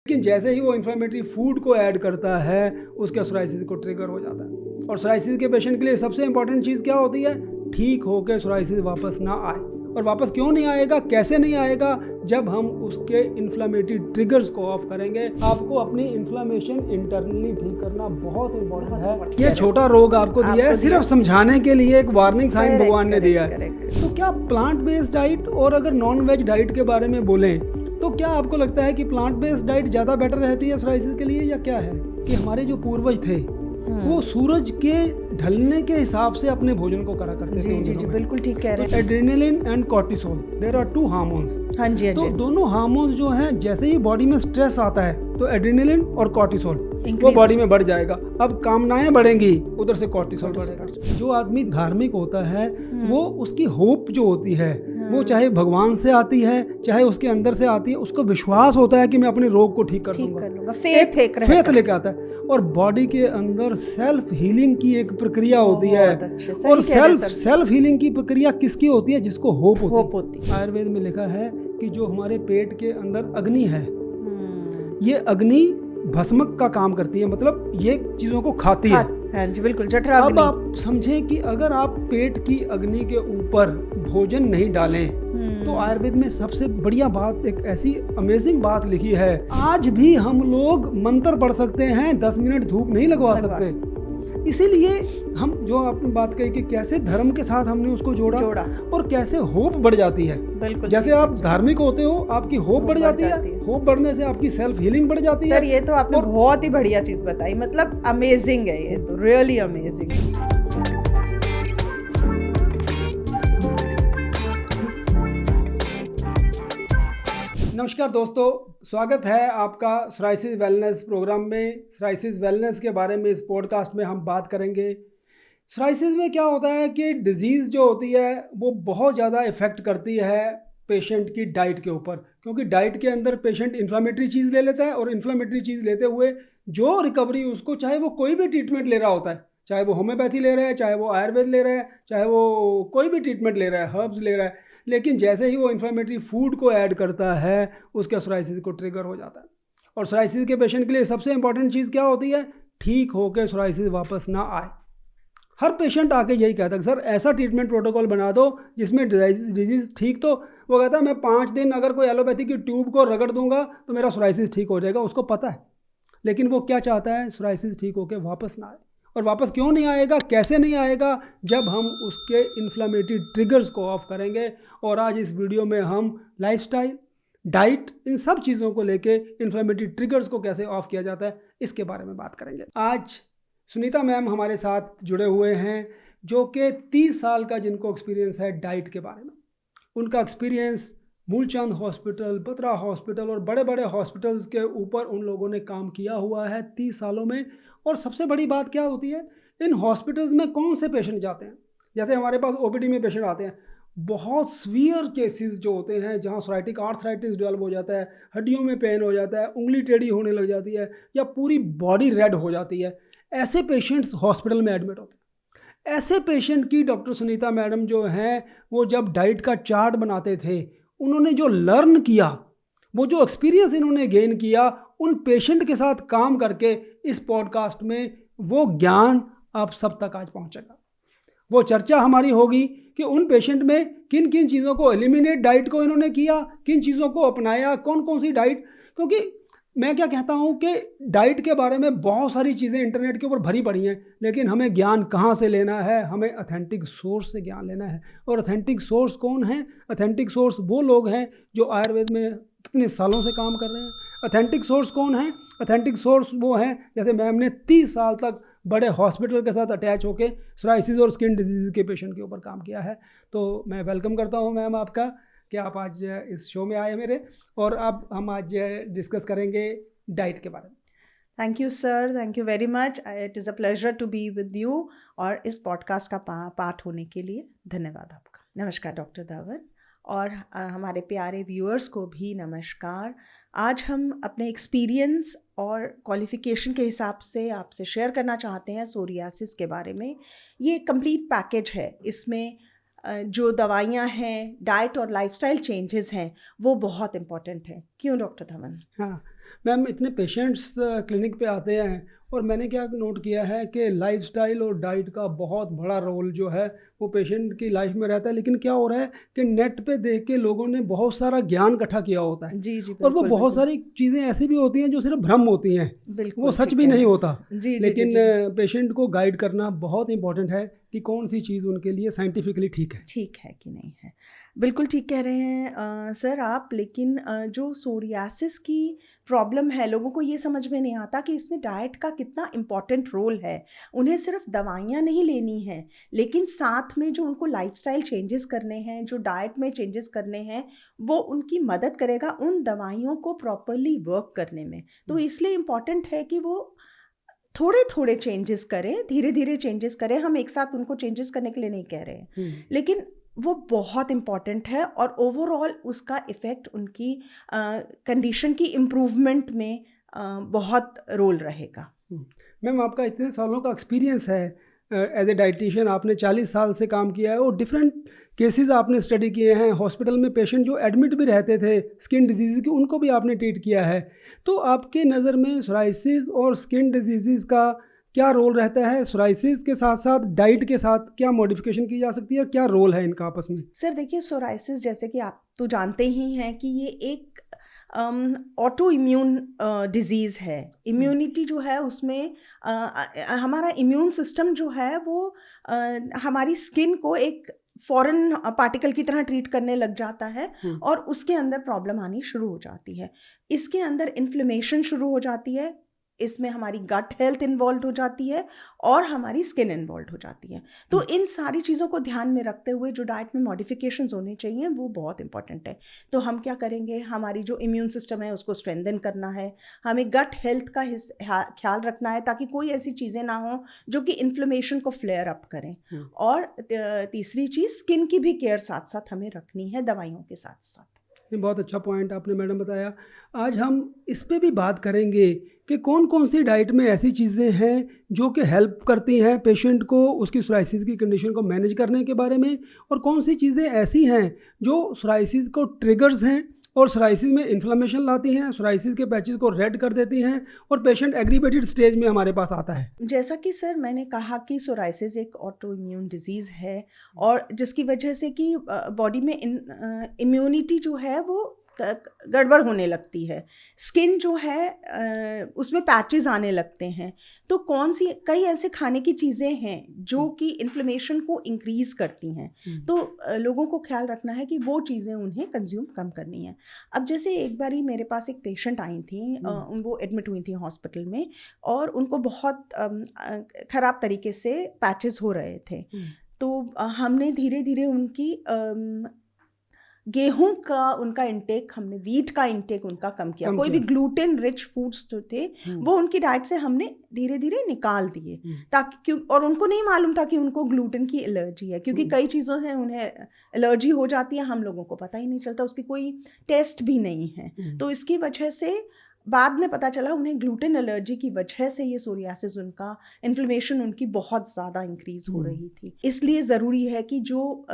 लेकिन जैसे ही वो इन्फ्लेमेटरी फूड को ऐड करता है उसके सोराइसिस को ट्रिगर हो जाता है। और सोराइसिस के पेशेंट के लिए सबसे इंपॉर्टेंट चीज़ क्या होती है? ठीक होकर सोराइसिस वापस ना आए। और वापस क्यों नहीं आएगा, कैसे नहीं आएगा? जब हम उसके इन्फ्लेमेटरी ट्रिगर्स को ऑफ करेंगे। आपको अपनी इन्फ्लेमेशन इंटरनली ठीक करना बहुत इंपॉर्टेंट है। ये छोटा रोग आपको दिया है सिर्फ समझाने के लिए, एक वार्निंग साइन भगवान ने दिया है। तो क्या प्लांट बेस्ड डाइट और अगर नॉन वेज डाइट के बारे में बोलें तो क्या आपको लगता है कि प्लांट बेस्ड डाइट ज़्यादा बेटर रहती है सोराइसिस के लिए, या क्या है कि हमारे जो पूर्वज थे वो सूरज के ढलने के हिसाब से अपने भोजन को करा करते थे? जी बिल्कुल ठीक कह रहे हैं। Adrenaline and cortisol, there are 2 hormones. हाँ जी। तो दोनों हार्मोन्स जो हैं, जैसे ही बॉडी में स्ट्रेस आता है तो एड्रेनलिन और कॉर्टिसोल वो बॉडी में बढ़ जाएगा। अब कामनाएं बढ़ेंगी, उधर से कॉर्टिसोल बढ़ेगा। जो आदमी धार्मिक होता है वो उसकी होप जो होती है वो चाहे भगवान से आती है चाहे उसके अंदर से आती है, उसको विश्वास होता है कि मैं अपने रोग को ठीक कर लूंगा। फेथ लेके आता है। और बॉडी के अंदर सेल्फ हीलिंग की एक प्रक्रिया होती है। और सेल्फ हीलिंग की प्रक्रिया किसकी होती है? जिसको होप होती है। आयुर्वेद में लिखा है कि जो हमारे पेट के अंदर अग्नि है, ये अग्नि भस्मक का काम करती है, मतलब ये चीजों को खाती है। हाँ जी बिल्कुल, जठरा अग्नि। अब आप समझें कि अगर आप पेट की अग्नि के ऊपर भोजन नहीं डालें तो आयुर्वेद में सबसे बढ़िया बात, एक ऐसी अमेजिंग बात लिखी है, आज भी हम लोग मंत्र पढ़ सकते हैं, 10 मिनट धूप नहीं लगवा सकते। इसीलिए हम जो आपने बात कही कि कैसे धर्म के साथ हमने उसको जोड़ा और कैसे होप बढ़ जाती है। जैसे आप धार्मिक होते हो, आपकी होप बढ़ जाती है। होप बढ़ने से आपकी सेल्फ हीलिंग बढ़ जाती है। सर ये तो आपने बहुत ही बढ़िया चीज बताई, मतलब अमेजिंग है, ये तो रियली अमेजिंग। नमस्कार दोस्तों, स्वागत है आपका सोराइसिस वेलनेस प्रोग्राम में। सोराइसिस वेलनेस के बारे में इस पॉडकास्ट में हम बात करेंगे। सोराइसिस में क्या होता है कि डिजीज़ जो होती है वो बहुत ज़्यादा इफ़ेक्ट करती है पेशेंट की डाइट के ऊपर, क्योंकि डाइट के अंदर पेशेंट इन्फ्लेमेटरी चीज़ ले लेता है और इन्फ्लेमेटरी चीज़ लेते हुए जो रिकवरी उसको, चाहे वो कोई भी ट्रीटमेंट ले रहा होता है, चाहे वो होम्योपैथी ले रहा है, चाहे वो आयुर्वेद ले रहा है, चाहे वो कोई भी ट्रीटमेंट ले रहा है, हर्ब्स ले रहा है, लेकिन जैसे ही वो इन्फ्लेमेटरी फूड को ऐड करता है उसके सोराइसिस को ट्रिगर हो जाता है। और सोराइसिस के पेशेंट के लिए सबसे इंपॉर्टेंट चीज़ क्या होती है? ठीक होकर सोराइसिस वापस ना आए। हर पेशेंट आके यही कहता है सर ऐसा ट्रीटमेंट प्रोटोकॉल बना दो जिसमें डिजीज़ ठीक, तो वो कहता है मैं 5 दिन अगर कोई एलोपैथी की ट्यूब को रगड़ दूंगा तो मेरा सोराइसिस ठीक हो जाएगा। उसको पता है, लेकिन वो क्या चाहता है? सोराइसिस ठीक होकर वापस ना आए। और वापस क्यों नहीं आएगा, कैसे नहीं आएगा? जब हम उसके इन्फ्लेमेटरी ट्रिगर्स को ऑफ करेंगे। और आज इस वीडियो में हम लाइफस्टाइल, डाइट, इन सब चीज़ों को लेके इन्फ्लेमेटरी ट्रिगर्स को कैसे ऑफ किया जाता है इसके बारे में बात करेंगे। आज सुनीता मैम हमारे साथ जुड़े हुए हैं, जो कि 30 साल का जिनको एक्सपीरियंस है डाइट के बारे में। उनका experience Moolchand hospital, Batra hospital और बड़े बड़े हॉस्पिटल्स के ऊपर उन लोगों ने काम किया हुआ है 30 सालों में। और सबसे बड़ी बात क्या होती है, इन हॉस्पिटल्स में कौन से पेशेंट जाते हैं? जैसे हमारे पास ओपीडी में पेशेंट आते हैं, बहुत सीवियर केसेस जो होते हैं जहाँ सोराइटिक आर्थराइटिस डेवलप हो जाता है, हड्डियों में पेन हो जाता है, उंगली टेढ़ी होने लग जाती है या पूरी बॉडी रेड हो जाती है, ऐसे पेशेंट्स हॉस्पिटल में एडमिट होते हैं। ऐसे पेशेंट की डॉक्टर सुनीता मैडम जो हैं वो जब डाइट का चार्ट बनाते थे, उन्होंने जो लर्न किया, वो जो एक्सपीरियंस इन्होंने गेन किया, उन पेशेंट के साथ काम करके इस पॉडकास्ट में वो ज्ञान आप सब तक आज पहुंचेगा। वो चर्चा हमारी होगी कि उन पेशेंट में किन किन चीज़ों को एलिमिनेट डाइट को इन्होंने किया, किन चीज़ों को अपनाया, कौन कौन सी डाइट। क्योंकि मैं क्या कहता हूँ कि डाइट के बारे में बहुत सारी चीज़ें इंटरनेट के ऊपर भरी पड़ी हैं, लेकिन हमें ज्ञान कहाँ से लेना है? हमें ऑथेंटिक सोर्स से ज्ञान लेना है। और ऑथेंटिक सोर्स कौन है? ऑथेंटिक सोर्स वो लोग हैं जो आयुर्वेद में कितने सालों से काम कर रहे हैं। ऑथेंटिक सोर्स कौन है? ऑथेंटिक सोर्स वो हैं, जैसे मैम ने 30 साल तक बड़े हॉस्पिटल के साथ अटैच होकर सोराइसिस और स्किन डिजीज़ के पेशेंट के ऊपर काम किया है। तो मैं वेलकम करता हूँ मैम आपका कि आप आज इस शो में आए मेरे, और अब हम आज डिस्कस करेंगे डाइट के बारे में। Thank you sir, thank you very much. It is a pleasure to be with you और इस पॉडकास्ट का पार्ट होने के लिए धन्यवाद आपका। नमस्कार डॉक्टर धवन, और हमारे प्यारे व्यूअर्स को भी नमस्कार। आज हम अपने एक्सपीरियंस और क्वालिफ़िकेशन के हिसाब से आपसे शेयर करना चाहते हैं सोरियासिस के बारे में। ये कंप्लीट पैकेज है, इसमें जो दवाइयाँ हैं, डाइट और लाइफस्टाइल चेंजेस हैं, वो बहुत इम्पॉर्टेंट हैं। क्यों डॉक्टर धवन? हाँ, मैम इतने पेशेंट्स क्लिनिक पे आते हैं और मैंने क्या नोट किया है कि लाइफस्टाइल और डाइट का बहुत बड़ा रोल जो है वो पेशेंट की लाइफ में रहता है। लेकिन क्या हो रहा है कि नेट पे देख के लोगों ने बहुत सारा ज्ञान इकट्ठा किया होता है जी जी, और वो बिल्कुल बहुत बिल्कुल सारी चीज़ें ऐसी भी होती हैं जो सिर्फ भ्रम होती हैं, वो बिल्कुल सच ठीक भी कह रहे नहीं हैं। होता। जी जी जी लेकिन जी, पेशेंट को गाइड करना बहुत इंपॉर्टेंट है कि कौन सी चीज़ उनके लिए साइंटिफिकली ठीक है। ठीक है कि नहीं है। बिल्कुल ठीक कह रहे हैं सर आप। लेकिन जो सोरियासिस की प्रॉब्लम है, लोगों को ये समझ में नहीं आता कि इसमें डाइट का कितना इम्पॉर्टेंट रोल है। उन्हें सिर्फ दवाइयाँ नहीं लेनी हैं, लेकिन साथ में जो उनको लाइफस्टाइल चेंजेस करने हैं, जो डाइट में चेंजेस करने हैं, वो उनकी मदद करेगा उन दवाइयों को प्रॉपरली वर्क करने में। तो इसलिए इम्पॉर्टेंट है कि वो थोड़े थोड़े चेंजेस करें, धीरे धीरे चेंजेस करें। हम एक साथ उनको चेंजेस करने के लिए नहीं कह रहे हैं, लेकिन वो बहुत इम्पॉर्टेंट है और ओवरऑल उसका इफ़ेक्ट उनकी कंडीशन की इम्प्रूवमेंट में बहुत रोल रहेगा। मैम आपका इतने सालों का एक्सपीरियंस है एज ए डाइटिशियन, आपने 40 साल से काम किया है और डिफरेंट केसेस आपने स्टडी किए हैं। हॉस्पिटल में पेशेंट जो एडमिट भी रहते थे स्किन डिजीज़ की, उनको भी आपने ट्रीट किया है। तो आपके नज़र में सोराइसिस और स्किन डिजीज़ का क्या रोल रहता है? सोराइसिस के साथ साथ डाइट के साथ क्या मॉडिफिकेशन की जा सकती है, क्या रोल है इनका आपस में? सर देखिए, सोराइसिस जैसे कि आप तो जानते ही हैं कि ये एक ऑटो इम्यून डिजीज़ है। इम्यूनिटी जो है उसमें हमारा इम्यून सिस्टम जो है वो हमारी स्किन को एक फॉरेन पार्टिकल की तरह ट्रीट करने लग जाता है और उसके अंदर प्रॉब्लम आनी शुरू हो जाती है। इसके अंदर इन्फ्लेमेशन शुरू हो जाती है, इसमें हमारी गट हेल्थ इन्वॉल्व हो जाती है और हमारी स्किन इन्वॉल्व हो जाती है। तो इन सारी चीज़ों को ध्यान में रखते हुए जो डाइट में मॉडिफिकेशंस होने चाहिए वो बहुत इंपॉर्टेंट है। तो हम क्या करेंगे, हमारी जो इम्यून सिस्टम है उसको स्ट्रेंथन करना है, हमें गट हेल्थ का ख्याल रखना है ताकि कोई ऐसी चीज़ें ना हो जो कि इन्फ्लेमेशन को फ्लेयर अप करें। और तीसरी चीज़, स्किन की भी केयर साथ साथ हमें रखनी है दवाइयों के साथ साथ। ये बहुत अच्छा पॉइंट आपने मैडम बताया। आज हम इस पे भी बात करेंगे कि कौन कौन सी डाइट में ऐसी चीज़ें हैं जो कि हेल्प करती हैं पेशेंट को उसकी सोराइसिस की कंडीशन को मैनेज करने के बारे में, और कौन सी चीज़ें ऐसी हैं जो सोराइसिस को ट्रिगर्स हैं और सोराइसिस में इन्फ्लेमेशन लाती हैं, सोराइसिस के पैचेस को रेड कर देती हैं और पेशेंट एग्रीवेटेड स्टेज में हमारे पास आता है। जैसा कि सर मैंने कहा कि सोराइसिस एक ऑटो इम्यून डिजीज़ है और जिसकी वजह से कि बॉडी में इम्यूनिटी जो है वो गड़बड़ होने लगती है। स्किन जो है उसमें पैचेस आने लगते हैं। तो कई ऐसे खाने की चीज़ें हैं जो कि इन्फ्लेमेशन को इंक्रीज़ करती हैं। तो लोगों को ख्याल रखना है कि वो चीज़ें उन्हें कंज्यूम कम करनी है। अब जैसे एक बारी मेरे पास एक पेशेंट आई थी, वो एडमिट हुई थी हॉस्पिटल में और उनको बहुत ख़राब तरीके से पैचेस हो रहे थे। तो हमने धीरे धीरे उनकी गेहूं का उनका इंटेक, हमने वीट का इंटेक उनका कम किया। कोई भी ग्लूटेन रिच फूड्स जो थे वो उनकी डाइट से हमने धीरे धीरे निकाल दिए, ताकि और उनको नहीं मालूम था कि उनको ग्लूटेन की एलर्जी है, क्योंकि कई चीज़ों से उन्हें एलर्जी हो जाती है, हम लोगों को पता ही नहीं चलता, उसकी कोई टेस्ट भी नहीं है। तो इसकी वजह से बाद में पता चला उन्हें ग्लूटेन एलर्जी की वजह से ये सोरियासिस, उनका इन्फ्लेमेशन उनकी बहुत ज़्यादा इंक्रीज़ हो रही थी। इसलिए ज़रूरी है कि जो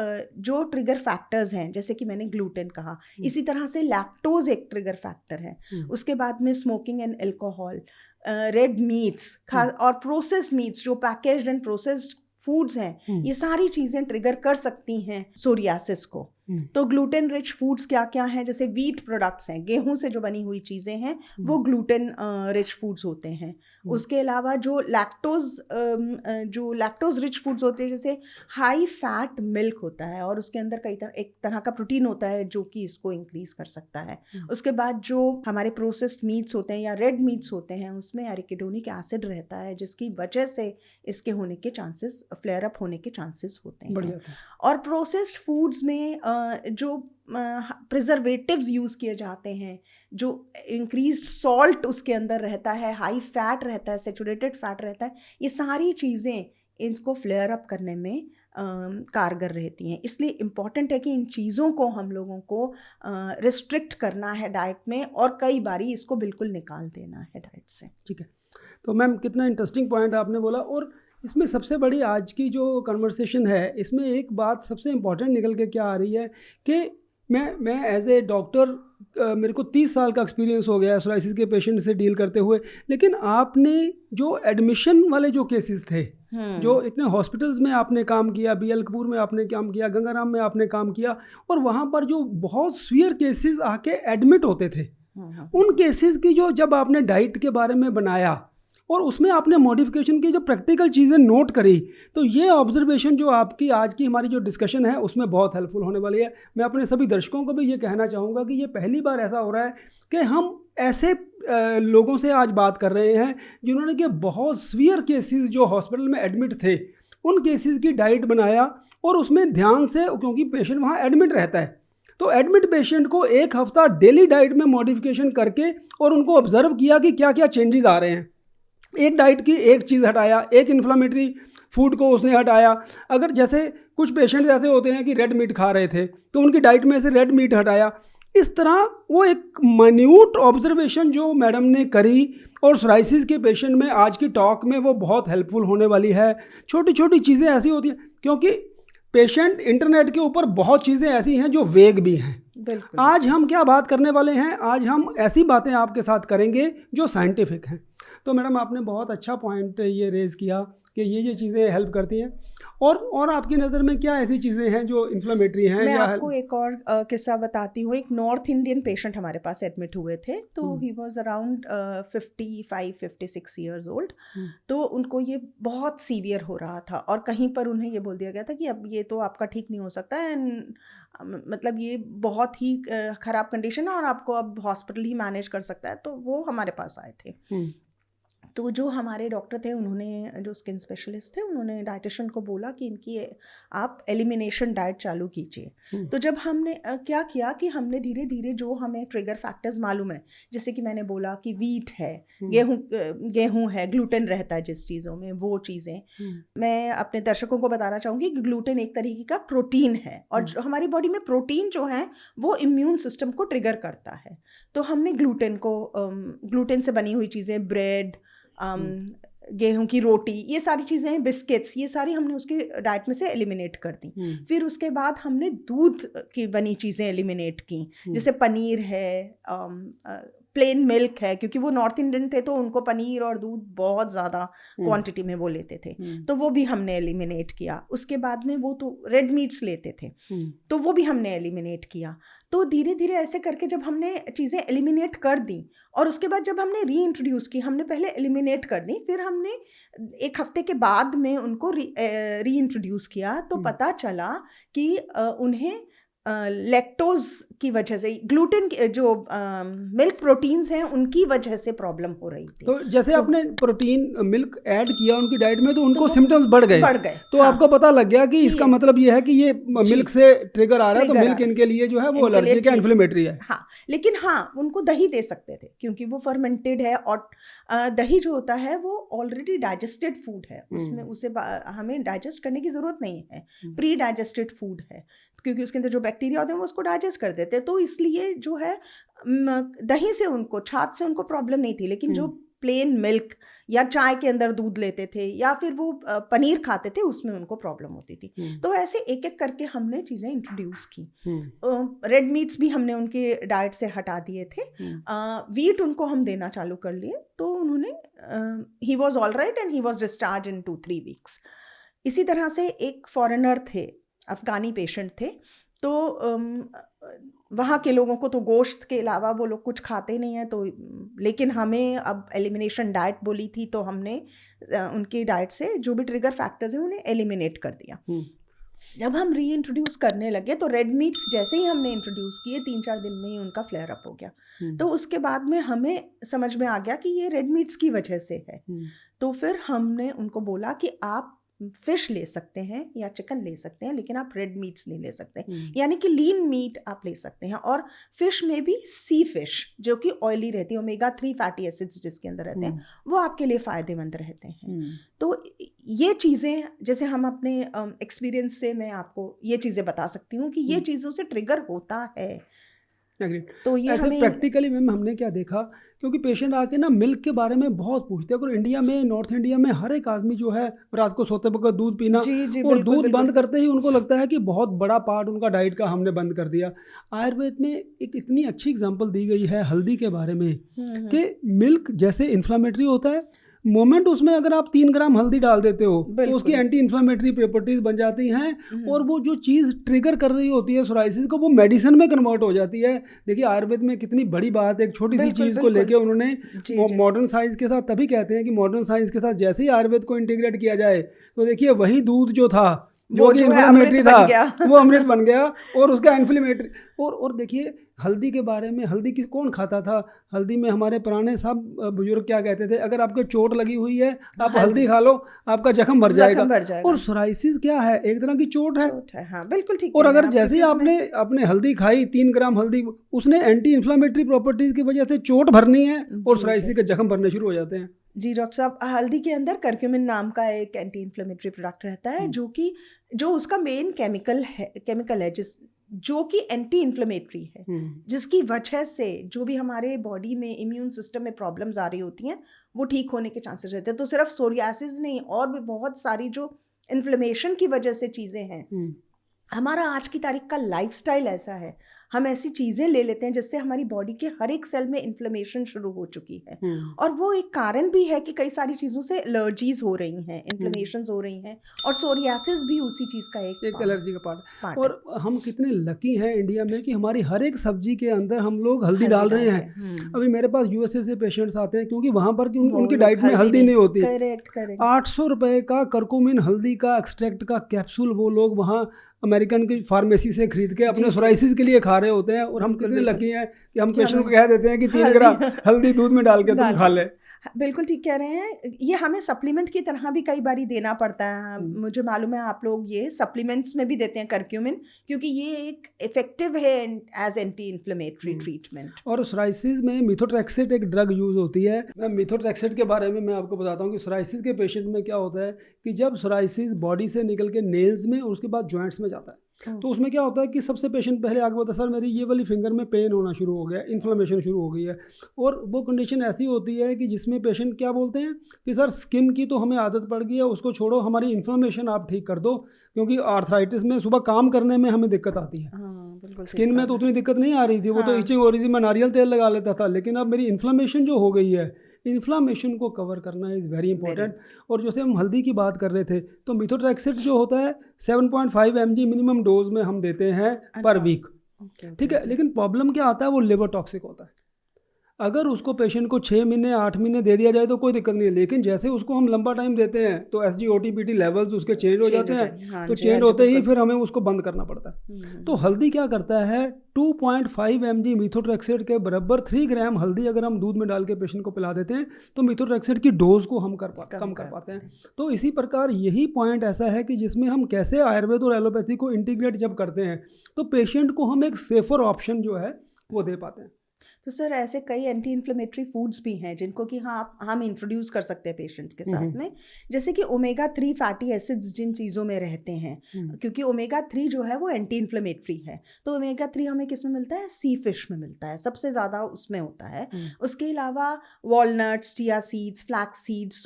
ट्रिगर फैक्टर्स हैं, जैसे कि मैंने ग्लूटेन कहा, इसी तरह से लैक्टोज एक ट्रिगर फैक्टर है। उसके बाद में smoking and alcohol, red meets और प्रोसेस्ड मीट्स, जो पैकेज्ड एंड प्रोसेस्ड फूड्स हैं, ये सारी चीज़ें ट्रिगर कर सकती हैं सोरियासिस को। तो ग्लूटेन रिच फूड्स क्या क्या हैं, जैसे वीट प्रोडक्ट्स हैं, गेहूं से जो बनी हुई चीज़ें हैं वो ग्लूटेन रिच फूड्स होते हैं। उसके अलावा जो लैक्टोज रिच फूड्स होते हैं, जैसे हाई फैट मिल्क होता है और उसके अंदर एक तरह का प्रोटीन होता है जो कि इसको इंक्रीज कर सकता है। उसके बाद जो हमारे प्रोसेस्ड मीट्स होते हैं या रेड मीट्स होते हैं, उसमें एरिकिडोनिक एसिड रहता है, जिसकी वजह से इसके होने के चांसेस, फ्लेयर अप होने के चांसेस होते हैं। और प्रोसेस्ड फूड्स में जो प्रिजर्वेटिव्स यूज़ किए जाते हैं, जो इंक्रीज्ड सॉल्ट उसके अंदर रहता है, हाई फैट रहता है, सेचुरेटेड फैट रहता है, ये सारी चीज़ें इनको फ्लेयर अप करने में कारगर रहती हैं। इसलिए इम्पॉर्टेंट है कि इन चीज़ों को हम लोगों को रिस्ट्रिक्ट करना है डाइट में, और कई बारी इसको बिल्कुल निकाल देना है डाइट से। ठीक है, तो मैम कितना इंटरेस्टिंग पॉइंट आपने बोला। और इसमें सबसे बड़ी आज की जो कन्वर्सेशन है, इसमें एक बात सबसे इम्पॉर्टेंट निकल के क्या आ रही है कि मैं एज ए डॉक्टर मेरे को 30 साल का एक्सपीरियंस हो गया है सोराइसिस के पेशेंट से डील करते हुए, लेकिन आपने जो एडमिशन वाले जो केसेस थे, जो इतने हॉस्पिटल्स में आपने काम किया, BL कपूर में आपने काम किया, गंगाराम में आपने काम किया, और वहाँ पर जो बहुत सीवियर केसेस आके एडमिट होते थे, उन केसेस की जो जब आपने डाइट के बारे में बनाया और उसमें आपने मॉडिफिकेशन की जो प्रैक्टिकल चीज़ें नोट करी, तो ये ऑब्जर्वेशन जो आपकी आज की हमारी जो डिस्कशन है उसमें बहुत हेल्पफुल होने वाली है। मैं अपने सभी दर्शकों को भी ये कहना चाहूँगा कि ये पहली बार ऐसा हो रहा है कि हम ऐसे लोगों से आज बात कर रहे हैं जिन्होंने कि बहुत सीवियर केसेस जो हॉस्पिटल में एडमिट थे, उन केसेस की डाइट बनाया और उसमें ध्यान से, क्योंकि पेशेंट वहाँ एडमिट रहता है, तो एडमिट पेशेंट को 1 हफ्ता डेली डाइट में मॉडिफिकेशन करके और उनको ऑब्जर्व किया कि क्या क्या चेंजेस आ रहे हैं। एक डाइट की एक चीज़ हटाया, एक इन्फ्लामेटरी फूड को उसने हटाया। अगर जैसे कुछ पेशेंट ऐसे होते हैं कि रेड मीट खा रहे थे तो उनकी डाइट में से रेड मीट हटाया। इस तरह वो एक माइन्यूट ऑब्जर्वेशन जो मैडम ने करी और सोराइसिस के पेशेंट में आज की टॉक में वो बहुत हेल्पफुल होने वाली है। छोटी छोटी चीज़ें ऐसी होती हैं, क्योंकि पेशेंट इंटरनेट के ऊपर बहुत चीज़ें ऐसी हैं जो वेग भी हैं। आज हम क्या बात करने वाले हैं, आज हम ऐसी बातें आपके साथ करेंगे जो साइंटिफिक हैं। तो मैडम आपने बहुत अच्छा पॉइंट ये रेज़ किया कि ये चीज़ें हेल्प करती हैं, और आपकी नज़र में क्या ऐसी चीज़ें हैं जो इन्फ्लेमेटरी हैं? मैं आपको एक और किस्सा बताती हूँ। एक नॉर्थ इंडियन पेशेंट हमारे पास एडमिट हुए थे, तो he was around 55-56 years old. तो उनको ये बहुत सीवियर हो रहा था और कहीं पर उन्हें ये बोल दिया गया था कि अब ये तो आपका ठीक नहीं हो सकता है, मतलब ये बहुत ही ख़राब कंडीशन है और आपको अब हॉस्पिटल ही मैनेज कर सकता है। तो वो हमारे पास आए थे। तो जो हमारे डॉक्टर थे, उन्होंने, जो स्किन स्पेशलिस्ट थे, उन्होंने डाइटिशियन को बोला कि इनकी आप एलिमिनेशन डाइट चालू कीजिए। तो जब हमने क्या किया कि हमने धीरे धीरे जो हमें ट्रिगर फैक्टर्स मालूम है, जैसे कि मैंने बोला कि वीट है, गेहूं है, ग्लूटेन रहता है जिस चीज़ों में, वो चीज़ें मैं अपने दर्शकों को बताना चाहूँगी कि ग्लूटेन एक तरीके का प्रोटीन है और हमारी बॉडी में प्रोटीन जो है वो इम्यून सिस्टम को ट्रिगर करता है। तो हमने ग्लूटेन से बनी हुई चीज़ें, ब्रेड, गेहूं की रोटी, ये सारी चीज़ें, बिस्किट्स, ये सारी हमने उसकी डाइट में से एलिमिनेट कर दी। फिर उसके बाद हमने दूध की बनी चीज़ें एलिमिनेट की, जैसे पनीर है, प्लेन मिल्क है, क्योंकि वो नॉर्थ इंडियन थे तो उनको पनीर और दूध बहुत ज़्यादा क्वांटिटी में वो लेते थे, तो वो भी हमने एलिमिनेट किया। उसके बाद में वो तो रेड मीट्स लेते थे, तो वो भी हमने एलिमिनेट किया। तो धीरे धीरे ऐसे करके जब हमने चीज़ें एलिमिनेट कर दी और उसके बाद जब हमने री इंट्रोड्यूस की, हमने पहले एलिमिनेट कर दी, फिर हमने 1 हफ्ते के बाद में उनको री इंट्रोड्यूस किया, तो पता चला कि उन्हें लैक्टोज की वजह से, ग्लूटेन जो मिल्क प्रोटीन्स हैं उनकी वजह से प्रॉब्लम हो रही थी। तो जैसे आपने प्रोटीन मिल्क ऐड किया उनकी डाइट में, तो उनको सिम्टम्स बढ़ गए। तो हाँ, आपको पता लग गया कि इसका मतलब ये है कि ये मिल्क से ट्रिगर आ रहा है, तो मिल्क इनके लिए जो है वो एलर्जिक है, इन्फ्लेमेटरी है। हाँ, लेकिन हाँ, उनको दही दे सकते थे क्योंकि वो फर्मेंटेड है और दही जो होता है वो ऑलरेडी डाइजेस्टेड फूड है, उसमें उसे हमें डाइजेस्ट करने की ज़रूरत नहीं है, प्री डाइजेस्टेड फूड है, क्योंकि उसके अंदर जो बैक्टीरिया होते हैं वो उसको डाइजेस्ट कर देते हैं। तो इसलिए जो है दही से उनको, छाछ से उनको प्रॉब्लम नहीं थी, लेकिन जो प्लेन मिल्क या चाय के अंदर दूध लेते थे या फिर वो पनीर खाते थे, उसमें उनको प्रॉब्लम होती थी। तो ऐसे एक एक करके हमने चीज़ें इंट्रोड्यूस की। रेड मीट्स भी हमने उनके डाइट से हटा दिए थे, वीट उनको हम देना चालू कर लिए, तो उन्होंने he was all right and he was discharge in 2-3 weeks. इसी तरह से एक फॉरेनर थे, अफ़गानी पेशेंट थे, तो वहाँ के लोगों को तो गोश्त के अलावा वो लोग कुछ खाते नहीं हैं, तो लेकिन हमें अब एलिमिनेशन डाइट बोली थी, तो हमने उनकी डाइट से जो भी ट्रिगर फैक्टर्स हैं उन्हें एलिमिनेट कर दिया। जब हम री इंट्रोड्यूस करने लगे तो रेड मीट्स जैसे ही हमने इंट्रोड्यूस किए 3-4 दिन में ही उनका फ्लेयर अप हो गया। तो उसके बाद में हमें समझ में आ गया कि ये रेड मीट्स की वजह से है। तो फिर हमने उनको बोला कि आप फिश ले सकते हैं या चिकन ले सकते हैं, लेकिन आप रेड मीट्स नहीं ले सकते, यानी कि लीन मीट आप ले सकते हैं। और फिश में भी सी फिश जो कि ऑयली रहती है, ओमेगा-3 फैटी एसिड्स जिसके अंदर रहते हैं, वो आपके लिए फ़ायदेमंद रहते हैं। तो ये चीज़ें, जैसे हम अपने एक्सपीरियंस से मैं आपको ये चीज़ें बता सकती हूँ कि ये चीज़ों से ट्रिगर होता है। तो ये ऐसे प्रैक्टिकली मैम हमने क्या देखा, क्योंकि पेशेंट आके ना मिल्क के बारे में बहुत पूछते हैं। अगर इंडिया में, नॉर्थ इंडिया में हर एक आदमी जो है रात को सोते वक्त दूध पीना, जी जी और बिल्कुल दूध बिल्कुल। बंद करते ही उनको लगता है कि बहुत बड़ा पार्ट उनका डाइट का हमने बंद कर दिया। आयुर्वेद में एक इतनी अच्छी एग्जांपल दी गई है हल्दी के बारे में कि मिल्क जैसे इन्फ्लामेटरी होता है, मोमेंट उसमें अगर आप 3 ग्राम हल्दी डाल देते हो तो उसकी एंटी इन्फ्लामेटरी प्रॉपर्टीज बन जाती हैं, और वो जो चीज़ ट्रिगर कर रही होती है सोराइसिस को, वो मेडिसिन में कन्वर्ट हो जाती है। देखिए आयुर्वेद में कितनी बड़ी बात है, एक छोटी सी चीज़ को लेके उन्होंने मॉडर्न साइंस के साथ, तभी कहते हैं कि मॉडर्न साइंस के साथ जैसे ही आयुर्वेद को इंटीग्रेट किया जाए तो देखिए वही दूध जो था, जो कि इन्फ्लेमेटरी था, वो अमृत बन गया, और उसका इन्फ्लेमेटरी। और देखिए हल्दी के बारे में, हल्दी की कौन खाता था? हल्दी में हमारे पुराने सब बुजुर्ग क्या कहते थे, अगर आपके चोट लगी हुई है आप हल्दी खा लो, आपका जख्म भर जाएगा। और सोराइसिस क्या है? एक तरह की चोट है। हाँ, बिल्कुल ठीक। और अगर जैसे ही आपने अपने हल्दी खाई, 3 ग्राम हल्दी, उसने एंटी इन्फ्लामेटरी प्रॉपर्टीज की वजह से चोट भरनी है और सोराइसिस के जख्म भरने शुरू हो जाते हैं। जी डॉक्टर साहब, हल्दी के अंदर करक्यूमिन नाम का एक एंटी इन्फ्लेमेटरी प्रोडक्ट रहता है जो उसका मेन केमिकल है जो कि एंटी इन्फ्लेमेटरी है, जिसकी वजह से जो भी हमारे बॉडी में इम्यून सिस्टम में प्रॉब्लम्स आ रही होती हैं वो ठीक होने के चांसेस रहते हैं। तो सिर्फ सोरियासिस नहीं, और भी बहुत सारी जो इन्फ्लेमेशन की वजह से चीज़ें हैं। हमारा आज की तारीख का लाइफस्टाइल ऐसा है, हम ऐसी चीज़ें ले लेते हैं जिससे हमारी बॉडी के हर एक सेल में इन्फ्लेमेशन शुरू हो चुकी है, और वो एक कारण भी है कि कई सारी चीज़ों से एलर्जीज हो रही हैं, इन्फ्लेमेशंस हो रही हैं, और सोरियासिस भी उसी चीज़ का एक एलर्जी का पार्ट। और हम कितने लकी हैं इंडिया में कि हमारी हर एक सब्जी के अंदर हम लोग हल्दी डाल रहे हैं। अभी मेरे पास यूएसए से पेशेंट्स आते हैं क्योंकि वहाँ पर उनकी डाइट में हल्दी नहीं होती। 800 रुपये का करकुमिन हल्दी का एक्सट्रैक्ट का कैप्सूल वो लोग वहाँ अमेरिकन की फार्मेसी से खरीद के अपने सोराइसिस के लिए खा रहे होते हैं। और हम कितने लकी हैं कि हम पेशेंट को कह देते हैं कि 3 ग्राम हल्दी दूध में डाल के तुम खा ले। बिल्कुल ठीक कह रहे हैं। ये हमें सप्लीमेंट की तरह भी कई बारी देना पड़ता है। मुझे मालूम है आप लोग ये सप्लीमेंट्स में भी देते हैं करक्यूमिन, क्योंकि ये एक इफेक्टिव है एज एंटी इन्फ्लेमेटरी ट्रीटमेंट। और सोराइसिस में मिथोट्रेक्सेट एक ड्रग यूज होती है। मिथोट्रेक्सेट के बारे में मैं आपको बताता हूँ कि सोराइसिस के पेशेंट में क्या होता है कि जब सोराइसिस बॉडी से निकल के नेल्स में और उसके बाद जॉइंट्स में जाता है, तो उसमें क्या होता है कि सबसे पेशेंट पहले आगे बोलता है, सर मेरी ये वाली फिंगर में पेन होना शुरू हो गया, इन्फ्लेमेशन शुरू हो गई है। और वो कंडीशन ऐसी होती है कि जिसमें पेशेंट क्या बोलते हैं कि सर स्किन की तो हमें आदत पड़ गई है, उसको छोड़ो, हमारी इन्फ्लेमेशन आप ठीक कर दो, क्योंकि आर्थराइटिस में सुबह काम करने में हमें दिक्कत आती है। स्किन में तो उतनी दिक्कत नहीं आ रही थी, वो तो इचिंग हो रही थी, मैं नारियल तेल लगा लेता था, लेकिन अब मेरी इन्फ्लेमेशन जो हो गई है, इन्फ्लामेशन को कवर करना इज़ वेरी इंपॉर्टेंट। और जैसे हम हल्दी की बात कर रहे थे, तो मिथोट्रेक्सेट जो होता है 7.5 mg मिनिमम डोज में हम देते हैं पर वीक, ठीक है। लेकिन प्रॉब्लम क्या आता है, वो लिवर टॉक्सिक होता है। अगर उसको पेशेंट को 6 महीने 8 महीने दे दिया जाए तो कोई दिक्कत नहीं है, लेकिन जैसे उसको हम लंबा टाइम देते हैं तो SGOT-PT लेवल्स उसके चेंज हो जाते हैं। तो चेंज होते ही फिर हमें उसको बंद करना पड़ता है। तो हल्दी क्या करता है, 2.5 mg मिथोट्रेक्सेट के बराबर 3 ग्राम हल्दी अगर हम दूध में डाल के पेशेंट को पिला देते हैं तो मिथोट्रेक्सेट की डोज को हम कम कर पाते हैं। तो इसी प्रकार यही पॉइंट ऐसा है कि जिसमें हम कैसे आयुर्वेद और एलोपैथी को इंटीग्रेट जब करते हैं तो पेशेंट को हम एक सेफर ऑप्शन जो है वो दे पाते हैं। तो सर ऐसे कई एंटी इन्फ्लेमेटरी फूड्स भी हैं जिनको कि हाँ हम इंट्रोड्यूस कर सकते हैं पेशेंट्स के साथ में, जैसे कि ओमेगा 3 फैटी एसिड्स जिन चीज़ों में रहते हैं, क्योंकि ओमेगा 3 जो है वो एंटी इन्फ्लेमेटरी है। तो ओमेगा 3 हमें किस में मिलता है, सी फिश में मिलता है, सबसे ज़्यादा उसमें होता है। उसके अलावा walnuts, chia seeds, flax seeds,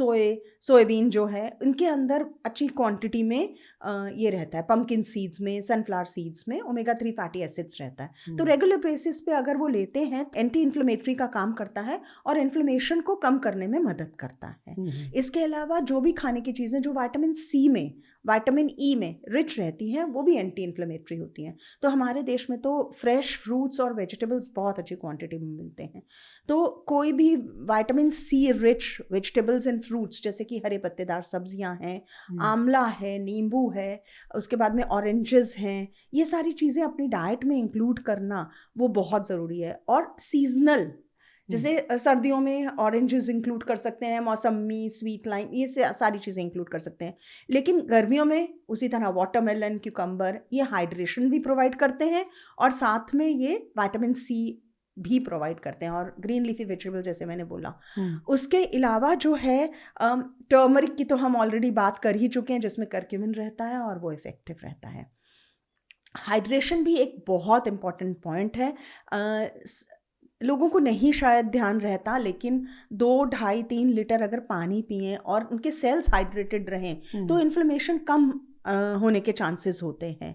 soybean जो है इनके अंदर अच्छी क्वांटिटी में ये रहता है। पम्पकिन सीड्स में, सनफ्लावर सीड्स में ओमेगा 3 फैटी एसिड्स रहता है। तो रेगुलर बेसिस पे अगर वो लेते हैं एंटी इन्फ्लेमेटरी का काम करता है और इन्फ्लेमेशन को कम करने में मदद करता है। इसके अलावा जो भी खाने की चीज़ें जो विटामिन सी में, विटामिन ई में रिच रहती हैं वो भी एंटी इन्फ्लेमेटरी होती हैं। तो हमारे देश में तो फ्रेश फ्रूट्स और वेजिटेबल्स बहुत अच्छी क्वांटिटी में मिलते हैं। तो कोई भी vitamin C rich vegetables and fruits जैसे कि हरे पत्तेदार सब्जियां हैं, आंवला है, नींबू है, उसके बाद में ऑरेंजेस हैं, ये सारी चीज़ें अपनी डाइट में इंक्लूड करना वो बहुत ज़रूरी है। और सीजनल, जैसे सर्दियों में ऑरेंजेस इंक्लूड कर सकते हैं, मौसमी, स्वीट लाइम, ये सारी चीज़ें इंक्लूड कर सकते हैं। लेकिन गर्मियों में उसी तरह वाटरमेलन, क्यूकम्बर, ये हाइड्रेशन भी प्रोवाइड करते हैं और साथ में ये विटामिन सी भी प्रोवाइड करते हैं। और ग्रीन लीफी वेजिटेबल जैसे मैंने बोला, उसके अलावा जो है टर्मरिक की तो हम ऑलरेडी बात कर ही चुके हैं, जिसमें करक्यूमिन रहता है और वो इफेक्टिव रहता है। हाइड्रेशन भी एक बहुत इम्पॉर्टेंट पॉइंट है। लोगों को नहीं शायद ध्यान रहता, लेकिन 2-2.5-3 लीटर अगर पानी पिएं और उनके सेल्स हाइड्रेटेड रहें तो इन्फ्लेमेशन कम होने के चांसेस होते हैं।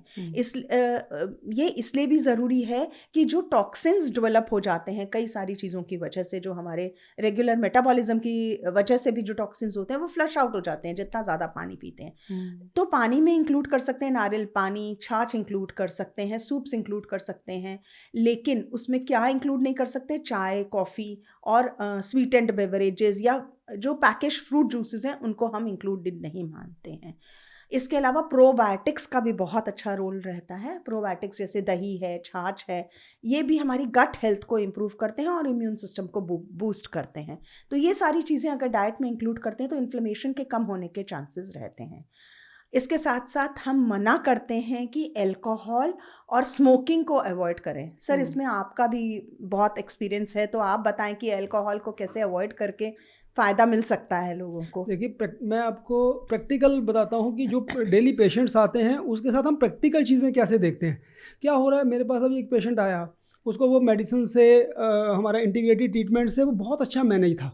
ये इसलिए भी ज़रूरी है कि जो टॉक्सिन्स डेवलप हो जाते हैं कई सारी चीज़ों की वजह से, जो हमारे रेगुलर मेटाबॉलिज्म की वजह से भी जो टॉक्सिन्स होते हैं वो फ्लश आउट हो जाते हैं जितना ज़्यादा पानी पीते हैं। तो पानी में इंक्लूड कर सकते हैं नारियल पानी, छाछ इंक्लूड कर सकते हैं, सूप्स इंक्लूड कर सकते हैं, लेकिन उसमें क्या इंक्लूड नहीं कर सकते, चाय, कॉफ़ी और स्वीटेंड बेवरेजेस या जो पैकेज फ्रूट जूसेस हैं उनको हम इंक्लूडेड नहीं मानते हैं। इसके अलावा प्रोबायोटिक्स का भी बहुत अच्छा रोल रहता है। प्रोबायोटिक्स जैसे दही है, छाछ है, ये भी हमारी गट हेल्थ को इम्प्रूव करते हैं और इम्यून सिस्टम को बूस्ट करते हैं। तो ये सारी चीज़ें अगर डाइट में इंक्लूड करते हैं तो इन्फ्लेमेशन के कम होने के चांसेस रहते हैं। इसके साथ साथ हम मना करते हैं कि अल्कोहल और स्मोकिंग को अवॉइड करें। सर, इसमें आपका भी बहुत एक्सपीरियंस है, तो आप बताएं कि अल्कोहल को कैसे अवॉइड करके फ़ायदा मिल सकता है लोगों को। देखिए, मैं आपको प्रैक्टिकल बताता हूँ कि जो डेली पेशेंट्स आते हैं उसके साथ हम प्रैक्टिकल चीज़ें कैसे देखते हैं। क्या हो रहा है, मेरे पास अभी एक पेशेंट आया, उसको वो मेडिसिन से हमारा इंटीग्रेटेड ट्रीटमेंट से वो बहुत अच्छा मैनेज था,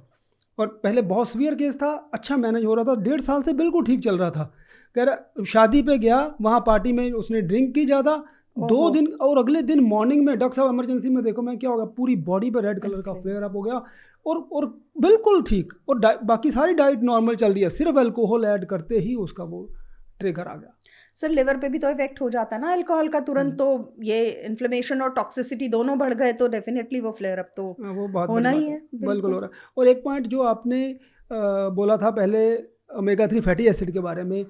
और पहले बहुत सीवियर केस था, अच्छा मैनेज हो रहा था, 1.5 साल से बिल्कुल ठीक चल रहा था। कह रहा शादी पे गया, वहाँ पार्टी में उसने ड्रिंक की ज़्यादा, 2 दिन, और अगले दिन मॉर्निंग में डॉक्टर साहब इमरजेंसी में देखो मैं क्या होगा, पूरी बॉडी पे रेड कलर का फ्लेयर अप हो गया, और बिल्कुल ठीक, और बाकी सारी डाइट नॉर्मल चल रही है, सिर्फ अल्कोहल ऐड करते ही उसका वो ट्रिगर आ गया। सर, लिवर पे भी तो इफेक्ट हो जाता है ना अल्कोहल का तुरंत, तो ये इन्फ्लेमेशन और टॉक्सिसिटी दोनों बढ़ गए तो डेफिनेटली वो फ्लेयर अप तो वो बहुत होना ही है। बिल्कुल हो रहा है। और एक पॉइंट जो आपने बोला था पहले ओमेगा 3 फैटी एसिड के बारे में,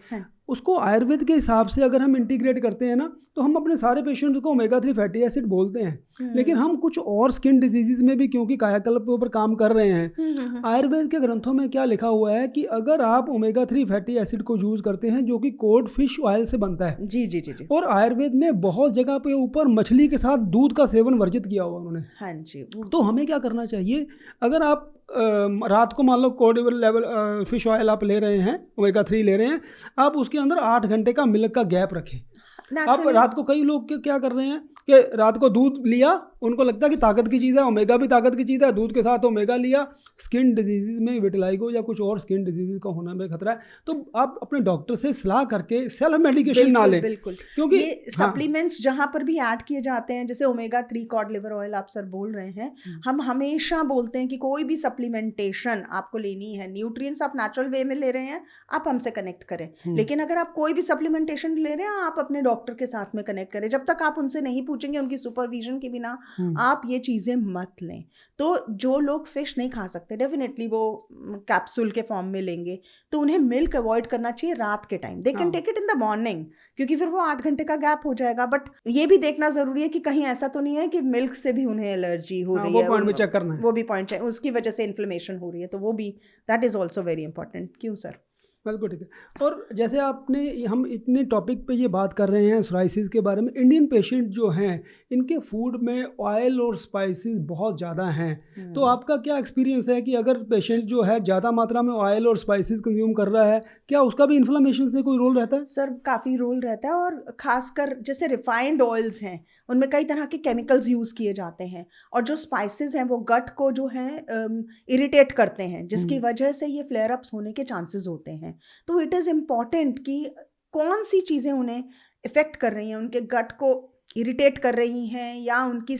उसको आयुर्वेद के हिसाब से अगर हम इंटीग्रेट करते हैं ना, तो हम अपने सारे पेशेंट्स को ओमेगा 3 फैटी एसिड बोलते हैं, लेकिन हम कुछ और स्किन डिजीजेज में भी क्योंकि कायाकल्प के ऊपर काम कर रहे हैं, आयुर्वेद के ग्रंथों में क्या लिखा हुआ है कि अगर आप ओमेगा 3 फैटी एसिड को यूज करते हैं जो कि कोड फिश ऑयल से बनता है, जी जी जी जी, और आयुर्वेद में बहुत जगह पे ऊपर मछली के साथ दूध का सेवन वर्जित किया हुआ उन्होंने। हाँ जी। तो हमें क्या करना चाहिए, अगर आप रात को मान लो कोड लेवल फिश ऑयल आप ले रहे हैं, ओमेगा 3 ले रहे हैं, आप उसके अंदर 8 घंटे का मिल्क का गैप रखें। आप रात को, कई लोग क्या कर रहे हैं कि रात को दूध लिया, उनको लगता है कि ताकत की चीज़ है, ओमेगा भी ताकत की चीज़ है, दूध के साथ ओमेगा लिया, स्किन डिजीज़ में विटिलाइगो या कुछ और स्किन डिजीज़ का होना में खतरा है। तो आप अपने डॉक्टर से सलाह करके सेल्फ मेडिकेशन ना लें, बिल्कुल, क्योंकि ये सप्लीमेंट्स जहाँ पर भी ऐड किए जाते हैं, जैसे ओमेगा 3 कॉड लिवर ऑयल आप सर बोल रहे हैं, हम हमेशा बोलते हैं कि कोई भी सप्लीमेंटेशन आपको लेनी है, न्यूट्रिएंट्स आप नेचुरल वे में ले रहे हैं, आप हमसे कनेक्ट करें। लेकिन अगर आप कोई भी सप्लीमेंटेशन ले रहे हैं, आप अपने डॉक्टर के साथ में कनेक्ट करें। जब तक आप उनसे नहीं पूछेंगे, उनकी सुपरविजन के बिना आप ये चीज़ें मत लें। तो जो लोग फिश नहीं खा सकते, डेफिनेटली वो कैप्सूल के फॉर्म में लेंगे, तो उन्हें मिल्क अवॉइड करना चाहिए रात के time. They can take it in the morning, क्योंकि फिर वो 8 घंटे का गैप हो जाएगा। बट ये भी देखना ज़रूरी है कि कहीं ऐसा तो नहीं है कि मिल्क से भी उन्हें एलर्जी हो रही है, वो पॉइंट भी चेक करना है, वो भी पॉइंट है, उसकी वजह से इन्फ्लेमेशन हो रही है, तो वो भी, that is also very important. क्यों सर? बिल्कुल ठीक है। और जैसे हम इतने टॉपिक पे ये बात कर रहे हैं सोराइसिस के बारे में, इंडियन पेशेंट जो हैं इनके फूड में ऑयल और स्पाइसेस बहुत ज़्यादा हैं, तो आपका क्या एक्सपीरियंस है कि अगर पेशेंट जो है ज़्यादा मात्रा में ऑयल और स्पाइसेस कंज्यूम कर रहा है, क्या उसका भी इन्फ्लेमेशन से कोई रोल रहता है? सर, काफ़ी रोल रहता है, और ख़ासकर जैसे रिफाइंड ऑयल्स हैं, उनमें कई तरह के केमिकल्स यूज़ किए जाते हैं, और जो स्पाइसेस हैं वो गट को जो है इरिटेट करते हैं, जिसकी वजह से ये फ्लेयर अप्स होने के चांसेस होते हैं। तो इट इज़ इम्पॉर्टेंट कि कौन सी चीज़ें उन्हें इफ़ेक्ट कर रही हैं, उनके गट को इरिटेट कर रही हैं, या उनकी,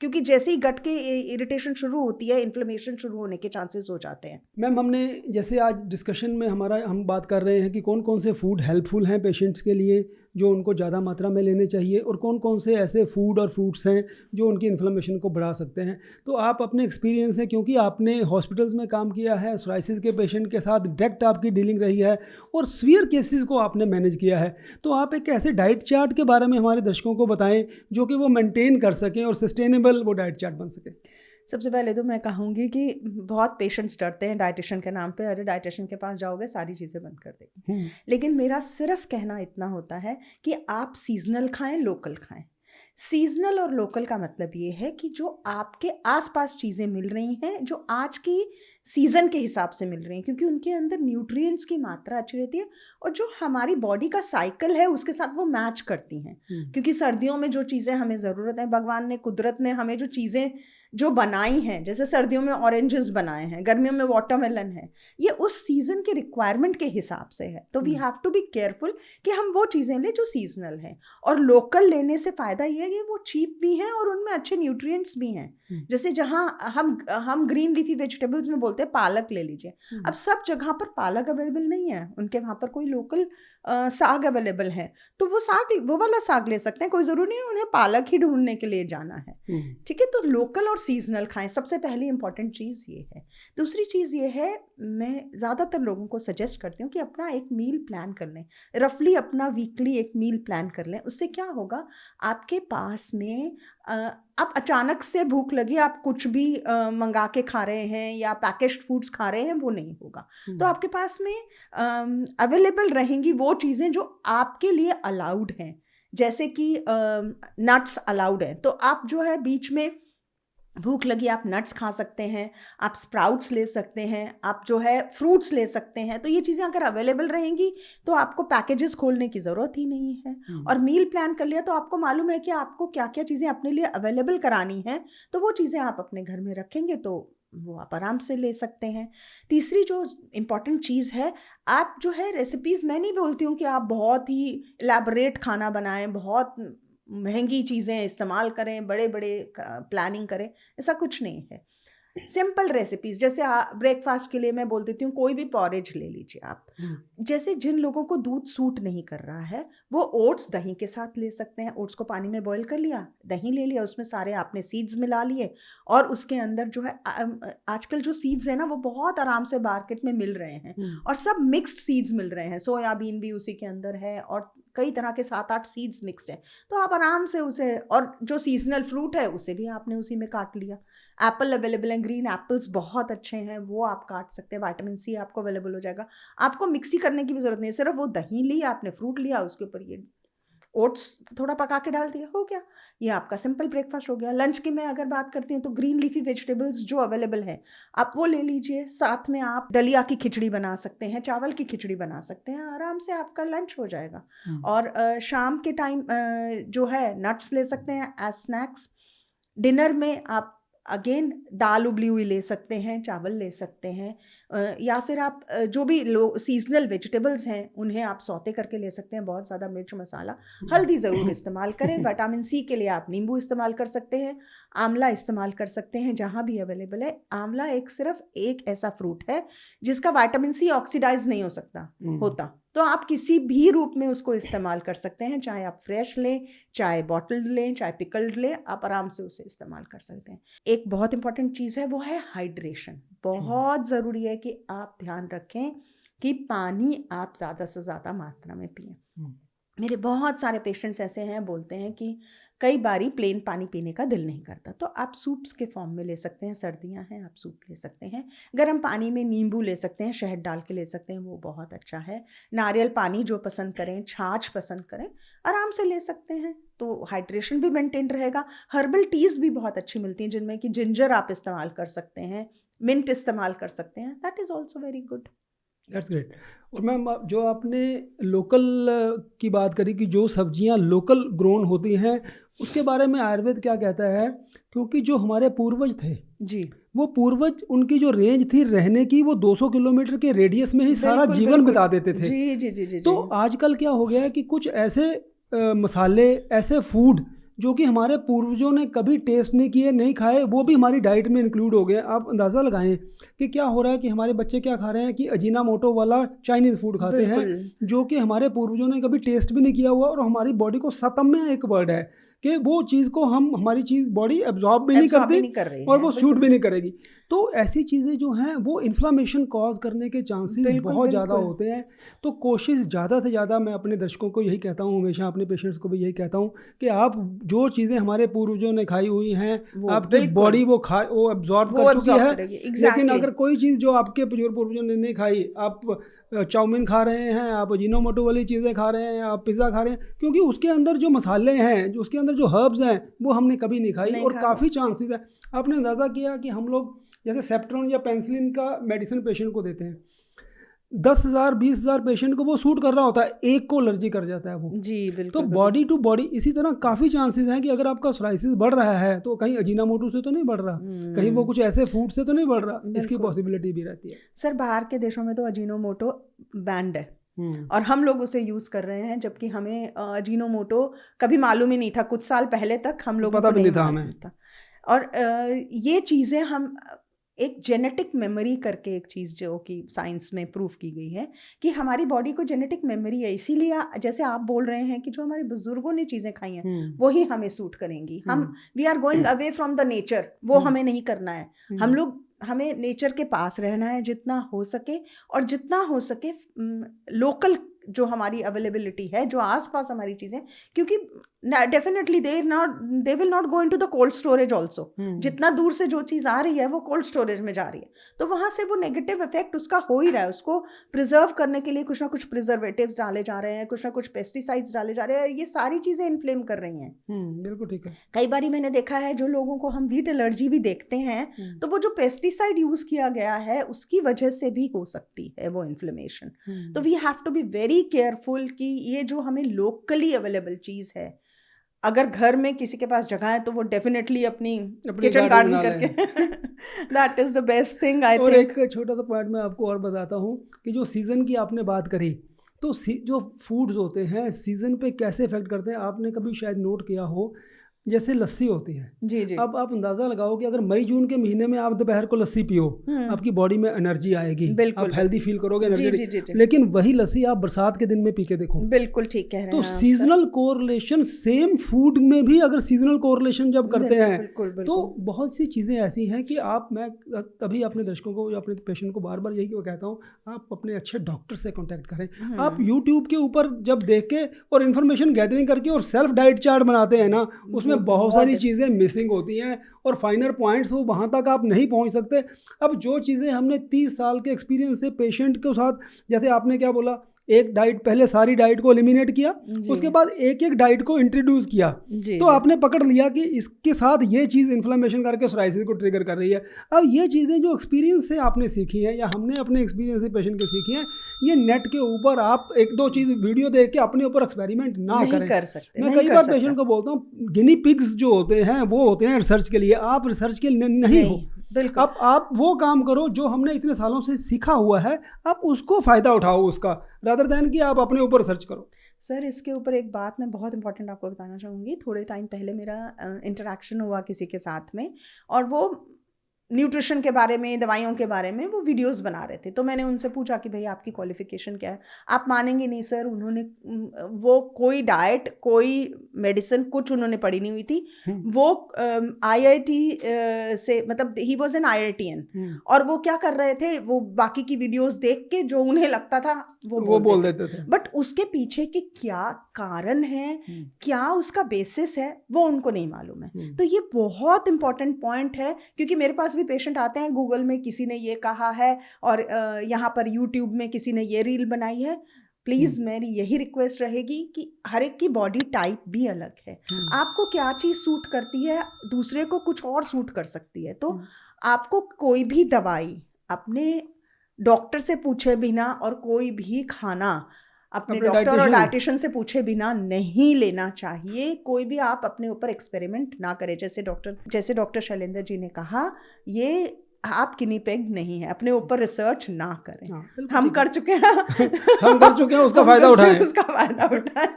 क्योंकि जैसे ही गट के इरिटेशन शुरू होती है, इन्फ्लेमेशन शुरू होने के चांसेस हो जाते हैं। मैम, हमने जैसे आज डिस्कशन में हम बात कर रहे हैं कि कौन कौन से फूड हेल्पफुल हैं पेशेंट्स के लिए, जो उनको ज़्यादा मात्रा में लेने चाहिए, और कौन कौन से ऐसे फूड और फ्रूट्स हैं जो उनकी इन्फ्लेमेशन को बढ़ा सकते हैं। तो आप अपने एक्सपीरियंस है, क्योंकि आपने हॉस्पिटल्स में काम किया है, सोराइसिस के पेशेंट के साथ डायरेक्ट आपकी डीलिंग रही है, और सीवियर केसेस को आपने मैनेज किया है, तो आप एक ऐसे डाइट चार्ट के बारे में हमारे दर्शकों को बताएं जो कि वो मेंटेन कर सकें और सस्टेनेबल वो डाइट चार्ट बन सके। सबसे पहले तो मैं कहूँगी कि बहुत पेशेंट्स डरते हैं डाइटिशियन के नाम पे, अरे डाइटिशियन के पास जाओगे सारी चीज़ें बंद कर देगी। लेकिन मेरा सिर्फ कहना इतना होता है कि आप सीजनल खाएं, लोकल खाएं। सीजनल और लोकल का मतलब ये है कि जो आपके आसपास चीज़ें मिल रही हैं जो आज की सीज़न के हिसाब से मिल रही हैं, क्योंकि उनके अंदर न्यूट्रिएंट्स की मात्रा अच्छी रहती है और जो हमारी बॉडी का साइकिल है उसके साथ वो मैच करती हैं। क्योंकि सर्दियों में जो चीज़ें हमें ज़रूरत है, भगवान ने कुदरत ने हमें जो चीज़ें जो बनाई हैं, जैसे सर्दियों में ऑरेंजेस बनाए हैं, गर्मियों में वाटरमेलन है, ये उस सीज़न के रिक्वायरमेंट के हिसाब से है। तो we have to be careful कि हम वो चीज़ें लें जो सीजनल हैं। और लोकल लेने से फ़ायदा ये है कि वो चीप भी हैं और उनमें अच्छे न्यूट्रिएंट्स भी हैं। जैसे जहाँ हम ग्रीन लीफी वेजिटेबल्स में बोलते हैं पालक ले लीजिए, अब सब जगह पर पालक अवेलेबल नहीं है, उनके वहाँ पर कोई लोकल साग अवेलेबल है, तो वो वाला साग ले सकते हैं, कोई ज़रूरी नहीं उन्हें पालक ही ढूंढने के लिए जाना है। ठीक है, तो लोकल और सीजनल खाएं, सबसे पहली इंपॉर्टेंट चीज़ ये है। दूसरी चीज़ ये है, मैं ज़्यादातर लोगों को सजेस्ट करती हूँ कि अपना एक मील प्लान कर लें, रफली अपना वीकली एक मील प्लान कर लें। उससे क्या होगा, आपके पास में आप अचानक से भूख लगी, आप कुछ भी मंगा के खा रहे हैं या पैकेज्ड फूड्स खा रहे हैं, वो नहीं होगा। तो आपके पास में अवेलेबल रहेंगी वो चीज़ें जो आपके लिए अलाउड हैं, जैसे कि नट्स अलाउड हैं, तो आप जो है बीच में भूख लगी आप नट्स खा सकते हैं, आप स्प्राउट्स ले सकते हैं, आप जो है फ्रूट्स ले सकते हैं। तो ये चीज़ें अगर अवेलेबल रहेंगी तो आपको पैकेजेस खोलने की ज़रूरत ही नहीं है। और मील प्लान कर लिया तो आपको मालूम है कि आपको क्या क्या चीज़ें अपने लिए अवेलेबल करानी है, तो वो चीज़ें आप अपने घर में रखेंगे तो वो आप आराम से ले सकते हैं। तीसरी जो इम्पॉर्टेंट चीज़ है, आप जो है रेसिपीज़, मैं नहीं बोलती हूँ कि आप बहुत ही एलैबोरेट खाना बनाएं, बहुत महंगी चीज़ें इस्तेमाल करें, बड़े बड़े प्लानिंग करें, ऐसा कुछ नहीं है। सिंपल रेसिपीज़, जैसे ब्रेकफास्ट के लिए मैं बोल देती हूँ कोई भी पॉरेज ले लीजिए आप। जैसे जिन लोगों को दूध सूट नहीं कर रहा है वो ओट्स दही के साथ ले सकते हैं। ओट्स को पानी में बॉईल कर लिया, दही ले लिया, उसमें सारे आपने सीड्स मिला लिए और उसके अंदर जो है आजकल जो सीड्स हैं ना वो बहुत आराम से मार्केट में मिल रहे हैं और सब मिक्स्ड सीड्स मिल रहे हैं, सोयाबीन भी उसी के अंदर है और कई तरह के 7-8 सीड्स मिक्स्ड हैं। तो आप आराम से उसे, और जो सीजनल फ्रूट है उसे भी आपने उसी में काट लिया। एप्पल अवेलेबल हैं, ग्रीन एप्पल्स बहुत अच्छे हैं, वो आप काट सकते हैं, विटामिन सी आपको अवेलेबल हो जाएगा। आपको मिक्सी करने की भी ज़रूरत नहीं है, सिर्फ वो दही ली आपने, फ्रूट लिया, उसके ऊपर ये ओट्स थोड़ा पका के डाल दिया, हो गया। ये आपका सिंपल ब्रेकफास्ट हो गया। लंच की मैं अगर बात करती हूँ तो ग्रीन लीफी वेजिटेबल्स जो अवेलेबल हैं आप वो ले लीजिए, साथ में आप दलिया की खिचड़ी बना सकते हैं, चावल की खिचड़ी बना सकते हैं, आराम से आपका लंच हो जाएगा। और शाम के टाइम जो है नट्स ले सकते हैं एज स्नैक्स। डिनर में आप अगेन दाल उबली हुई ले सकते हैं, चावल ले सकते हैं, या फिर आप जो भी सीजनल वेजिटेबल्स हैं उन्हें आप सौते करके ले सकते हैं। बहुत ज़्यादा मिर्च मसाला हल्दी ज़रूर इस्तेमाल करें। विटामिन सी के लिए आप नींबू इस्तेमाल कर सकते हैं, आंवला इस्तेमाल कर सकते हैं जहाँ भी अवेलेबल है। आंवला सिर्फ एक ऐसा फ्रूट है जिसका विटामिन सी ऑक्सीडाइज नहीं हो सकता होता, तो आप किसी भी रूप में उसको इस्तेमाल कर सकते हैं, चाहे आप फ्रेश लें, चाहे बॉटल्ड लें, चाहे पिकल्ड लें, आप आराम से उसे इस्तेमाल कर सकते हैं। एक बहुत इंपॉर्टेंट चीज़ है वो है हाइड्रेशन। बहुत ज़रूरी है कि आप ध्यान रखें कि पानी आप ज़्यादा से ज़्यादा मात्रा में पिएं। मेरे बहुत सारे पेशेंट्स ऐसे हैं, बोलते हैं कि कई बारी प्लेन पानी पीने का दिल नहीं करता, तो आप सूप्स के फॉर्म में ले सकते हैं। सर्दियां हैं, आप सूप ले सकते हैं। गर्म पानी में नींबू ले सकते हैं, शहद डाल के ले सकते हैं, वो बहुत अच्छा है। नारियल पानी जो पसंद करें, छाछ पसंद करें, आराम से ले सकते हैं, तो हाइड्रेशन भी मेंटेन रहेगा। हर्बल टीज़ भी बहुत अच्छी मिलती हैं जिनमें कि जिंजर आप इस्तेमाल कर सकते हैं, मिंट इस्तेमाल कर सकते हैं, that is also very good. That's great. और मैम जो आपने लोकल की बात करी कि जो सब्जियां लोकल ग्रोन होती हैं, उसके बारे में आयुर्वेद क्या कहता है? क्योंकि जो हमारे पूर्वज थे जी, वो पूर्वज, उनकी जो रेंज थी रहने की, वो 200 किलोमीटर के रेडियस में ही सारा जीवन बिता देते थे। जी जी जी जी। तो आजकल क्या हो गया है कि कुछ ऐसे मसाले, ऐसे फूड जो कि हमारे पूर्वजों ने कभी टेस्ट नहीं किए, नहीं खाए, वो भी हमारी डाइट में इंक्लूड हो गए। आप अंदाज़ा लगाएं कि क्या हो रहा है कि हमारे बच्चे क्या खा रहे हैं कि अजीनामोटो वाला चाइनीज़ फूड खाते हैं, जो कि हमारे पूर्वजों ने कभी टेस्ट भी नहीं किया हुआ, और हमारी बॉडी को सतम्य एक वर्ड है कि वो चीज़ को हमारी चीज़ बॉडी एब्जॉर्ब भी नहीं करती और वो सूट भी नहीं करेगी। तो ऐसी चीज़ें जो हैं वो इन्फ्लामेशन कॉज करने के चांसेस बहुत ज़्यादा होते हैं। तो कोशिश ज़्यादा से ज़्यादा, मैं अपने दर्शकों को यही कहता हूँ, हमेशा अपने पेशेंट्स को भी यही कहता हूँ कि आप जो चीज़ें हमारे पूर्वजों ने खाई हुई हैं, आपकी बॉडी वो एब्जॉर्ब कर चुकी है। लेकिन अगर कोई चीज़ जो आपके पूर्वजों ने नहीं खाई, आप चाउमीन खा रहे हैं, आप अजीनोमोटो वाली चीज़ें खा रहे हैं, आप पिज़्ज़ा खा रहे हैं, क्योंकि उसके अंदर जो मसाले हैं, जो उसके अंदर अंदर जो हर्ब्स हैं वो हमने कभी नहीं खाई, नहीं और खाया। काफ़ी चांसेस है। आपने अंदाज़ा किया कि हम लोग जैसे सेप्ट्रोन या पेंसिलिन का मेडिसिन पेशेंट को देते हैं, 10,000 20,000 पेशेंट को वो सूट कर रहा होता है, एक को एलर्जी कर जाता है वो। जी तो बिल्कुल बॉडी टू बॉडी इसी तरह काफ़ी चांसेस हैं कि अगर आपका सोराइसिस बढ़ रहा है तो कहीं अजीनामोटो से तो नहीं बढ़ रहा, कहीं वो कुछ ऐसे फूड से तो नहीं बढ़ रहा, इसकी बिल्कुल। पॉसिबिलिटी भी रहती है। सर बाहर के देशों में तो अजीनोमोटो बैंड है और हम लोग उसे यूज़ कर रहे हैं, जबकि हमें अजीनोमोटो कभी मालूम ही नहीं था। कुछ साल पहले तक हम लोगों पता को भी नहीं नहीं था मालूम हमें। था। और ये चीज़ें हम एक जेनेटिक मेमोरी करके एक चीज़ जो कि साइंस में प्रूफ की गई है कि हमारी बॉडी को जेनेटिक मेमोरी है, इसीलिए जैसे आप बोल रहे हैं कि जो हमारे बुजुर्गों ने चीज़ें खाई हैं वही हमें सूट करेंगी। हम we are going away from the nature, वो हमें नहीं करना है। हम लोग हमें नेचर के पास रहना है जितना हो सके, और जितना हो सके लोकल जो हमारी अवेलेबिलिटी है, जो आसपास हमारी चीज़ें, क्योंकि definitely they will not go into the cold storage also. जितना दूर से जो चीज़ आ रही है वो कोल्ड स्टोरेज में जा रही है, तो वहाँ से वो नेगेटिव इफेक्ट उसका हो ही रहा है। उसको प्रिजर्व करने के लिए कुछ ना कुछ प्रिजर्वेटिव्स डाले जा रहे हैं, कुछ ना कुछ पेस्टिसाइड्स डाले जा रहे हैं, ये सारी चीज़ें इन्फ्लेम कर रही हैं। बिल्कुल ठीक है। कई बार मैंने देखा है जो लोगों को हम वीट एलर्जी भी देखते हैं, तो वो जो पेस्टिसाइड यूज़ किया गया है उसकी वजह से भी हो सकती है वो इन्फ्लेमेशन। तो we have to be very careful कि ये जो हमें लोकली अवेलेबल चीज़ है, अगर घर में किसी के पास जगह है तो वो डेफिनेटली अपनी किचन गार्डन करके that is the best thing I think. और एक छोटा सा पॉइंट मैं आपको और बताता हूँ कि जो सीज़न की आपने बात करी, तो जो फूड्स होते हैं सीज़न पे कैसे इफेक्ट करते हैं, आपने कभी शायद नोट किया हो, जैसे लस्सी होती है। जी जी। अब आप अंदाज़ा लगाओ कि अगर मई जून के महीने में आप दोपहर को लस्सी पियो, आपकी बॉडी में एनर्जी आएगी, बिल्कुल, आप हेल्दी फील करोगे, जी, एनर्जी। जी, जी, जी। लेकिन वही लस्सी आप बरसात के दिन में पी के देखो, बिल्कुल ठीक कह रहे तो हैं आप, सीजनल कोरिलेशन सेम फूड में भी अगर सीजनल कोरिलेशन जब करते हैं बिल्कुल, बिल्कुल। तो बहुत सी चीज़ें ऐसी हैं कि मैं तभी अपने दर्शकों को या अपने पेशेंट को बार बार यही कहता हूँ, आप अपने अच्छे डॉक्टर से कांटेक्ट करें। आप यूट्यूब के ऊपर जब देख के और इन्फॉर्मेशन गैदरिंग करके और सेल्फ डाइट चार्ट बनाते हैं ना, उसमें बहुत सारी चीज़ें मिसिंग होती हैं और फाइनर पॉइंट्स वो वहाँ तक आप नहीं पहुँच सकते। अब जो चीज़ें हमने 30 साल के एक्सपीरियंस से पेशेंट के साथ, जैसे आपने क्या बोला, एक डाइट, पहले सारी डाइट को एलिमिनेट किया, उसके बाद एक एक डाइट को इंट्रोड्यूस किया, तो आपने पकड़ लिया कि इसके साथ ये चीज़ इन्फ्लेमेशन करके सोराइसिस को ट्रिगर कर रही है। अब ये चीज़ें जो एक्सपीरियंस से आपने सीखी हैं या हमने अपने एक्सपीरियंस से पेशेंट के सीखी हैं, ये नेट के ऊपर आप एक दो चीज़ वीडियो देख के अपने ऊपर एक्सपेरिमेंट ना करें। कर सकते, मैं कई बार पेशेंट को बोलता हूँ, गिनी पिग्स जो होते हैं वो होते हैं रिसर्च के लिए, आप रिसर्च के लिए नहीं हो। अब आप वो काम करो जो हमने इतने सालों से सीखा हुआ है, आप उसको फ़ायदा उठाओ उसका, रादर दैन कि आप अपने ऊपर सर्च करो। सर इसके ऊपर एक बात मैं बहुत इंपॉर्टेंट आपको बताना चाहूँगी। थोड़े टाइम पहले मेरा इंटरेक्शन हुआ किसी के साथ में, और वो न्यूट्रिशन के बारे में, दवाइयों के बारे में वो वीडियोस बना रहे थे। तो मैंने उनसे पूछा कि भाई आपकी क्वालिफिकेशन क्या है? आप मानेंगे नहीं सर, उन्होंने वो कोई डाइट, कोई मेडिसिन कुछ उन्होंने पढ़ी नहीं हुई थी। वो IIT से, मतलब ही वॉज एन IITian, और वो क्या कर रहे थे, वो बाकी की वीडियोस देख के जो उन्हें लगता था वो बोल देते थे। बट उसके पीछे के क्या कारण है, क्या उसका बेसिस है, वो उनको नहीं मालूम है। तो ये बहुत इंपॉर्टेंट पॉइंट है, क्योंकि मेरे पास भी पेशेंट आते हैं, गूगल में किसी ने ये कहा है और यहाँ पर यूट्यूब में किसी ने ये रील बनाई है। प्लीज़ मेरी यही रिक्वेस्ट रहेगी कि हर एक की बॉडी टाइप भी अलग है। आपको क्या चीज़ सूट करती है, दूसरे को कुछ और सूट कर सकती है। तो आपको कोई भी दवाई अपने डॉक्टर से पूछे बिना और कोई भी खाना अपने डॉक्टर और डाइटिशियन से पूछे बिना नहीं लेना चाहिए। कोई भी आप अपने ऊपर एक्सपेरिमेंट ना करें। जैसे डॉक्टर शैलेंद्र जी ने कहा, ये आप गिनी पिग नहीं है, अपने ऊपर रिसर्च ना करें। हम कर चुके हैं हम कर चुके हैं, उसका फायदा उठाएं।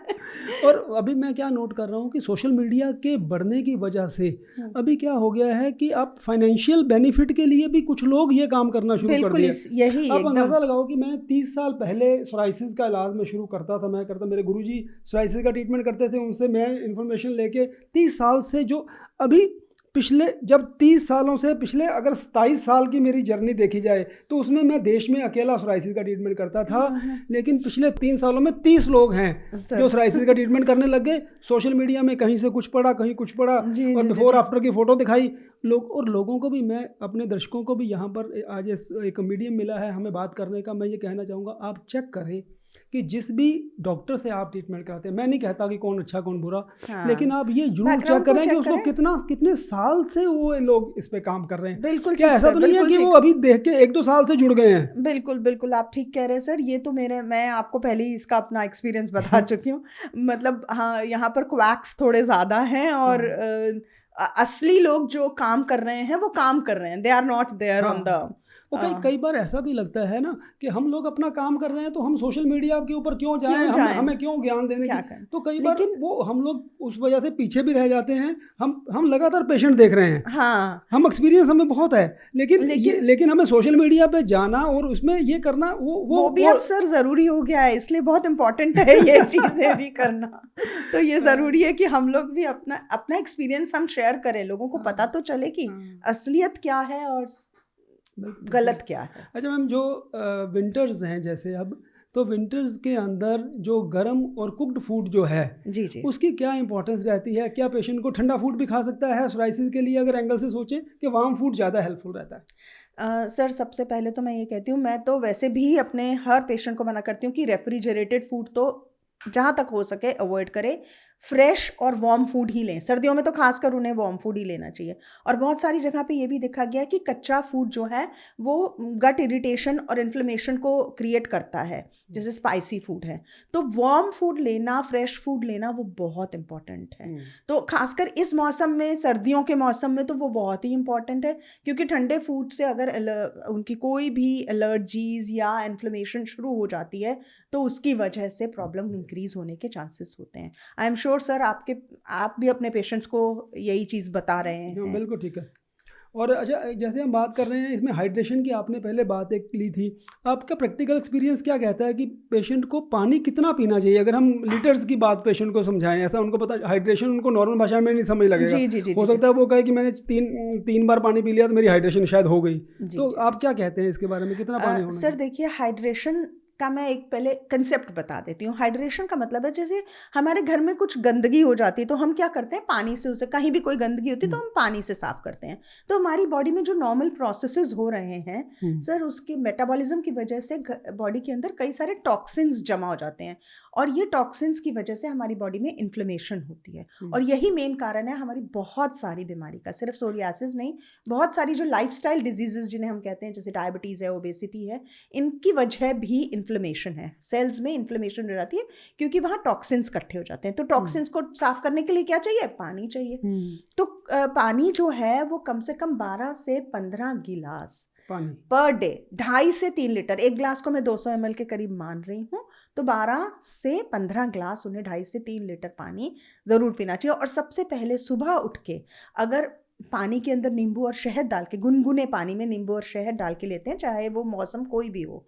और अभी मैं क्या नोट कर रहा हूँ कि सोशल मीडिया के बढ़ने की वजह से अभी क्या हो गया है कि आप फाइनेंशियल बेनिफिट के लिए भी कुछ लोग ये काम करना शुरू कर दिए। यही आप अंदाजा लगाओ कि मैं 30 साल पहले सोराइसिस का इलाज में शुरू करता था, मेरे गुरुजी सोराइसिस का ट्रीटमेंट करते थे, उनसे मैं इन्फॉर्मेशन लेके 30 साल से, जो अभी पिछले, जब 30 सालों से पिछले अगर 27 साल की मेरी जर्नी देखी जाए तो उसमें मैं देश में अकेला सोराइसिस का ट्रीटमेंट करता था। लेकिन पिछले 3 सालों में 30 लोग हैं जो सोराइसिस का ट्रीटमेंट करने लग गए। सोशल मीडिया में कहीं से कुछ पढ़ा, कहीं कुछ पढ़ा, और बिफोर आफ्टर की फ़ोटो दिखाई लोगों को भी, मैं अपने दर्शकों को भी यहाँ पर आज एक मीडियम मिला है हमें बात करने का, मैं ये कहना चाहूँगा, आप चेक करें कि जिस भी डॉक्टर से आप ट्रीटमेंट कराते हैं, मैं नहीं कहता कि कौन अच्छा कौन बुरा, हाँ, लेकिन आप ये जरूर चेक बैकग्राउंड को करें कि चेक उसको करें। कितने साल से वो लोग इस पे काम कर रहे हैं। बिल्कुल क्या ठीक ऐसा सर, तो नहीं है बिल्कुल कि वो ठीक। अभी देख के 1-2 साल से जुड़ गए हैं? बिल्कुल, बिल्कुल, आप ठीक कह रहे हैं सर। ये तो मैं आपको पहले ही इसका अपना एक्सपीरियंस बता चुकी हूँ। मतलब हाँ, यहाँ पर क्वैक्स थोड़े ज़्यादा हैं और हाँ असली लोग जो काम कर रहे हैं, वो काम कर रहे हैं। They are not there on the हाँ, और कई कई बार ऐसा भी लगता है ना कि हम लोग अपना काम कर रहे हैं तो हम सोशल मीडिया के ऊपर क्यों जाएं, क्यों हम जाएं? हमें क्यों ज्ञान देने क्या की। करें? तो कई बार लेकिन वो हम लोग उस वजह से पीछे भी रह जाते हैं। हम लगातार पेशेंट देख रहे हैं, हाँ, हम एक्सपीरियंस हमें बहुत है, लेकिन लेकिन हमें सोशल मीडिया पे जाना और उसमें ये करना वो भी अब सर ज़रूरी हो गया है, इसलिए बहुत इम्पोर्टेंट है ये चीज़ें भी करना। तो ये ज़रूरी है कि हम लोग भी अपना अपना एक्सपीरियंस हम शेयर करें, लोगों को पता तो चले कि असलियत क्या है और गलत क्या है। अच्छा मैम, जो विंटर्स हैं जैसे अब, तो विंटर्स के अंदर जो गर्म और कुक्ड फूड जो है, जी, जी। उसकी क्या इंपॉर्टेंस रहती है? क्या पेशेंट को ठंडा फूड भी खा सकता है सोराइसिस के लिए, अगर एंगल से सोचें, कि वार्म फूड ज़्यादा हेल्पफुल रहता है? सर सबसे पहले तो मैं ये कहती हूँ, मैं तो वैसे भी अपने हर पेशेंट को मना करती हूँ कि रेफ्रिजरेटेड फूड तो जहाँ तक हो सके अवॉइड करें। फ्रेश और वार्म फूड ही लें। सर्दियों में तो खासकर उन्हें वार्म फूड ही लेना चाहिए। और बहुत सारी जगह पे ये भी देखा गया है कि कच्चा फूड जो है वो गट इरिटेशन और इन्फ्लेमेशन को क्रिएट करता है, जैसे स्पाइसी फूड है। तो वार्म फूड लेना, फ्रेश फूड लेना, वो बहुत इंपॉर्टेंट है। तो खासकर इस मौसम में, सर्दियों के मौसम में, तो वो बहुत ही इंपॉर्टेंट है, क्योंकि ठंडे फूड से अगर उनकी कोई भी एलर्जीज या इन्फ्लेमेशन शुरू हो जाती है तो उसकी वजह से प्रॉब्लम इंक्रीज होने के चांसेस होते हैं। आई एम श्योर सर आप भी अपने पेशेंट्स को यही चीज़ बता रहे हैं। बिल्कुल ठीक है। और अच्छा, जैसे हम बात कर रहे हैं इसमें हाइड्रेशन की, आपने पहले बात एक ली थी, आपका प्रैक्टिकल एक्सपीरियंस क्या कहता है कि पेशेंट को पानी कितना पीना चाहिए? अगर हम लीटर्स की बात पेशेंट को समझाएं, ऐसा उनको पता, हाइड्रेशन उनको नॉर्मल भाषा में नहीं समझ लगेगा। जी, जी, जी, हो जी, सकता है वो कहे कि मैंने तीन बार पानी पी लिया तो मेरी हाइड्रेशन शायद हो गई। जी, तो जी, आप क्या कहते हैं इसके बारे में, कितना पानी होना सर चाहिए? देखिए, हाइड्रेशन का मैं एक पहले कंसेप्ट बता देती हूँ। हाइड्रेशन का मतलब है, जैसे हमारे घर में कुछ गंदगी हो जाती है तो हम क्या करते हैं, पानी से उसे, कहीं भी कोई गंदगी होती है तो हम पानी से साफ करते हैं। तो हमारी बॉडी में जो नॉर्मल प्रोसेसेस हो रहे हैं सर, उसके मेटाबॉलिज्म की वजह से बॉडी के अंदर कई सारे टॉक्सिन्स जमा हो जाते हैं, और ये टॉक्सिन्स की वजह से हमारी बॉडी में इन्फ्लेमेशन होती है। और यही मेन कारण है हमारी बहुत सारी बीमारी का। सिर्फ सोरियासिस नहीं, बहुत सारी जो लाइफस्टाइल डिजीजेस जिन्हें हम कहते हैं, जैसे डायबिटीज़ है, ओबेसिटी है, इनकी वजह भी इन्फ्लेमेशन है। सेल्स में इन्फ्लेमेशन हो जाती है क्योंकि वहाँ टॉक्सिन्स इकट्ठे हो जाते हैं। तो टॉक्सिन्स को साफ करने के लिए क्या चाहिए? पानी चाहिए। तो पानी जो है वो कम से कम 12 से 15 गिलास पानी पर डे, 2.5 से 3 लीटर, एक ग्लास को मैं 200 ml के करीब मान रही हूँ, तो 12 से 15 ग्लास उन्हें 2.5 से 3 लीटर पानी ज़रूर पीना चाहिए। और सबसे पहले सुबह उठ के अगर पानी के अंदर नींबू और शहद डाल के, गुनगुने पानी में नींबू और शहद डाल के लेते हैं, चाहे वो मौसम कोई भी हो,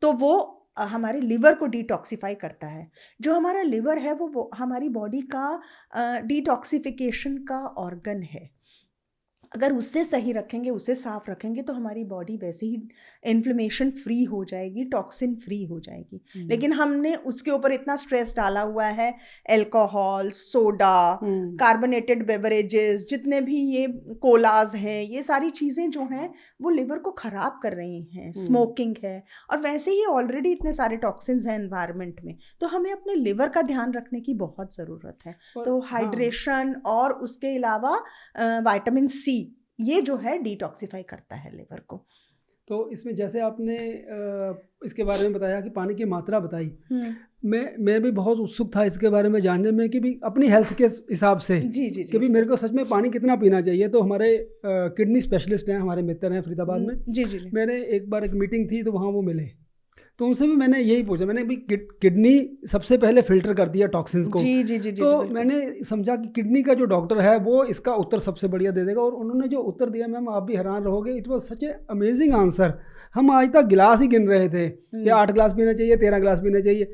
तो वो हमारे लिवर को डिटॉक्सिफाई करता है। जो हमारा लिवर है वो हमारी बॉडी का डिटॉक्सिफिकेशन का ऑर्गन है। अगर उससे सही रखेंगे, उसे साफ रखेंगे, तो हमारी बॉडी वैसे ही इन्फ्लेमेशन फ्री हो जाएगी, टॉक्सिन फ्री हो जाएगी। लेकिन हमने उसके ऊपर इतना स्ट्रेस डाला हुआ है, अल्कोहल, सोडा, कार्बोनेटेड बेवरेजेस, जितने भी ये कोलाज हैं, ये सारी चीज़ें जो हैं वो लिवर को ख़राब कर रही हैं। स्मोकिंग है, और वैसे ही ऑलरेडी इतने सारे टॉक्सिन्स हैं एनवायरनमेंट में, तो हमें अपने लिवर का ध्यान रखने की बहुत ज़रूरत है। तो हाइड्रेशन और उसके अलावा विटामिन सी, ये जो है डिटॉक्सिफाई करता है लिवर को। तो इसमें जैसे आपने इसके बारे में बताया कि पानी की मात्रा बताई, मैं भी बहुत उत्सुक था इसके बारे में जानने में कि भी अपनी हेल्थ के हिसाब से कि भी मेरे को सच में पानी कितना पीना चाहिए। तो हमारे किडनी स्पेशलिस्ट हैं, हमारे मित्र हैं फरीदाबाद में। जी। मैंने एक बार एक मीटिंग थी तो वहाँ वो मिले, तो उनसे भी मैंने यही पूछा, मैंने भी किडनी सबसे पहले फिल्टर कर दिया टॉक्सिन्स को। जी। तो मैंने समझा कि किडनी का जो डॉक्टर है वो इसका उत्तर सबसे बढ़िया दे देगा, और उन्होंने जो उत्तर दिया मैम, आप भी हैरान रहोगे, it was such A amazing answer. हम आज तक गिलास ही गिन रहे थे कि 8 गिलास पीना चाहिए, 13 गिलास पीना चाहिए।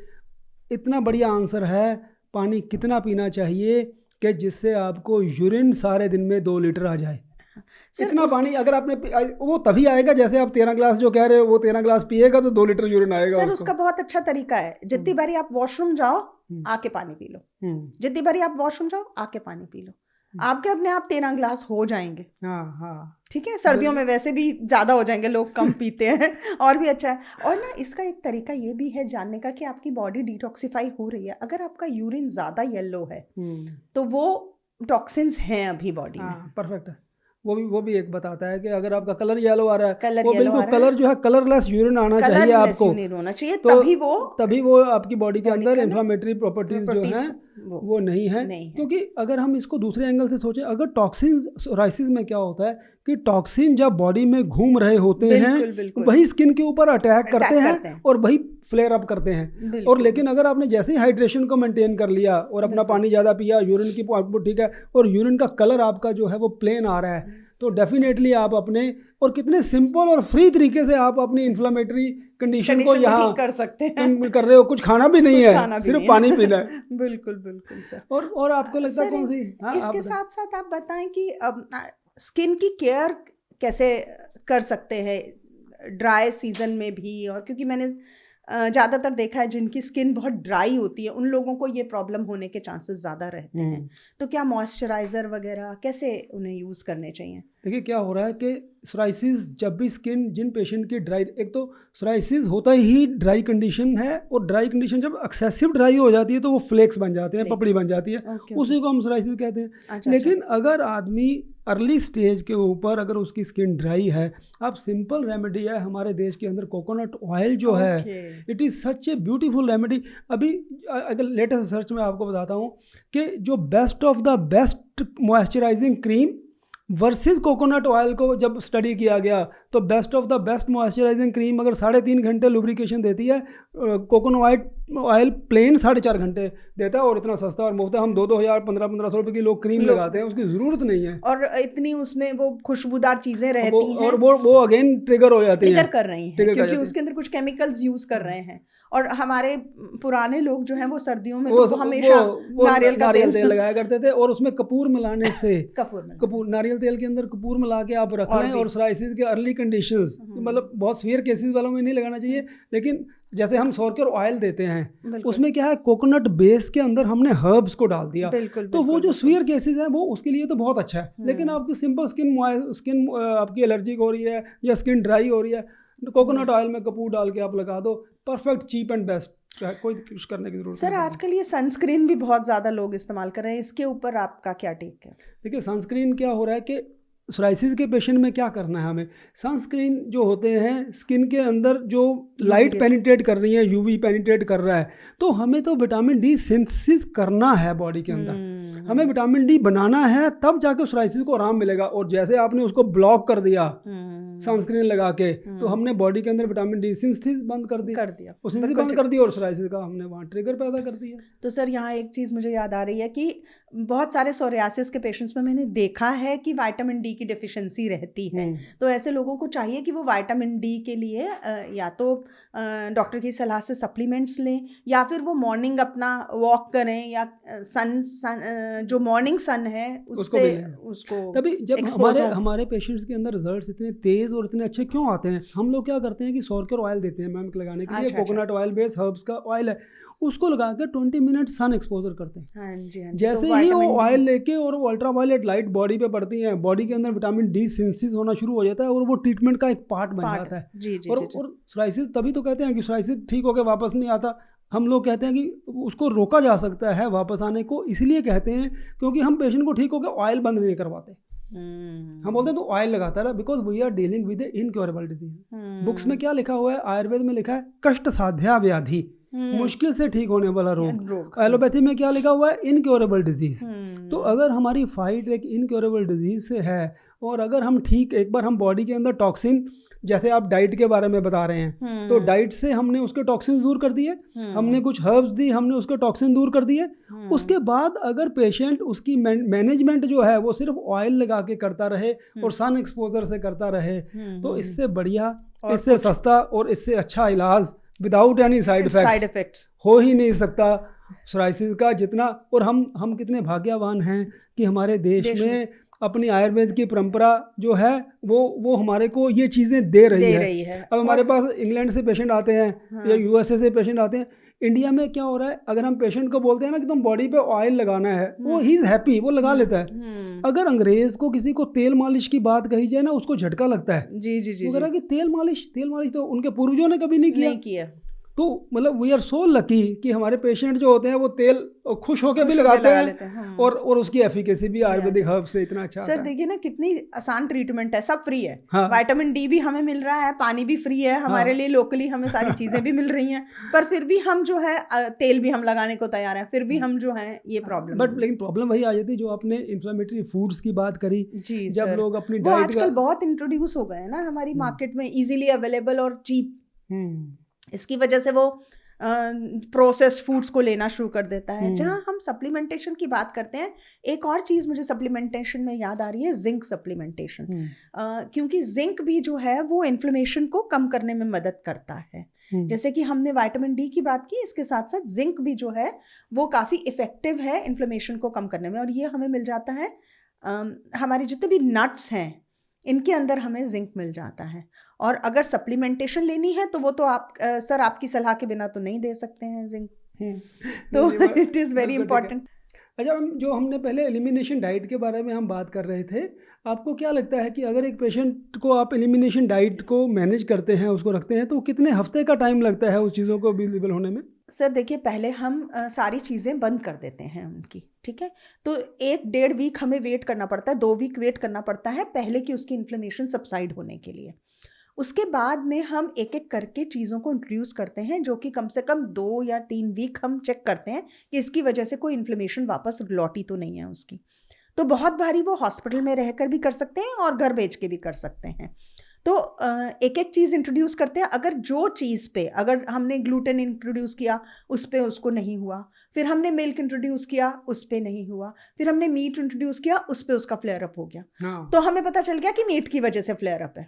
इतना बढ़िया आंसर है, पानी कितना पीना चाहिए कि जिससे आपको यूरिन सारे दिन में 2 लीटर आ जाए। इतना पानी अगर आपने, वो तभी आएगा जैसे आप 13 ग्लास जो कह रहे हो, वो 13 ग्लास पिएगा तो 2 लीटर यूरिन आएगा। सर उसका बहुत अच्छा तरीका है, जितनी बारी आप वॉशरूम जाओ आके पानी पी लो, जितनी बारी आप वॉशरूम जाओ आके पानी पी लो। आपके अपने आप 13 ग्लास हो जाएंगे। हाँ हाँ, ठीक है, सर्दियों में वैसे भी ज़्यादा हो जाएंगे, लोग कम पीते हैं और भी अच्छा है। और ना इसका एक तरीका ये भी है जानने का कि आपकी बॉडी डिटॉक्सिफाई हो रही है। अगर आपका यूरिन ज़्यादा येलो है तो वो टॉक्सिन्स हैं अभी बॉडी में। हाँ परफेक्ट है। वो भी एक बताता है कि अगर आपका कलर येलो आ रहा है, कलर वो येलो बिल्कुल आ रहा कलर जो है कलरलेस यूरिन आना चाहिए कलरलेस आपको, यूरिन होना चाहिए, तो तभी वो आपकी बॉडी के बॉडी अंदर का ना इन्फ्लामेटरी प्रॉपर्टीज जो प्रॉपर्टीज हैं वो वो नहीं है। नहीं है। क्योंकि अगर हम इसको दूसरे एंगल से सोचें, अगर टॉक्सिन सोराइसिस में क्या होता है कि टॉक्सिन जब बॉडी में घूम रहे होते हैं बिल्कुल वही स्किन के ऊपर अटैक करते करते हैं हैं। और वही फ्लेयर अप करते हैं। और लेकिन अगर आपने जैसे ही हाइड्रेशन को मेंटेन कर लिया और अपना पानी ज़्यादा पिया, यूरिन की आउटपुट ठीक है और यूरिन का कलर आपका जो है वो प्लेन आ रहा है, तो डेफिनेटली आप अपने और कितने सिंपल और फ्री तरीके से आप अपनी इन्फ्लामेटरी कंडीशन को यहाँ कर सकते हैं, कर रहे हो। कुछ खाना भी नहीं है, सिर्फ पानी पीना है। बिल्कुल सर। और आपको लगता है कौन सी? हाँ, इसके साथ साथ आप बताएं कि अब स्किन की केयर कैसे कर सकते हैं ड्राई सीजन में भी। और क्योंकि मैंने ज़्यादातर देखा है जिनकी स्किन बहुत ड्राई होती है उन लोगों को ये प्रॉब्लम होने के चांसेस ज़्यादा रहते हैं, तो क्या मॉइस्चराइज़र वगैरह कैसे उन्हें यूज़ करने चाहिए? देखिए क्या हो रहा है कि सोराइसिस जब भी स्किन जिन पेशेंट की ड्राई, एक तो सोराइसिस होता ही ड्राई कंडीशन है और ड्राई कंडीशन जब एक्सेसिव ड्राई हो जाती है तो वो फ्लेक्स बन जाते हैं, पपड़ी बन जाती है, उसी को हम सोराइसिस कहते हैं। लेकिन अगर आदमी अर्ली स्टेज के ऊपर अगर उसकी स्किन ड्राई है, आप सिंपल रेमेडी है हमारे देश के अंदर कोकोनट ऑयल जो है, it is such a beautiful remedy. अभी अगर लेटेस्ट रिसर्च में आपको बताता हूँ कि जो best of the best moisturising cream versus coconut oil को जब स्टडी किया गया तो best of the best moisturising cream अगर 3.5 घंटे लुब्रिकेशन देती है, कोकोनट ऑयल प्लेन 4.5 घंटे देता है और इतना सस्ता और मुफ्त है। हम 2-2 हज़ार 1500 रुपये की लोग क्रीम लगाते हैं, उसकी ज़रूरत नहीं है और इतनी उसमें वो खुशबूदार चीज़ें रहती हैं और वो अगेन ट्रिगर हो जाती हैं, ट्रिगर कर रही हैं क्योंकि उसके अंदर कुछ केमिकल्स यूज़ कर रहे हैं। और हमारे पुराने लोग जो हैं वो सर्दियों में तो हमेशा नारियल तेल लगाया करते थे और उसमें कपूर मिलाने से कपूर नारियल तेल के अंदर कपूर मिला के आप रख लें। और सोराइसिस के अर्ली कंडीशंस मतलब बहुत सीवियर केसेस वालों में नहीं लगाना चाहिए, लेकिन जैसे हम सोरकर ऑयल देते हैं उसमें क्या है कोकोनट बेस के अंदर हमने हर्ब्स को डाल दिया, तो वो जो सीवियर केसेस हैं वो उसके लिए तो बहुत अच्छा है। लेकिन आपकी सिंपल स्किन आपकी एलर्जिक हो रही है या स्किन ड्राई हो रही है, कोकोनट ऑयल में कपूर डाल के आप लगा दो, परफेक्ट चीप एंड बेस्ट, कोई कुछ करने की जरूरत नहीं। सर आजकल ये सनस्क्रीन भी बहुत ज़्यादा लोग इस्तेमाल कर रहे हैं, इसके ऊपर आपका क्या टेक है? देखिए सनस्क्रीन क्या हो रहा है कि सोराइसिस के पेशेंट में क्या करना है, हमें सनस्क्रीन जो होते हैं स्किन के अंदर जो लाइट पेनिट्रेट कर रही है, यूवी पेनिट्रेट कर रहा है, तो हमें तो विटामिन डी सिंथेसिस करना है बॉडी के अंदर, हमें विटामिन डी बनाना है, तब जाके सोराइसिस को आराम मिलेगा। और जैसे आपने उसको ब्लॉक कर दिया सनस्क्रीन लगा के, तो हमने बॉडी के अंदर विटामिन डी सिंथेसिस बंद कर दिया बंद कर दिया और सोराइसिस का हमने वहाँ ट्रिगर पैदा कर दिया। तो सर यहाँ एक चीज़ मुझे याद आ रही है कि बहुत सारे सोरियासिस के पेशेंट्स में मैंने देखा है कि विटामिन डी की डिफिशिएंसी रहती है, तो ऐसे लोगों को चाहिए कि वो विटामिन डी के लिए या तो डॉक्टर की सलाह से सप्लीमेंट्स लें या फिर वो मॉर्निंग अपना वॉक करें या सन जो मॉर्निंग सन है उसको तभी जब हमारे पेशेंट्स के अंदर रिजल्ट्स इतने तेज और इतने अच्छे क्यों आते हैं, हम लोग क्या करते हैं कि सोरकर ऑयल देते हैं मैम लगाने के लिए, कोकोनट ऑयल बेस्ड हर्ब्स का ऑयल है, उसको लगा के 20 मिनट सन एक्सपोजर करते हैं। हाँ जी। जैसे ही वो ऑयल लेके और वो अल्ट्रावायलेट लाइट बॉडी पे पड़ती है, बॉडी के अंदर विटामिन डी सिंथेसिस होना शुरू हो जाता है और वो ट्रीटमेंट का एक पार्ट बन जाता है। और सोराइसिस तभी तो कहते हैं कि सोराइसिस ठीक होकर वापस नहीं आता। हम लोग कहते हैं कि उसको रोका जा सकता है वापस आने को, इसलिए कहते हैं क्योंकि हम पेशेंट को ठीक होकर ऑयल बंद नहीं करवाते। हम बोलते हैं तो ऑयल लगाता रहा, because we are dealing with incurable disease. Books में क्या लिखा हुआ है, आयुर्वेद में लिखा है कष्ट साध्या व्याधि, मुश्किल से ठीक होने वाला रोग। एलोपैथी में क्या लिखा हुआ है, इनक्योरेबल डिजीज। तो अगर हमारी फाइट एक इनक्योरेबल डिजीज से है और अगर हम ठीक एक बार हम बॉडी के अंदर टॉक्सिन, जैसे आप डाइट के बारे में बता रहे हैं, तो डाइट से हमने उसके टॉक्सिन दूर कर दिए, हमने कुछ हर्ब्स दी, हमने उसके टॉक्सिन दूर कर दिए। उसके बाद अगर पेशेंट उसकी मैनेजमेंट जो है वो सिर्फ ऑयल लगा के करता रहे और सन एक्सपोजर से करता रहे, तो इससे बढ़िया, इससे सस्ता और इससे अच्छा इलाज विदाउट एनी साइड इफेक्ट्स हो ही नहीं सकता सोराइसिस का जितना। और हम कितने भाग्यवान हैं कि हमारे देश में अपनी आयुर्वेद की परंपरा जो है वो हमारे को ये चीज़ें दे रही है। अब हमारे पास इंग्लैंड से पेशेंट आते हैं या यूएसए से पेशेंट आते हैं, इंडिया में क्या हो रहा है, अगर हम पेशेंट को बोलते हैं ना कि तुम बॉडी पे ऑयल लगाना है, वो ही इज हैप्पी, वो लगा लेता है। अगर अंग्रेज को किसी को तेल मालिश की बात कही जाए ना, उसको झटका लगता है। जी जी जी, वो कह रहा है कि तेल मालिश तो उनके पूर्वजों ने कभी नहीं किया। तो मतलब वी आर सो लकी कि हमारे पेशेंट जो होते हैं वो तेल खुश होकर भी लगाते हैं और उसकी एफिकेसी भी आयुर्वेदिक हर्ब से इतना अच्छा सर देखिए ना कितनी आसान ट्रीटमेंट है, सब फ्री है। हाँ। विटामिन डी भी हमें मिल रहा है, पानी भी फ्री है हमारे हाँ। लिए लोकली हमें सारी चीजें भी मिल रही हैं, पर फिर भी हम जो है तेल भी हम लगाने को तैयार हैं, फिर भी हम जो है ये प्रॉब्लम। बट लेकिन प्रॉब्लम वही आ जाती है जो आपने इन्फ्लेमेटरी फूड्स की बात करी। जी जब सर, लोग अपनी डाइट आजकल बहुत इंट्रोड्यूस हो गए हैं ना हमारी मार्केट में, इजीली अवेलेबल और चीप। इसकी वजह से वो प्रोसेस्ड फूड्स को लेना शुरू कर देता है। जहां हम सप्लीमेंटेशन की बात करते हैं, एक और चीज़ मुझे सप्लीमेंटेशन में याद आ रही है, जिंक सप्लीमेंटेशन। क्योंकि जिंक भी जो है वो इन्फ्लेमेशन को कम करने में मदद करता है। जैसे कि हमने विटामिन डी की बात की, इसके साथ साथ जिंक भी जो है वो काफ़ी इफ़ेक्टिव है इन्फ्लेमेशन को कम करने में, और ये हमें मिल जाता है हमारे जितने भी नट्स हैं इनके अंदर हमें जिंक मिल जाता है। और अगर सप्लीमेंटेशन लेनी है तो वो तो आप सर आपकी सलाह के बिना तो नहीं दे सकते हैं जिंक। तो इट इज़ वेरी इंपॉर्टेंट। अच्छा, जो हमने पहले एलिमिनेशन डाइट के बारे में हम बात कर रहे थे, आपको क्या लगता है कि अगर एक पेशेंट को आप एलिमिनेशन डाइट को मैनेज करते हैं, उसको रखते हैं, तो कितने हफ्ते का टाइम लगता है उस चीज़ों को अवेलेबल होने में? सर देखिए, पहले हम सारी चीज़ें बंद कर देते हैं उनकी, ठीक है, तो 1-1.5 वीक हमें वेट करना पड़ता है, 2 वीक वेट करना पड़ता है पहले कि उसकी इन्फ्लेमेशन सबसाइड होने के लिए। उसके बाद में हम एक एक करके चीज़ों को इंट्रोड्यूस करते हैं, जो कि कम से कम 2 या 3 वीक हम चेक करते हैं कि इसकी वजह से कोई इन्फ्लेमेशन वापस लौटी तो नहीं है उसकी। तो बहुत बारी वो हॉस्पिटल में रहकर भी कर सकते हैं और घर भेज के भी कर सकते हैं। तो एक एक चीज़ इंट्रोड्यूस करते हैं। अगर जो चीज़ पे, अगर हमने ग्लूटेन इंट्रोड्यूस किया उस पे उसको नहीं हुआ, फिर हमने मिल्क इंट्रोड्यूस किया उस पे नहीं हुआ, फिर हमने मीट इंट्रोड्यूस किया उस पे उसका फ्लेयर अप हो गया, तो हमें पता चल गया कि मीट की वजह से फ्लेयर अप है।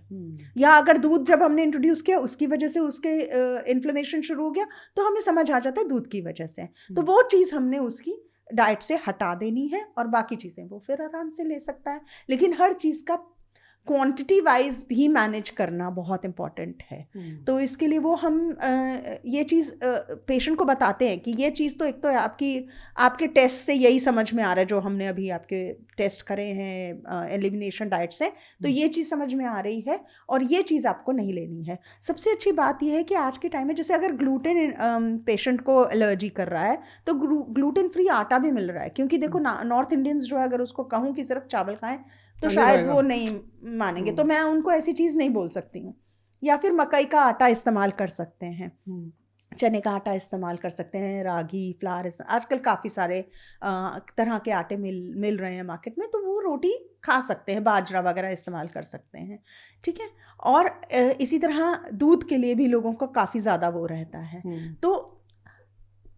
या अगर दूध जब हमने इंट्रोड्यूस किया उसकी वजह से उसके इन्फ्लेमेशन शुरू हो गया, तो हमें समझ आ जाता है दूध की वजह से। तो वो चीज़ हमने उसकी डाइट से हटा देनी है और बाकी चीज़ें वो फिर आराम से ले सकता है। लेकिन हर चीज़ का क्वांटिटी वाइज भी मैनेज करना बहुत इम्पॉर्टेंट है। तो इसके लिए वो हम ये चीज़ पेशेंट को बताते हैं कि ये चीज़ तो एक तो आपके टेस्ट से यही समझ में आ रहा है, जो हमने अभी आपके टेस्ट करे हैं एलिमिनेशन डाइट से, तो ये चीज़ समझ में आ रही है और ये चीज़ आपको नहीं लेनी है। सबसे अच्छी बात यह है कि आज के टाइम में जैसे अगर ग्लूटेन पेशेंट को एलर्जी कर रहा है तो ग्लूटेन फ्री आटा भी मिल रहा है, क्योंकि देखो नॉर्थ इंडियंस जो है, अगर उसको कहूँ कि सिर्फ चावल खाएं तो शायद वो नहीं मानेंगे, तो मैं उनको ऐसी चीज़ नहीं बोल सकती हूँ। या फिर मकई का आटा इस्तेमाल कर सकते हैं, चने का आटा इस्तेमाल कर सकते हैं, रागी फ्लावर, आजकल काफ़ी सारे तरह के आटे मिल रहे हैं मार्केट में, तो वो रोटी खा सकते हैं, बाजरा वगैरह इस्तेमाल कर सकते हैं, ठीक है। और इसी तरह दूध के लिए भी लोगों को काफ़ी ज़्यादा वो रहता है, तो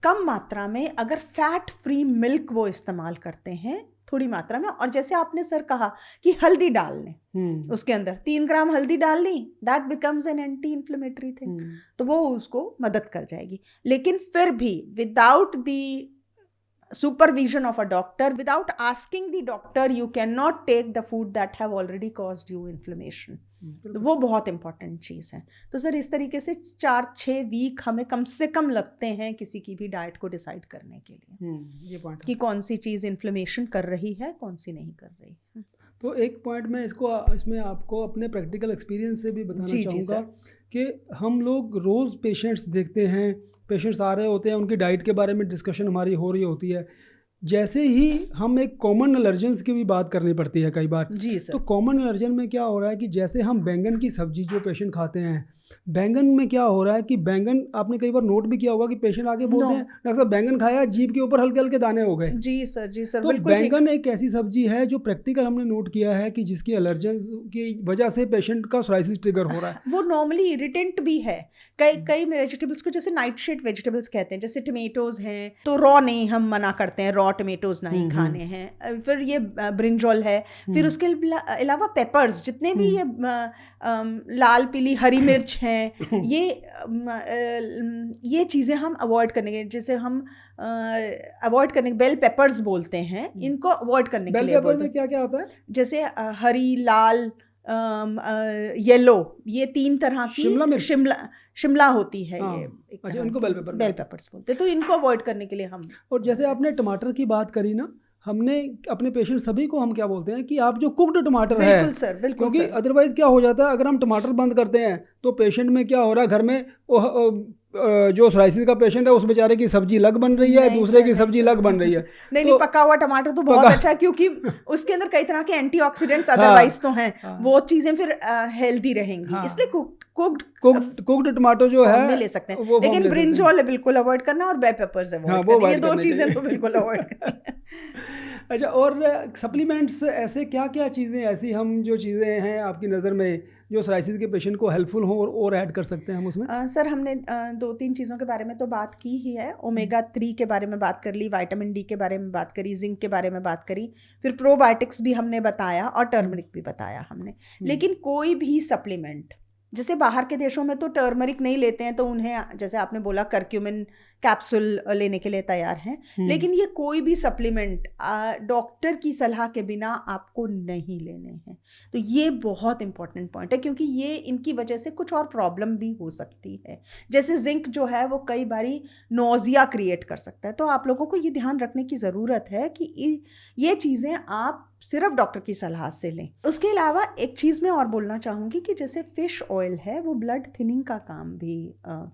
कम मात्रा में अगर फैट फ्री मिल्क वो इस्तेमाल करते हैं थोड़ी मात्रा में, और जैसे आपने सर कहा कि हल्दी डाल लें उसके अंदर 3 ग्राम हल्दी डाल ली, that becomes an anti inflammatory thing, तो वो उसको मदद कर जाएगी। लेकिन फिर भी without the supervision of a doctor, without asking the doctor, you cannot take the food that have already caused you inflammation. वो बहुत इंपॉर्टेंट चीज़ है। तो सर इस तरीके से 4-6 वीक हमें कम से कम लगते हैं किसी की भी डाइट को डिसाइड करने के लिए, ये पॉइंट कि कौन सी चीज़ इन्फ्लेमेशन कर रही है, कौन सी नहीं कर रही है। तो एक पॉइंट मैं इसमें आपको अपने प्रैक्टिकल एक्सपीरियंस से भी बताना चाहूँगा कि हम लोग रोज़ पेशेंट्स देखते हैं, पेशेंट्स आ रहे होते हैं, उनकी डाइट के बारे में डिस्कशन हमारी हो रही होती है, जैसे ही हम एक कॉमन एलर्जेंस की भी बात करनी पड़ती है कई बार। जी सर। तो कॉमन एलर्जन में क्या हो रहा है कि जैसे हम बैंगन की सब्जी जो पेशेंट खाते हैं, बैंगन में क्या हो रहा है कि बैंगन, आपने कई बार नोट भी किया होगा कि पेशेंट आके बोलते हैं डॉक्टर साहब बैंगन खाया, जीभ के ऊपर हल्के हल्के दाने हो गए। जी सर, जी सर, तो बैंगन एक ऐसी सब्जी है जो प्रैक्टिकल हमने नोट किया है कि जिसकी एलर्जन की वजह से पेशेंट का सोराइसिस ट्रिगर हो रहा है। वो नॉर्मली इरिटेंट भी है। कई वेजिटेबल्स को जैसे नाइट शेड वेजिटेबल्स कहते हैं, जैसे टमेटोज हैं तो रॉ नहीं, हम मना करते हैं, रॉ टमेटोज नहीं खाने हैं। फिर ये ब्रिंजॉल है, फिर उसके अलावा पेपर्स, जितने भी ये लाल पीली हरी मिर्च हैं, ये चीज़ें हम अवॉइड करने के, जैसे हम अवॉइड करने, बेल पेपर्स बोलते हैं, इनको अवॉइड करने के लिए। बेल पेपर में क्या क्या आता है? जैसे हरी, लाल, येलो, ये 3 तरह की शिमला होती है। हाँ, ये अच्छा, इनको बेल पेपर्स बोलते हैं, तो इनको अवॉइड करने के लिए हम। और जैसे आपने टमाटर की बात करी ना, हमने अपने पेशेंट सभी को हम क्या बोलते हैं कि आप जो कुक्ड टमाटर है, बिल्कुल सर, बिल्कुल, क्योंकि अदरवाइज क्या हो जाता है, अगर हम टमाटर बंद करते हैं तो पेशेंट में क्या हो रहा है, घर में जो सोराइसिस का पेशेंट है उस बेचारे की सब्जी अलग बन रही है, दूसरे की सब्जी अलग बन रही है। नहीं, पका हुआ टमाटर तो बहुत अच्छा है, क्योंकि उसके अंदर कई तरह के एंटीऑक्सीडेंट्स अदरवाइज तो हैं, वो चीजें फिर हेल्दी रहेंगी, इसलिए कुक्ड टमाटो जो है ले सकते हैं। लेकिन ब्रिंजॉल बिल्कुल अवॉइड करना और बेल पेपर्स अवॉइड करना, ये 2 चीजें तो बिल्कुल अवॉइड करनी। अच्छा, और सप्लीमेंट्स ऐसे क्या क्या चीज़ें ऐसी हम जो चीज़ें हैं आपकी नज़र में जो सोराइसिस के पेशेंट को हेल्पफुल हो और ऐड कर सकते हैं हम उसमें? सर, हमने 2-3 चीज़ों के बारे में तो बात की ही है। ओमेगा 3 के बारे में बात कर ली, विटामिन डी के बारे में बात करी, जिंक के बारे में बात करी, फिर प्रोबायोटिक्स भी हमने बताया और टर्मरिक भी बताया हमने। लेकिन कोई भी सप्लीमेंट, जैसे बाहर के देशों में तो टर्मरिक नहीं लेते हैं, तो उन्हें जैसे आपने बोला करक्यूमिन कैप्सूल लेने के लिए तैयार हैं, लेकिन ये कोई भी सप्लीमेंट डॉक्टर की सलाह के बिना आपको नहीं लेने हैं। तो ये बहुत इंपॉर्टेंट पॉइंट है, क्योंकि ये इनकी वजह से कुछ और प्रॉब्लम भी हो सकती है। जैसे जिंक जो है वो कई बारी नोजिया क्रिएट कर सकता है, तो आप लोगों को ये ध्यान रखने की ज़रूरत है कि ये चीज़ें आप सिर्फ डॉक्टर की सलाह से लें। उसके अलावा एक चीज़ मैं और बोलना चाहूँगी कि जैसे फिश ऑयल है वो ब्लड थिनिंग का काम भी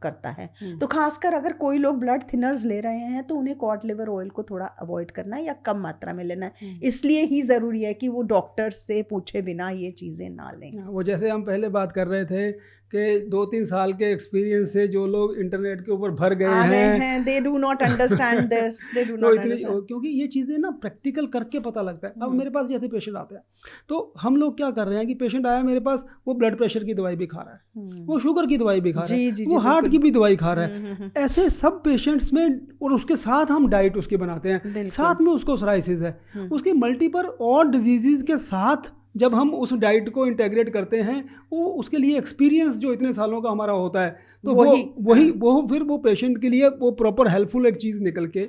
करता है, तो खासकर अगर कोई लोग ब्लड थिनर्स ले रहे हैं तो उन्हें कॉड लिवर ऑयल को थोड़ा अवॉइड करना है या कम मात्रा में लेना है। इसलिए ही ज़रूरी है कि वो डॉक्टर से पूछे बिना ये चीज़ें ना लें। वो जैसे हम पहले बात कर रहे थे कि 2-3 साल के एक्सपीरियंस से जो लोग इंटरनेट के ऊपर भर गए हैं, they do not understand this, they do not understand। क्योंकि ये चीज़ें ना प्रैक्टिकल करके पता लगता है। अब मेरे पास जैसे पेशेंट आते हैं तो हम लोग क्या कर रहे हैं कि पेशेंट आया मेरे पास, वो ब्लड प्रेशर की दवाई भी खा रहा है, वो शुगर की दवाई भी खा रहा है, वो हार्ट की भी दवाई खा रहा है। ऐसे सब पेशेंट्स में, और उसके साथ हम डाइट उसकी बनाते हैं, साथ में उसको सोराइसिस है, उसकी मल्टीपल और डिजीज़ के साथ जब हम उस डाइट को इंटेग्रेट करते हैं, वो उसके लिए एक्सपीरियंस जो इतने सालों का हमारा होता है, तो वो फिर वो पेशेंट के लिए वो प्रॉपर हेल्पफुल एक चीज़ निकल के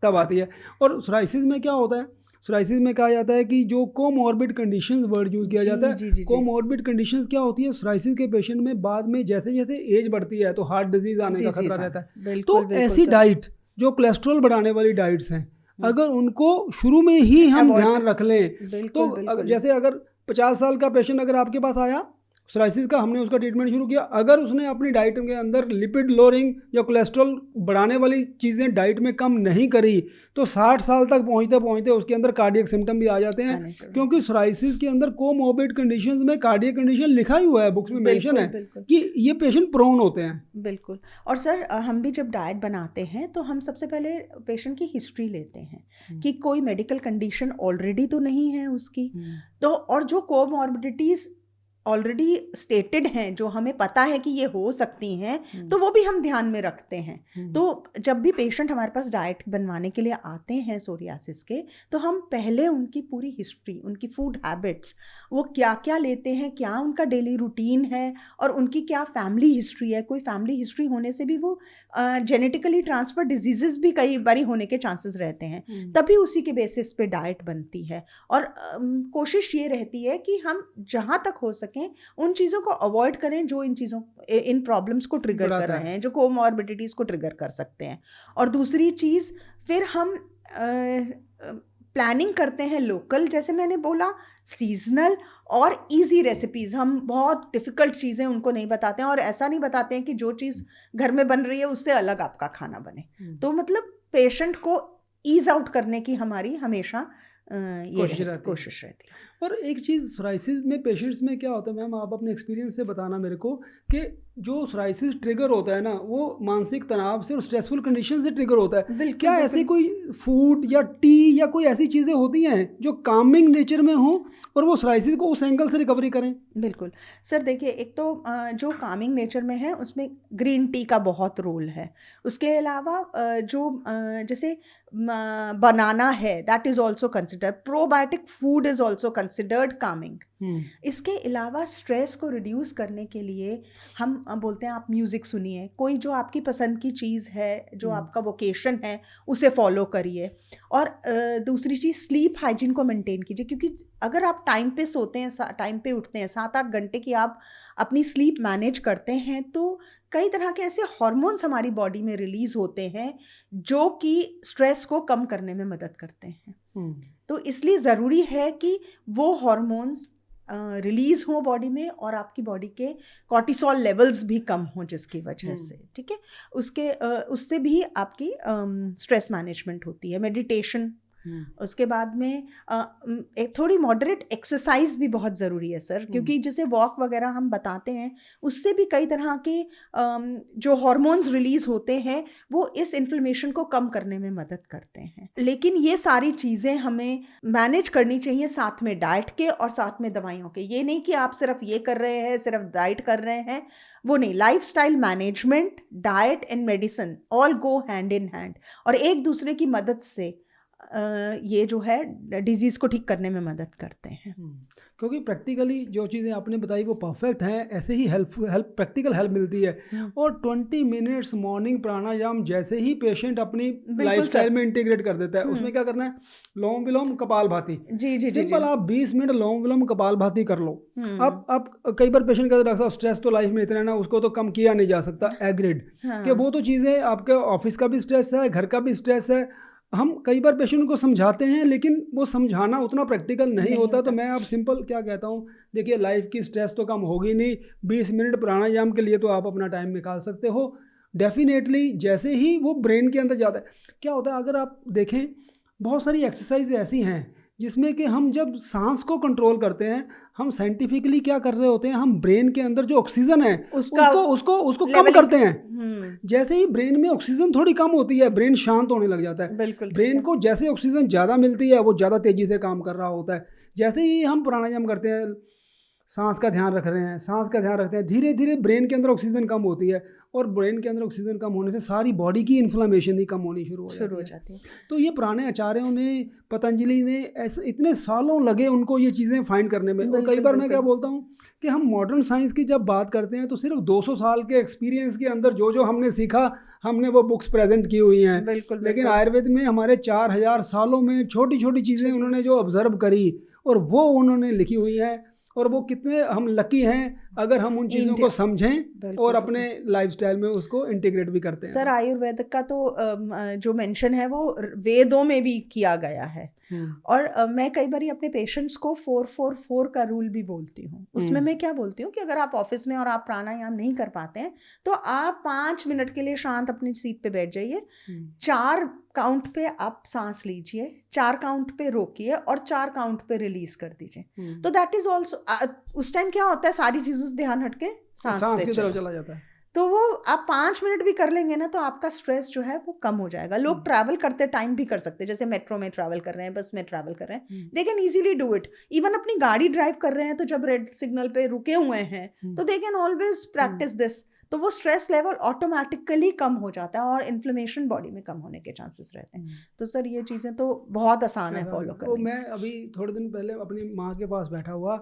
तब आती है। और सोराइसिस में क्या होता है, सोराइसिस में कहा जाता है कि जो कोमॉर्बिड कंडीशंस वर्ड यूज़ किया जाता है। कोमॉर्बिड कंडीशंस क्या होती है, सोराइसिस के पेशेंट में बाद में जैसे जैसे एज बढ़ती है तो हार्ट डिजीज़ आने का खतरा रहता है। तो ऐसी डाइट जो कोलेस्ट्रॉल बढ़ाने वाली डाइट्स हैं, अगर उनको शुरू में ही हम ध्यान रख लें, तो जैसे अगर 50 साल का पेशेंट अगर आपके पास आया सोराइसिस का, हमने उसका ट्रीटमेंट शुरू किया, अगर उसने अपनी डाइट के अंदर लिपिड लोअरिंग या कोलेस्ट्रॉल बढ़ाने वाली चीज़ें डाइट में कम नहीं करी, तो 60 साल तक पहुंचते पहुंचते उसके अंदर कार्डियक सिम्टम भी आ जाते हैं, क्योंकि सोराइसिस के अंदर कोमॉर्बिड कंडीशंस में कार्डियक कंडीशन लिखा ही हुआ है, बुक्स में मेंशन है कि ये पेशेंट प्रोन होते हैं। बिल्कुल। और सर, हम भी जब डाइट बनाते हैं तो हम सबसे पहले पेशेंट की हिस्ट्री लेते हैं कि कोई मेडिकल कंडीशन ऑलरेडी तो नहीं है उसकी, तो और जो कोमॉर्बिडिटीज़ ऑलरेडी स्टेटेड हैं, जो हमें पता है कि ये हो सकती हैं, तो वो भी हम ध्यान में रखते हैं। तो जब भी पेशेंट हमारे पास डाइट बनवाने के लिए आते हैं सोरियासिस के, तो हम पहले उनकी पूरी हिस्ट्री, उनकी फूड हैबिट्स, वो क्या क्या लेते हैं, क्या उनका डेली रूटीन है, और उनकी क्या फैमिली हिस्ट्री है, कोई फैमिली हिस्ट्री होने से भी वो जेनेटिकली ट्रांसफर डिजीज़ भी कई बारी होने के चांसेस रहते हैं, तभी उसी के बेसिस पे डाइट बनती है। और कोशिश ये रहती है कि हम जहाँ तक हो सके उन चीज़ों को अवॉइड करें जो इन प्रॉब्लम्स को ट्रिगर कर रहे हैं, जो कोमॉर्बिडिटीज़ को ट्रिगर कर सकते हैं। और दूसरी चीज़, फिर हम प्लानिंग करते हैं लोकल, जैसे मैंने बोला, सीजनल और इजी रेसिपीज़। हम बहुत डिफ़िकल्ट चीज़ें उनको नहीं बताते हैं, और ऐसा नहीं बताते हैं कि जो चीज़ घर में बन रही है उससे अलग आपका खाना बने। तो मतलब पेशेंट को ईज आउट करने की हमारी हमेशा कोशिश रहती है। और एक चीज़ सोराइसिस में पेशेंट्स में क्या होता है मैम, आप अपने एक्सपीरियंस से बताना मेरे को, कि जो सोराइसिस ट्रिगर होता है ना, वो मानसिक तनाव से और स्ट्रेसफुल कंडीशन से ट्रिगर होता है। क्या ऐसे कोई फूड या टी या कोई ऐसी चीज़ें होती हैं जो कामिंग नेचर में हो और वो सोराइसिस को उस एंगल से रिकवरी करें? बिल्कुल सर, देखिए, एक तो जो कामिंग नेचर में है उसमें ग्रीन टी का बहुत रोल है। उसके अलावा जो जैसे बनाना है, that is also considered, probiotic food is also considered Kameng. इसके अलावा स्ट्रेस को रिड्यूस करने के लिए हम बोलते हैं आप म्यूज़िक सुनिए, कोई जो आपकी पसंद की चीज़ है, जो आपका वोकेशन है उसे फॉलो करिए। और दूसरी चीज़ स्लीप हाइजीन को मेंटेन कीजिए, क्योंकि अगर आप टाइम पे सोते हैं, टाइम पे उठते हैं, 7-8 घंटे की आप अपनी स्लीप मैनेज करते हैं, तो कई तरह के ऐसे हार्मोन्स हमारी बॉडी में रिलीज़ होते हैं जो कि स्ट्रेस को कम करने में मदद करते हैं। तो इसलिए ज़रूरी है कि वो हार्मोन्स रिलीज़ हों बॉडी में और आपकी बॉडी के कॉर्टिसोल लेवल्स भी कम हों, जिसकी वजह से, ठीक है, उससे भी आपकी स्ट्रेस मैनेजमेंट होती है। मेडिटेशन, उसके बाद में एक थोड़ी मॉडरेट एक्सरसाइज भी बहुत ज़रूरी है सर, क्योंकि जैसे वॉक वगैरह हम बताते हैं उससे भी कई तरह के जो हार्मोन्स रिलीज़ होते हैं वो इस इन्फ्लेमेशन को कम करने में मदद करते हैं। लेकिन ये सारी चीज़ें हमें मैनेज करनी चाहिए साथ में डाइट के और साथ में दवाइयों के। ये नहीं कि आप सिर्फ ये कर रहे हैं, सिर्फ डाइट कर रहे हैं, वो नहीं। Lifestyle management, diet and medicine all go hand in hand, और एक दूसरे की मदद से ये जो है डिजीज़ को ठीक करने में मदद करते हैं। क्योंकि प्रैक्टिकली जो चीज़ें आपने बताई वो परफेक्ट हैं, ऐसे ही प्रैक्टिकल हेल्प मिलती है। और 20 मिनट्स मॉर्निंग प्राणायाम जैसे ही पेशेंट अपनी लाइफस्टाइल में इंटीग्रेट कर देता है, उसमें क्या करना है, लोम विलोम कपालभाति। जी जी सिंपल, आप 20 मिनट लोम विलोम कपालभाति कर लो। अब कई बार पेशेंट कहते हैं डॉक्टर साहब स्ट्रेस तो लाइफ में इतना है ना, उसको तो कम किया नहीं जा सकता। एग्रीड कि वो तो चीज़ें आपके ऑफिस का भी स्ट्रेस है, घर का भी स्ट्रेस है। हम कई बार पेशेंट को समझाते हैं लेकिन वो समझाना उतना प्रैक्टिकल नहीं होता। तो मैं आप सिंपल क्या कहता हूँ, देखिए लाइफ की स्ट्रेस तो कम होगी नहीं, 20 मिनट प्राणायाम के लिए तो आप अपना टाइम निकाल सकते हो डेफिनेटली। जैसे ही वो ब्रेन के अंदर जाता है, क्या होता है, अगर आप देखें बहुत सारी एक्सरसाइज ऐसी हैं जिसमें कि हम जब सांस को कंट्रोल करते हैं, हम साइंटिफिकली क्या कर रहे होते हैं, हम ब्रेन के अंदर जो ऑक्सीजन है उसको कम करते हैं। जैसे ही ब्रेन में ऑक्सीजन थोड़ी कम होती है, ब्रेन शांत होने लग जाता है। ब्रेन को जैसे ऑक्सीजन ज़्यादा मिलती है वो ज़्यादा तेज़ी से काम कर रहा होता है। जैसे ही हम प्राणायाम करते हैं, सांस का ध्यान रख रहे हैं, सांस का ध्यान रखते हैं, धीरे धीरे ब्रेन के अंदर ऑक्सीजन कम होती है, और ब्रेन के अंदर ऑक्सीजन कम होने से सारी बॉडी की इन्फ्लेमेशन ही कम होनी शुरू हो जाती है। तो ये पुराने आचार्यों ने, पतंजलि ने, ऐसे इतने सालों लगे उनको ये चीज़ें फाइंड करने में। और कई बार मैं क्या बोलता हूँ कि हम मॉडर्न साइंस की जब बात करते हैं तो सिर्फ 200 साल के एक्सपीरियंस के अंदर जो जो हमने सीखा, हमने वो बुक्स प्रेजेंट की हुई हैं। लेकिन आयुर्वेद में हमारे 4000 सालों में छोटी छोटी चीज़ें उन्होंने जो ऑब्जर्व करी और वो उन्होंने लिखी हुई हैं। और वो कितने हम लकी हैं अगर हम उन चीज़ों को समझें और अपने लाइफस्टाइल में उसको इंटीग्रेट भी करते हैं। सर आयुर्वेद का तो जो मेंशन है वो वेदों में भी किया गया है। और मैं कई बार अपने पेशेंट्स को 4-4-4 का रूल भी बोलती हूँ। उसमें मैं क्या बोलती हूँ कि अगर आप ऑफिस में और आप प्राणायाम नहीं कर पाते हैं तो आप 5 मिनट के लिए शांत अपनी सीट पे बैठ जाइए, 4 काउंट पे आप सांस लीजिए, 4 काउंट पे रोकिए और 4 काउंट पे रिलीज कर दीजिए। तो दैट इज ऑल्सो, उस टाइम क्या होता है, सारी चीज़ों से ध्यान हटके सांस पे चला जाता है। तो वो आप 5 मिनट भी कर लेंगे ना तो आपका स्ट्रेस जो है वो कम हो जाएगा। लोग ट्रैवल करते टाइम भी कर सकते हैं, जैसे मेट्रो में ट्रैवल कर रहे हैं, बस में ट्रैवल कर रहे हैं, they can easily do it. Even अपनी गाड़ी ड्राइव कर रहे हैं तो जब रेड सिग्नल पे रुके हुए हैं तो they can always practice this. तो वो स्ट्रेस लेवल ऑटोमेटिकली कम हो जाता है और इन्फ्लेमेशन बॉडी में कम होने के चांसेस रहते हैं। तो सर ये चीज़ें तो बहुत आसान है फॉलो करना। तो मैं अभी थोड़े दिन पहले अपनी माँ के पास बैठा हुआ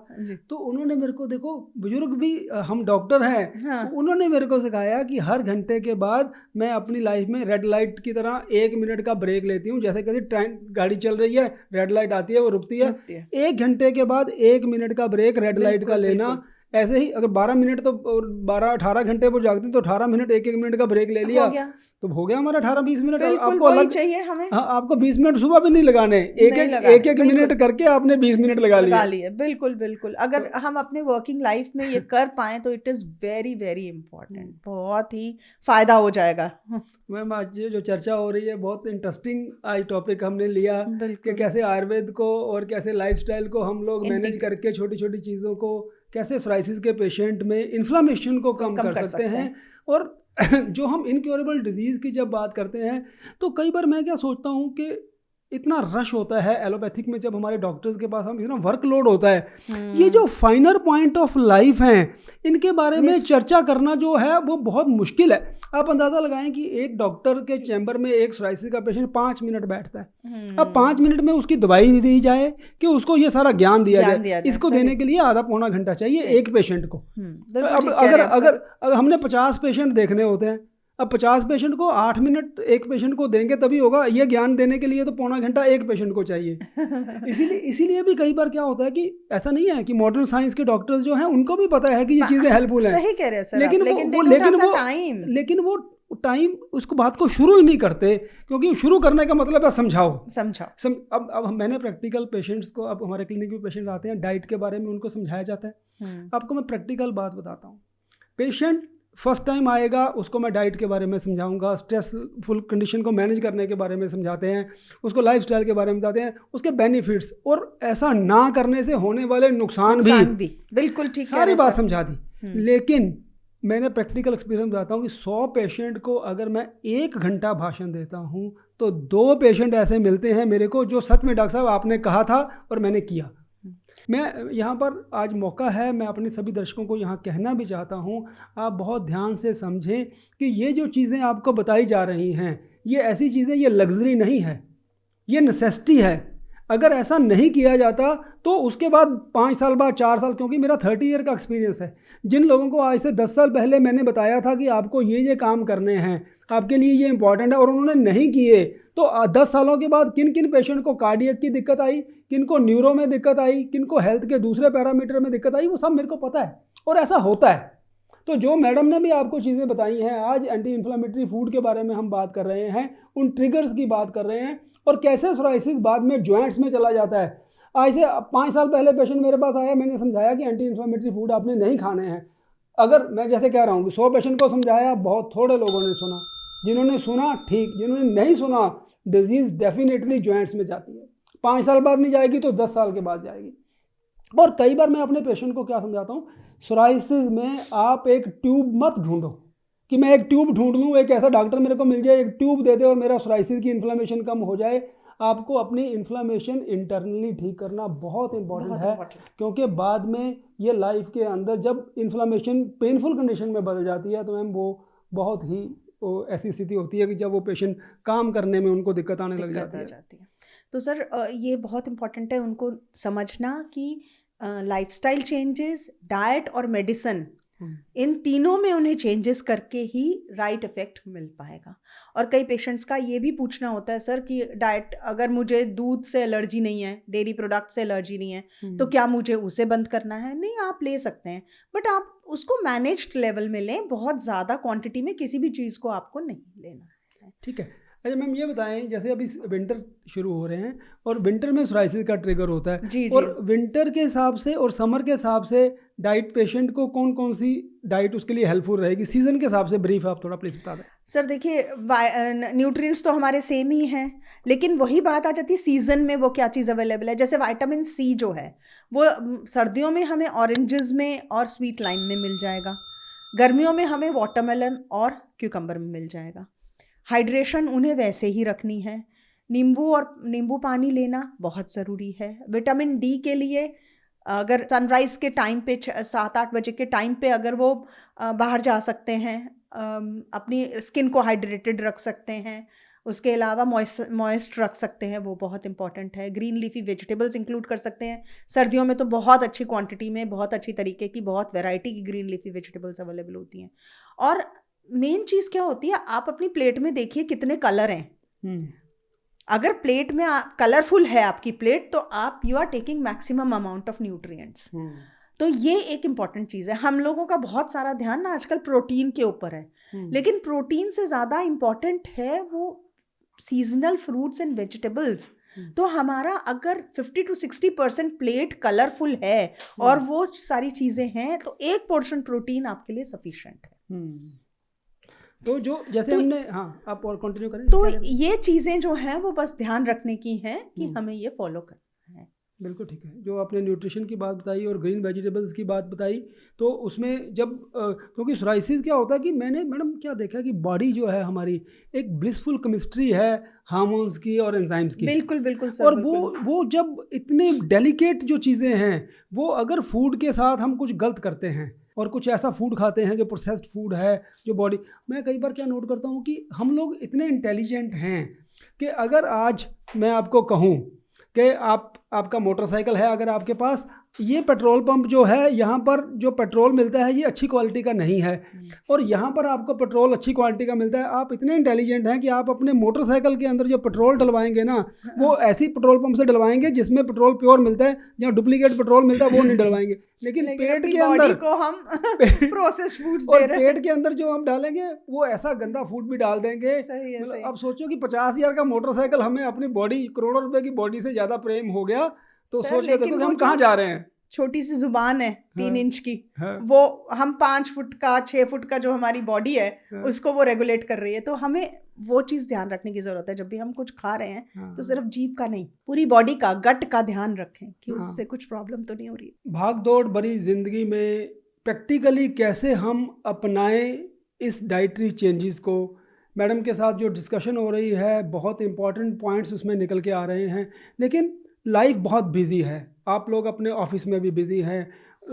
तो उन्होंने मेरे को, देखो बुजुर्ग भी, हम डॉक्टर हैं, हाँ। तो उन्होंने मेरे को सिखाया कि हर घंटे के बाद मैं अपनी लाइफ में रेड लाइट की तरह 1 मिनट का ब्रेक लेती हूँ। जैसे कभी ट्रेन गाड़ी चल रही है, रेड लाइट आती है, वो रुकती है, 1 घंटे के बाद 1 मिनट का ब्रेक रेड लाइट का लेना। ऐसे ही अगर 12 मिनट तो 12-18 घंटे वो जागते तो 18 मिनट 1-1 मिनट का ब्रेक ले लिया तो हो गया हमारा 18-20 मिनट। आपको अलग चाहिए हमें, हाँ, आपको 20 मिनट सुबह भी नहीं लगाने, एक मिनट करके आपने 20 मिनट लगा लिए। बिल्कुल बिल्कुल। अगर हम अपने वर्किंग लाइफ में ये कर पाए तो it is very very important, बहुत ही फायदा हो जाएगा। मैम आज जो चर्चा हो रही है बहुत इंटरेस्टिंग आज टॉपिक हमने लिया कि कैसे आयुर्वेद को और कैसे लाइफस्टाइल को हम लोग मैनेज करके छोटी छोटी चीज़ों को कैसे सोराइसिस के पेशेंट में इन्फ्लामेशन को कम कर सकते हैं। और जो हम इनक्योरेबल डिजीज़ की जब बात करते हैं तो कई बार मैं क्या सोचता हूँ कि इतना रश होता है एलोपैथिक में, जब हमारे डॉक्टर्स के पास हम इतना वर्कलोड होता है, ये जो फाइनर पॉइंट ऑफ लाइफ हैं इनके बारे में चर्चा करना जो है वो बहुत मुश्किल है। आप अंदाज़ा लगाएं कि एक डॉक्टर के चैम्बर में एक सोराइसिस का पेशेंट 5 मिनट बैठता है। अब 5 मिनट में उसकी दवाई दी जाए कि उसको ये सारा ज्ञान दिया जाए, इसको देने के लिए आधा पौना घंटा चाहिए एक पेशेंट को। अब अगर हमने 50 पेशेंट देखने होते हैं, अब 50 पेशेंट को 8 मिनट एक पेशेंट को देंगे तभी होगा, ये ज्ञान देने के लिए तो पौना घंटा एक पेशेंट को चाहिए। इसीलिए भी कई बार क्या होता है कि ऐसा नहीं है कि मॉडर्न साइंस के डॉक्टर्स जो हैं उनको भी पता है कि ये चीज़ें हेल्पफुल हैं। सही कह रहे हैं सर, लेकिन वो टाइम उसको बात को शुरू ही नहीं करते, क्योंकि शुरू करने का मतलब है समझाओ। अब मैंने प्रैक्टिकल पेशेंट्स को, अब हमारे क्लिनिक में पेशेंट आते हैं, डाइट के बारे में उनको समझाया जाता है। आपको मैं प्रैक्टिकल बात बताता हूँ। पेशेंट फर्स्ट टाइम आएगा, उसको मैं डाइट के बारे में समझाऊंगा, स्ट्रेसफुल कंडीशन को मैनेज करने के बारे में समझाते हैं, उसको लाइफस्टाइल के बारे में बताते हैं, उसके बेनिफिट्स और ऐसा ना करने से होने वाले नुकसान भी बिल्कुल ठीक, सारी बात समझा दी। लेकिन मैंने प्रैक्टिकल एक्सपीरियंस बताता हूँ कि 100 पेशेंट को अगर मैं 1 घंटा भाषण देता हूँ तो 2 पेशेंट ऐसे मिलते हैं मेरे को जो सच में डॉक्टर साहब आपने कहा था और मैंने किया। मैं यहाँ पर आज मौका है, मैं अपने सभी दर्शकों को यहाँ कहना भी चाहता हूँ, आप बहुत ध्यान से समझें कि ये जो चीज़ें आपको बताई जा रही हैं ये ऐसी चीज़ें, ये लग्जरी नहीं है, ये नेसेसिटी है। अगर ऐसा नहीं किया जाता तो उसके बाद 5 साल बाद 4 साल, क्योंकि मेरा 30 ईयर का एक्सपीरियंस है, जिन लोगों को आज से 10 साल पहले मैंने बताया था कि आपको ये काम करने हैं, आपके लिए ये इंपॉर्टेंट है, और उन्होंने नहीं किए, तो 10 सालों के बाद किन किन पेशेंट को कार्डियक की दिक्कत आई, किन को न्यूरो में दिक्कत आई, किन को हेल्थ के दूसरे पैरामीटर में दिक्कत आई, वो सब मेरे को पता है और ऐसा होता है। तो जो मैडम ने भी आपको चीज़ें बताई हैं, आज एंटी इन्फ्लेमेटरी फूड के बारे में हम बात कर रहे हैं, उन ट्रिगर्स की बात कर रहे हैं, और कैसे सोराइसिस बाद में जॉइंट्स में चला जाता है। आज से 5 साल पहले पेशेंट मेरे पास आया, मैंने समझाया कि एंटी इन्फ्लेमेटरी फूड आपने नहीं खाने हैं। अगर मैं जैसे कह रहा हूँ 100 पेशेंट को समझाया, बहुत थोड़े लोगों ने सुना, जिन्होंने सुना ठीक, जिन्होंने नहीं सुना, डिजीज़ डेफिनेटली जॉइंट्स में जाती है। 5 साल बाद नहीं जाएगी तो 10 साल के बाद जाएगी। और कई बार मैं अपने पेशेंट को क्या समझाता हूँ, सोराइसिस में आप एक ट्यूब मत ढूंढो कि मैं एक ट्यूब ढूंढ लूँ, एक ऐसा डॉक्टर मेरे को मिल जाए, एक ट्यूब दे दे और मेरा सोराइसिस की इन्फ्लेमेशन कम हो जाए। आपको अपनी इन्फ्लेमेशन इंटरनली ठीक करना बहुत इंपॉर्टेंट है, क्योंकि बाद में ये लाइफ के अंदर जब इन्फ्लेमेशन पेनफुल कंडीशन में बदल जाती है तो मैम वो बहुत ही ऐसी स्थिति होती है कि जब वो पेशेंट काम करने में उनको दिक्कत आने लग जाती है। तो सर ये बहुत इम्पॉर्टेंट है उनको समझना कि लाइफस्टाइल चेंजेस, डाइट और मेडिसिन, इन तीनों में उन्हें चेंजेस करके ही राइट इफेक्ट मिल पाएगा। और कई पेशेंट्स का ये भी पूछना होता है सर कि डाइट, अगर मुझे दूध से एलर्जी नहीं है, डेयरी प्रोडक्ट से एलर्जी नहीं है, तो क्या मुझे उसे बंद करना है? नहीं, आप ले सकते हैं, बट आप उसको मैनेज्ड लेवल में लें, बहुत ज़्यादा क्वांटिटी में किसी भी चीज़ को आपको नहीं लेना है। ठीक है। अच्छा मैम ये बताएं, जैसे अभी विंटर शुरू हो रहे हैं और विंटर में सोराइसिस का ट्रिगर होता है, जी। और विंटर के हिसाब से और समर के हिसाब से डाइट पेशेंट को कौन कौन सी डाइट उसके लिए हेल्पफुल रहेगी, सीजन के हिसाब से ब्रीफ आप थोड़ा प्लीज बता दें। सर देखिए, न्यूट्रिएंट्स तो हमारे सेम ही हैं, लेकिन वही बात आ जाती है सीजन में वो क्या चीज़ अवेलेबल है। जैसे विटामिन सी जो है वो सर्दियों में हमें ऑरेंजेस में और स्वीट लाइम में मिल जाएगा, गर्मियों में हमें वाटरमेलन और क्यूकम्बर में मिल जाएगा। हाइड्रेशन उन्हें वैसे ही रखनी है, नींबू पानी लेना बहुत ज़रूरी है। विटामिन डी के लिए अगर सनराइज़ के टाइम पे 7-8 बजे के टाइम पे अगर वो बाहर जा सकते हैं, अपनी स्किन को हाइड्रेटेड रख सकते हैं, उसके अलावा मॉइस्ट रख सकते हैं, वो बहुत इंपॉर्टेंट है। ग्रीन लीफी वेजिटेबल्स इंक्लूड कर सकते हैं। सर्दियों में तो बहुत अच्छी क्वांटिटी में, बहुत अच्छी तरीके की, बहुत वैरायटी की ग्रीन लीफी वेजिटेबल्स अवेलेबल होती हैं। और मेन चीज़ क्या होती है, आप अपनी प्लेट में देखिए कितने कलर हैं। अगर प्लेट में कलरफुल है आपकी प्लेट, तो आप you are taking maximum amount of nutrients. तो ये एक इम्पॉर्टेंट चीज़ है। हम लोगों का बहुत सारा ध्यान ना आजकल प्रोटीन के ऊपर है, लेकिन प्रोटीन से ज़्यादा इम्पॉर्टेंट है वो सीजनल फ्रूट्स एंड वेजिटेबल्स। तो हमारा अगर 50 to 60% प्लेट कलरफुल है और वो सारी चीज़ें हैं, तो 1 पोर्शन प्रोटीन आपके लिए सफिशिएंट है। तो जो जैसे हमने, हाँ आप और कंटिन्यू करें। तो ये चीज़ें जो हैं वो बस ध्यान रखने की हैं कि हमें ये फॉलो करना है। बिल्कुल ठीक है। जो आपने न्यूट्रिशन की बात बताई और ग्रीन वेजिटेबल्स की बात बताई, तो उसमें जब क्योंकि सोराइसिस क्या होता है कि मैंने मैडम क्या देखा कि बॉडी जो है हमारी एक ब्लिसफुल केमिस्ट्री है हार्मोन्स की और एंजाइम्स की। बिल्कुल बिल्कुल सर, और बिल्कुल। वो जब इतने डेलिकेट जो चीज़ें हैं, वो अगर फूड के साथ हम कुछ गलत करते हैं और कुछ ऐसा फूड खाते हैं जो प्रोसेस्ड फूड है, जो बॉडी, मैं कई बार क्या नोट करता हूँ कि हम लोग इतने इंटेलिजेंट हैं कि अगर आज मैं आपको कहूँ कि आपका मोटरसाइकिल है, अगर आपके पास, ये पेट्रोल पंप जो है यहाँ पर जो पेट्रोल मिलता है ये अच्छी क्वालिटी का नहीं है, और यहाँ पर आपको पेट्रोल अच्छी क्वालिटी का मिलता है, आप इतने इंटेलिजेंट हैं कि आप अपने मोटरसाइकिल के अंदर जो पेट्रोल डलवाएंगे ना, वो ऐसी पेट्रोल पंप से डलवाएंगे जिसमें पेट्रोल प्योर मिलता है, जहाँ डुप्लीकेट पेट्रोल मिलता है वो नहीं डलवाएंगे। लेकिन पेट के अंदर को हम प्रोसेस्ड फूड्स दे रहे हैं, पेट के अंदर जो हम डालेंगे वो ऐसा गंदा फूड भी डाल देंगे। सही है, सही। अब सोचो कि 50,000 का मोटरसाइकिल हमें अपनी बॉडी, करोड़ों रुपए की बॉडी से ज्यादा प्रेम हो गया, तो सोच के देखो कि हम कहाँ जा रहे हैं। छोटी सी जुबान है 3 इंच की, हाँ, वो हम 5 फुट का 6 फुट का जो हमारी बॉडी है हाँ, उसको वो रेगुलेट कर रही है। तो हमें वो चीज़ ध्यान रखने की ज़रूरत है, जब भी हम कुछ खा रहे हैं हाँ, तो सिर्फ जीभ का नहीं, पूरी बॉडी का, गट का ध्यान रखें कि हाँ। उससे कुछ प्रॉब्लम तो नहीं हो रही। भाग दौड़ भरी जिंदगी में प्रैक्टिकली कैसे हम अपनाएं इस डाइटरी चेंजेस को। मैडम के साथ जो डिस्कशन हो रही है, बहुत इंपॉर्टेंट पॉइंट्स उसमें निकल के आ रहे हैं, लेकिन लाइफ बहुत बिजी है, आप लोग अपने ऑफिस में भी बिजी हैं,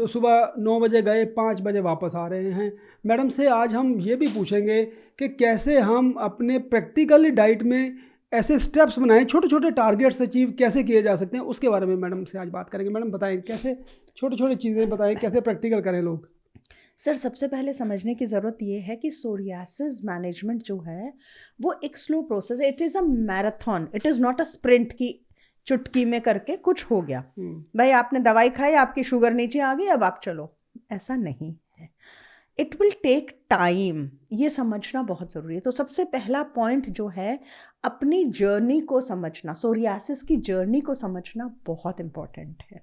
सुबह 9 बजे गए 5 बजे वापस आ रहे हैं। मैडम से आज हम ये भी पूछेंगे कि कैसे हम अपने प्रैक्टिकली डाइट में ऐसे स्टेप्स बनाएं, छोटे छोटे टारगेट्स अचीव कैसे किए जा सकते हैं, उसके बारे में मैडम से आज बात करेंगे। मैडम बताएं कैसे छोटे छोटे चीज़ें बताएं, कैसे प्रैक्टिकल करें लोग। सर, सबसे पहले समझने की ज़रूरत ये है कि सोरियासिस मैनेजमेंट जो है वो एक स्लो प्रोसेस है, it is a marathon, it is not a sprint की चुटकी में करके कुछ हो गया, भाई आपने दवाई खाई, आपकी शुगर नीचे आ गई, अब आप चलो, ऐसा नहीं है। इट विल टेक टाइम, ये समझना बहुत ज़रूरी है। तो सबसे पहला पॉइंट जो है, अपनी जर्नी को समझना, सोरियासिस की जर्नी को समझना बहुत इम्पॉर्टेंट है।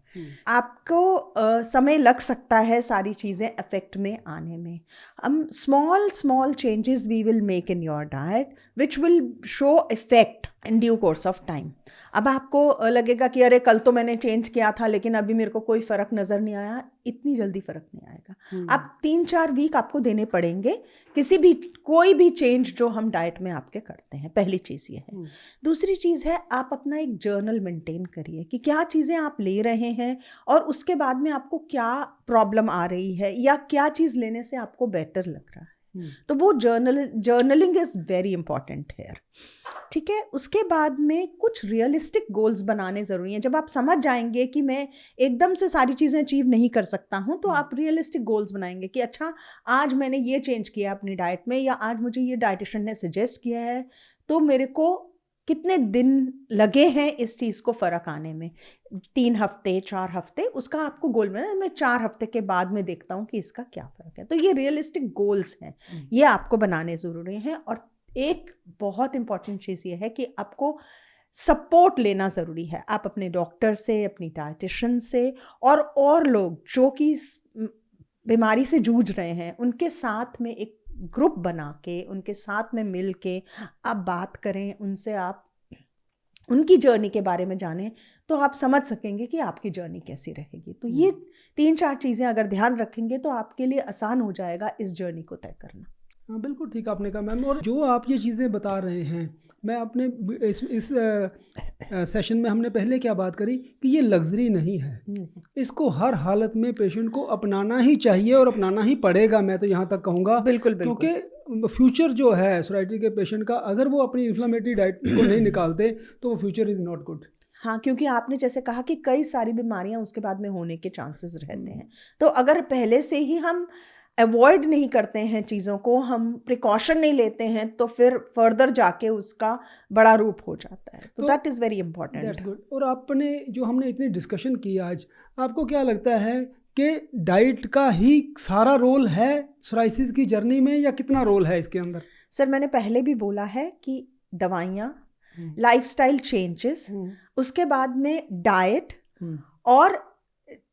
आपको समय लग सकता है सारी चीज़ें इफेक्ट में आने में। हम small changes we will make in your diet which will show effect in due course of time. अब आपको लगेगा कि अरे कल तो मैंने चेंज किया था लेकिन अभी मेरे को कोई फ़र्क नज़र नहीं आया, इतनी जल्दी फ़र्क नहीं आएगा। आप 3-4 वीक आपको देने पड़ेंगे कोई भी चेंज जो हम डाइट में आपके करते हैं। पहली चीज़ ये है। दूसरी चीज़ है, आप अपना एक जर्नल मेंटेन करिए कि क्या चीज़ें आप ले रहे हैं और उसके बाद में आपको क्या प्रॉब्लम आ रही है या क्या चीज़ लेने से आपको बेटर लग रहा है। तो वो journaling is very important here. ठीक है, उसके बाद में कुछ रियलिस्टिक गोल्स बनाने ज़रूरी हैं। जब आप समझ जाएंगे कि मैं एकदम से सारी चीज़ें अचीव नहीं कर सकता हूँ, तो आप रियलिस्टिक गोल्स बनाएंगे कि अच्छा आज मैंने ये चेंज किया अपनी डाइट में, या आज मुझे ये डाइटिशियन ने सजेस्ट किया है, तो मेरे को कितने दिन लगे हैं इस चीज़ को फ़र्क आने में, 3 हफ्ते 4 हफ्ते, उसका आपको गोल बनाना। मैं 4 हफ्ते के बाद में देखता हूँ कि इसका क्या फ़र्क है। तो ये रियलिस्टिक गोल्स हैं, ये आपको बनाने ज़रूरी हैं। और एक बहुत इंपॉर्टेंट चीज़ ये है कि आपको सपोर्ट लेना ज़रूरी है। आप अपने डॉक्टर से, अपनी डाइटिशियन से और लोग जो कि इस बीमारी से जूझ रहे हैं, उनके साथ में एक ग्रुप बना के, उनके साथ में मिल के आप बात करें, उनसे आप उनकी जर्नी के बारे में जानें, तो आप समझ सकेंगे कि आपकी जर्नी कैसी रहेगी। तो ये 3-4 चीज़ें अगर ध्यान रखेंगे तो आपके लिए आसान हो जाएगा इस जर्नी को तय करना। हाँ, बिल्कुल ठीक आपने कहा मैम। और जो आप ये चीज़ें बता रहे हैं, मैं अपने इस सेशन में हमने पहले क्या बात करी कि ये लग्जरी नहीं है, इसको हर हालत में पेशेंट को अपनाना ही चाहिए और अपनाना ही पड़ेगा। मैं तो यहाँ तक कहूँगा, बिल्कुल, क्योंकि फ्यूचर जो है सोसाइटी के पेशेंट का, अगर वो अपनी इन्फ्लेमेटरी डाइट को नहीं निकालते तो वो फ्यूचर इज़ नॉट गुड। हाँ, क्योंकि आपने जैसे कहा कि कई सारी बीमारियां उसके बाद में होने के चांसेस रहते हैं। तो अगर पहले से ही हम अवॉइड नहीं करते हैं चीज़ों को, हम प्रिकॉशन नहीं लेते हैं, तो फिर फर्दर जाके उसका बड़ा रूप हो जाता है। तो that is very important. That's good. और आपने जो हमने इतनी डिस्कशन की आज, आपको क्या लगता है कि डाइट का ही सारा रोल है सोराइसिस की जर्नी में, या कितना रोल है इसके अंदर? सर, मैंने पहले भी बोला है कि दवाइयाँ, लाइफस्टाइल चेंजेस, उसके बाद में डाइट, और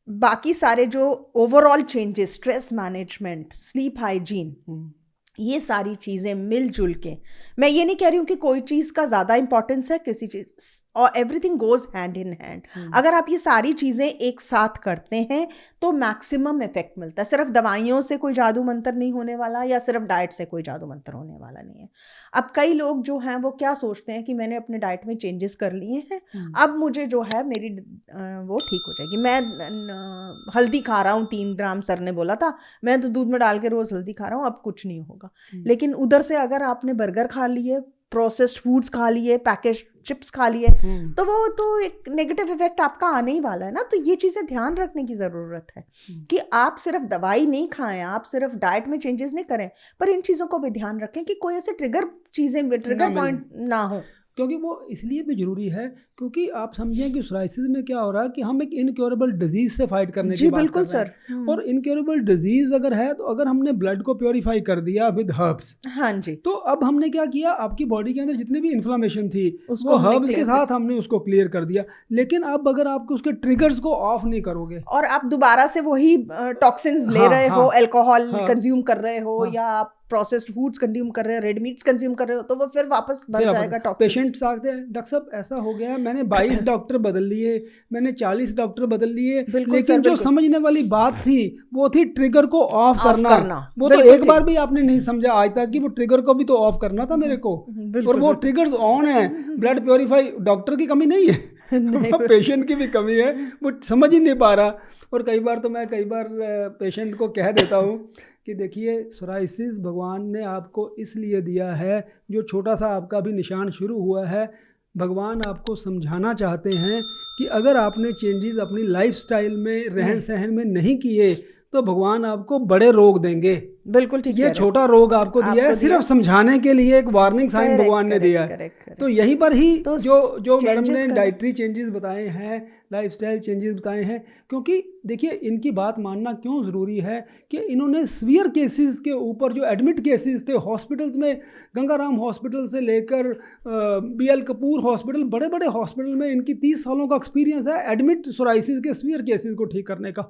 बाकी सारे जो overall changes, stress management, sleep hygiene, ये सारी चीज़ें मिलजुल के, मैं ये नहीं कह रही हूँ कि कोई चीज़ का ज़्यादा इंपॉर्टेंस है किसी चीज़, और everything goes hand in hand. अगर आप ये सारी चीज़ें एक साथ करते हैं तो मैक्सिमम इफेक्ट मिलता है। सिर्फ दवाइयों से कोई जादू मंत्र नहीं होने वाला, या सिर्फ डाइट से कोई जादू मंत्र होने वाला नहीं है। अब कई लोग जो हैं वो क्या सोचते हैं कि मैंने अपने डाइट में चेंजेस कर लिए हैं, अब मुझे जो है मेरी वो ठीक हो जाएगी। मैं हल्दी खा रहा हूँ 3 ग्राम, सर ने बोला था, मैं तो दूध में डाल के रोज़ हल्दी खा रहा हूँ, अब कुछ नहीं होगा। लेकिन उधर से अगर आपने बर्गर खा लिए, प्रोसेस्ड फूड्स खा लिए, पैकेज चिप्स खा लिए, तो वो तो एक नेगेटिव इफेक्ट आपका आने ही वाला है ना। तो ये चीज़ें ध्यान रखने की ज़रूरत है कि आप सिर्फ दवाई नहीं खाएं, आप सिर्फ डाइट में चेंजेस नहीं करें, पर इन चीज़ों को भी ध्यान रखें कि कोई ऐसे ट्रिगर पॉइंट ना हो। क्योंकि वो इसलिए भी ज़रूरी है क्योंकि आप समझें कि सोराइसिस में क्या हो रहा है कि हम एक इनक्योरेबल डिजीज़ से फाइट करने की बात कर रहे हैं। सर। और इनक्योरेबल डिजीज़ अगर है तो अगर हमने ब्लड को प्योरीफाई कर दिया विद हर्ब्स, हाँ जी, तो अब हमने क्या किया, आपकी बॉडी के अंदर जितनी भी इन्फ्लामेशन थी उसको वो हर्ब्स के साथ हमने उसको क्लियर कर दिया। लेकिन अब अगर आप उसके ट्रिगर्स को ऑफ नहीं करोगे और आप दोबारा से वही टॉक्सिन्स ले रहे हो, अल्कोहल कंज्यूम कर रहे हो, या आप प्रोसेस्ड फूड्स कंज्यूम कर रहे हो, रेड मीट्स कंज्यूम कर रहे हो, तो वो फिर वापस भर जाएगा टॉक्सिन्स। पेशेंट्स आते हैं, डॉक्टर साहब ऐसा हो गया, मैंने 22 डॉक्टर बदल लिए, मैंने 40 डॉक्टर बदल लिए, लेकिन जो समझने वाली बात थी वो थी ट्रिगर को ऑफ करना। वो तो एक बार भी आपने नहीं समझा आज तक कि वो ट्रिगर को भी तो ऑफ करना था मेरे को, और वो ट्रिगर्स ऑन है। ब्लड प्योरीफाई, डॉक्टर की कमी नहीं है पेशेंट की भी कमी है, वो समझ ही नहीं पा रहा। और कई बार पेशेंट को कह देता हूँ कि देखिए, सोराइसिस भगवान ने आपको इसलिए दिया है, जो छोटा सा आपका भी निशान शुरू हुआ है, भगवान आपको समझाना चाहते हैं कि अगर आपने चेंजेस अपनी लाइफस्टाइल में, रहन सहन में नहीं किए तो भगवान आपको बड़े रोग देंगे। बिल्कुल ठीक है। ये छोटा रोग आपको दिया है सिर्फ समझाने के लिए, एक वार्निंग साइन भगवान ने दिया है। तो यहीं पर ही जो मैडम ने डाइटरी चेंजेस बताए हैं, लाइफस्टाइल चेंजेस बताए हैं, क्योंकि देखिए इनकी बात मानना क्यों ज़रूरी है कि इन्होंने सीवियर केसेस के ऊपर, जो एडमिट केसेस थे हॉस्पिटल्स में, गंगाराम हॉस्पिटल से लेकर BL कपूर हॉस्पिटल, बड़े बड़े हॉस्पिटल में इनकी 30 सालों का एक्सपीरियंस है एडमिट सोराइसिस के सीवियर केसेस को ठीक करने का।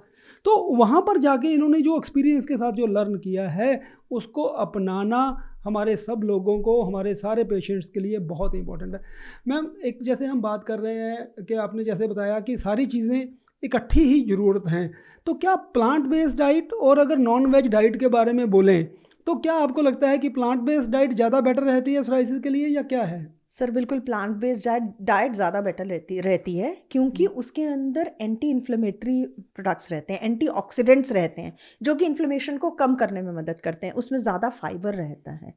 तो वहाँ पर जाके इन्होंने जो एक्सपीरियंस के साथ जो लर्न किया है, उसको अपनाना हमारे सब लोगों को, हमारे सारे पेशेंट्स के लिए बहुत इंपॉर्टेंट है। मैम, एक जैसे हम बात कर रहे हैं कि आपने जैसे बताया कि सारी चीज़ें इकट्ठी ही ज़रूरत हैं, तो क्या प्लांट बेस्ड डाइट और अगर नॉन वेज डाइट के बारे में बोलें तो क्या आपको लगता है कि प्लांट बेस्ड डाइट ज़्यादा बेटर रहती है सोराइसिस के लिए, या क्या है? सर बिल्कुल, प्लांट बेस्ड डाइट ज़्यादा बेटर रहती है, क्योंकि उसके अंदर एंटी इन्फ्लेमेटरी प्रोडक्ट्स रहते हैं, एंटीऑक्सीडेंट्स रहते हैं, जो कि इन्फ्लेमेशन को कम करने में मदद करते हैं। उसमें ज़्यादा फाइबर रहता है।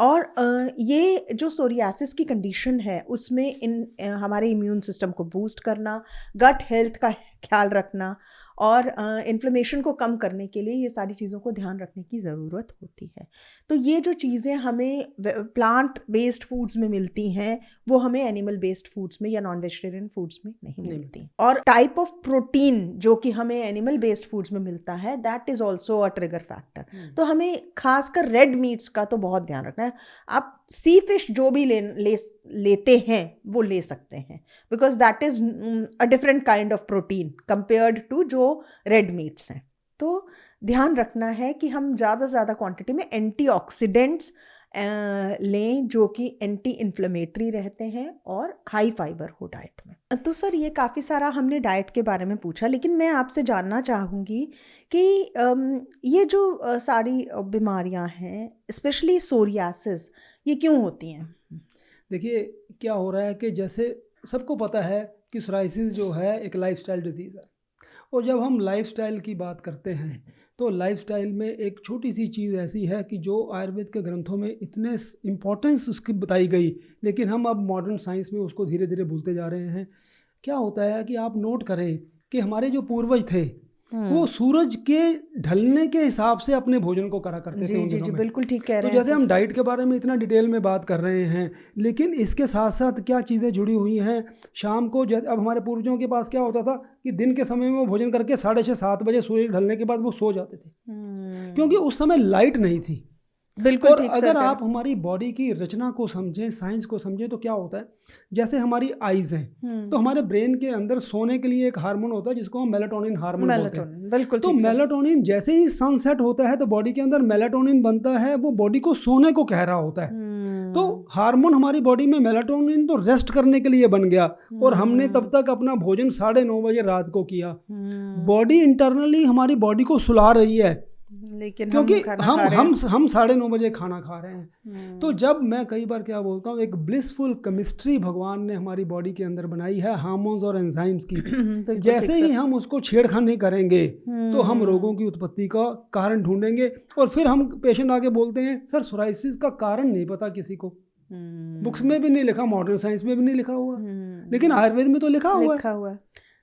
और ये जो सोरियासिस की कंडीशन है, उसमें हमारे इम्यून सिस्टम को बूस्ट करना, गट हेल्थ का ख्याल रखना और इन्फ्लेमेशन को कम करने के लिए ये सारी चीज़ों को ध्यान रखने की ज़रूरत होती है। तो ये जो चीज़ें हमें प्लांट बेस्ड फूड्स में मिलती हैं, वो हमें एनिमल बेस्ड फूड्स में या नॉन वेजिटेरियन फूड्स में नहीं मिलती। और टाइप ऑफ प्रोटीन जो कि हमें एनिमल बेस्ड फूड्स में मिलता है, that is also a trigger factor. तो हमें खासकर रेड मीट्स का तो बहुत ध्यान रखना है। आप सी फिश जो भी लेते हैं वो ले सकते हैं, because that is a different kind of protein compared to जो रेड मीट्स हैं। तो ध्यान रखना है कि हम ज़्यादा से ज़्यादा क्वांटिटी में एंटीऑक्सीडेंट्स लें, जो कि एंटी इन्फ्लेमेटरी रहते हैं और हाई फाइबर हो डाइट में। तो सर, ये काफ़ी सारा हमने डाइट के बारे में पूछा, लेकिन मैं आपसे जानना चाहूँगी कि ये जो सारी बीमारियां हैं, स्पेशली सोरियासिस, ये क्यों होती हैं? देखिए, क्या हो रहा है कि जैसे सबको पता है कि सोराइसिस जो है एक लाइफस्टाइल डिजीज़ है, और जब हम लाइफस्टाइल की बात करते हैं तो लाइफस्टाइल में एक छोटी सी चीज़ ऐसी है कि जो आयुर्वेद के ग्रंथों में इतने इम्पोर्टेंस उसकी बताई गई, लेकिन हम अब मॉडर्न साइंस में उसको धीरे धीरे भूलते जा रहे हैं। क्या होता है कि आप नोट करें कि हमारे जो पूर्वज थे वो सूरज के ढलने के हिसाब से अपने भोजन को करा करते थे। जी, बिल्कुल ठीक कह रहे हैं। तो जैसे हम डाइट के बारे में इतना डिटेल में बात कर रहे हैं, लेकिन इसके साथ साथ क्या चीज़ें जुड़ी हुई हैं। शाम को अब हमारे पूर्वजों के पास क्या होता था कि दिन के समय में वो भोजन करके 6:30-7 बजे सूरज ढलने के बाद वो सो जाते थे, क्योंकि उस समय लाइट नहीं थी। बिल्कुल और ठीक सर अगर कह आप हमारी बॉडी की रचना को समझें, साइंस को समझें, तो क्या होता है, जैसे हमारी आईज हैं, तो हमारे ब्रेन के अंदर सोने के लिए एक हार्मोन होता है जिसको हम मेलाटोनिन हार्मोन बोलते हैं। मेलाटोनिन, बिल्कुल तो ठीक सर। मेलाटोनिन जैसे ही सनसेट होता है तो बॉडी के अंदर मेलाटोनिन बनता है, वो बॉडी को सोने को कह रहा होता है। तो हार्मोन हमारी बॉडी में मेलाटोनिन तो रेस्ट करने के लिए बन गया, और हमने तब तक अपना भोजन 9:30 बजे रात को किया। बॉडी इंटरनली हमारी बॉडी को सुला रही है, लेकिन क्योंकि हम 9:30 बजे खाना खा रहे हैं। तो जब मैं कई बार क्या बोलता हूँ, एक ब्लिसफुल केमिस्ट्री भगवान ने हमारी बॉडी के अंदर बनाई है हार्मोन्स और एंजाइम्स की। जैसे ही हम उसको छेड़खानी करेंगे तो हम रोगों की उत्पत्ति का कारण ढूंढेंगे। और फिर हम पेशेंट आके बोलते हैं सर सोराइसिस का कारण नहीं पता किसी को, बुक्स में भी नहीं लिखा, मॉडर्न साइंस में भी नहीं लिखा हुआ, लेकिन आयुर्वेद में तो लिखा हुआ है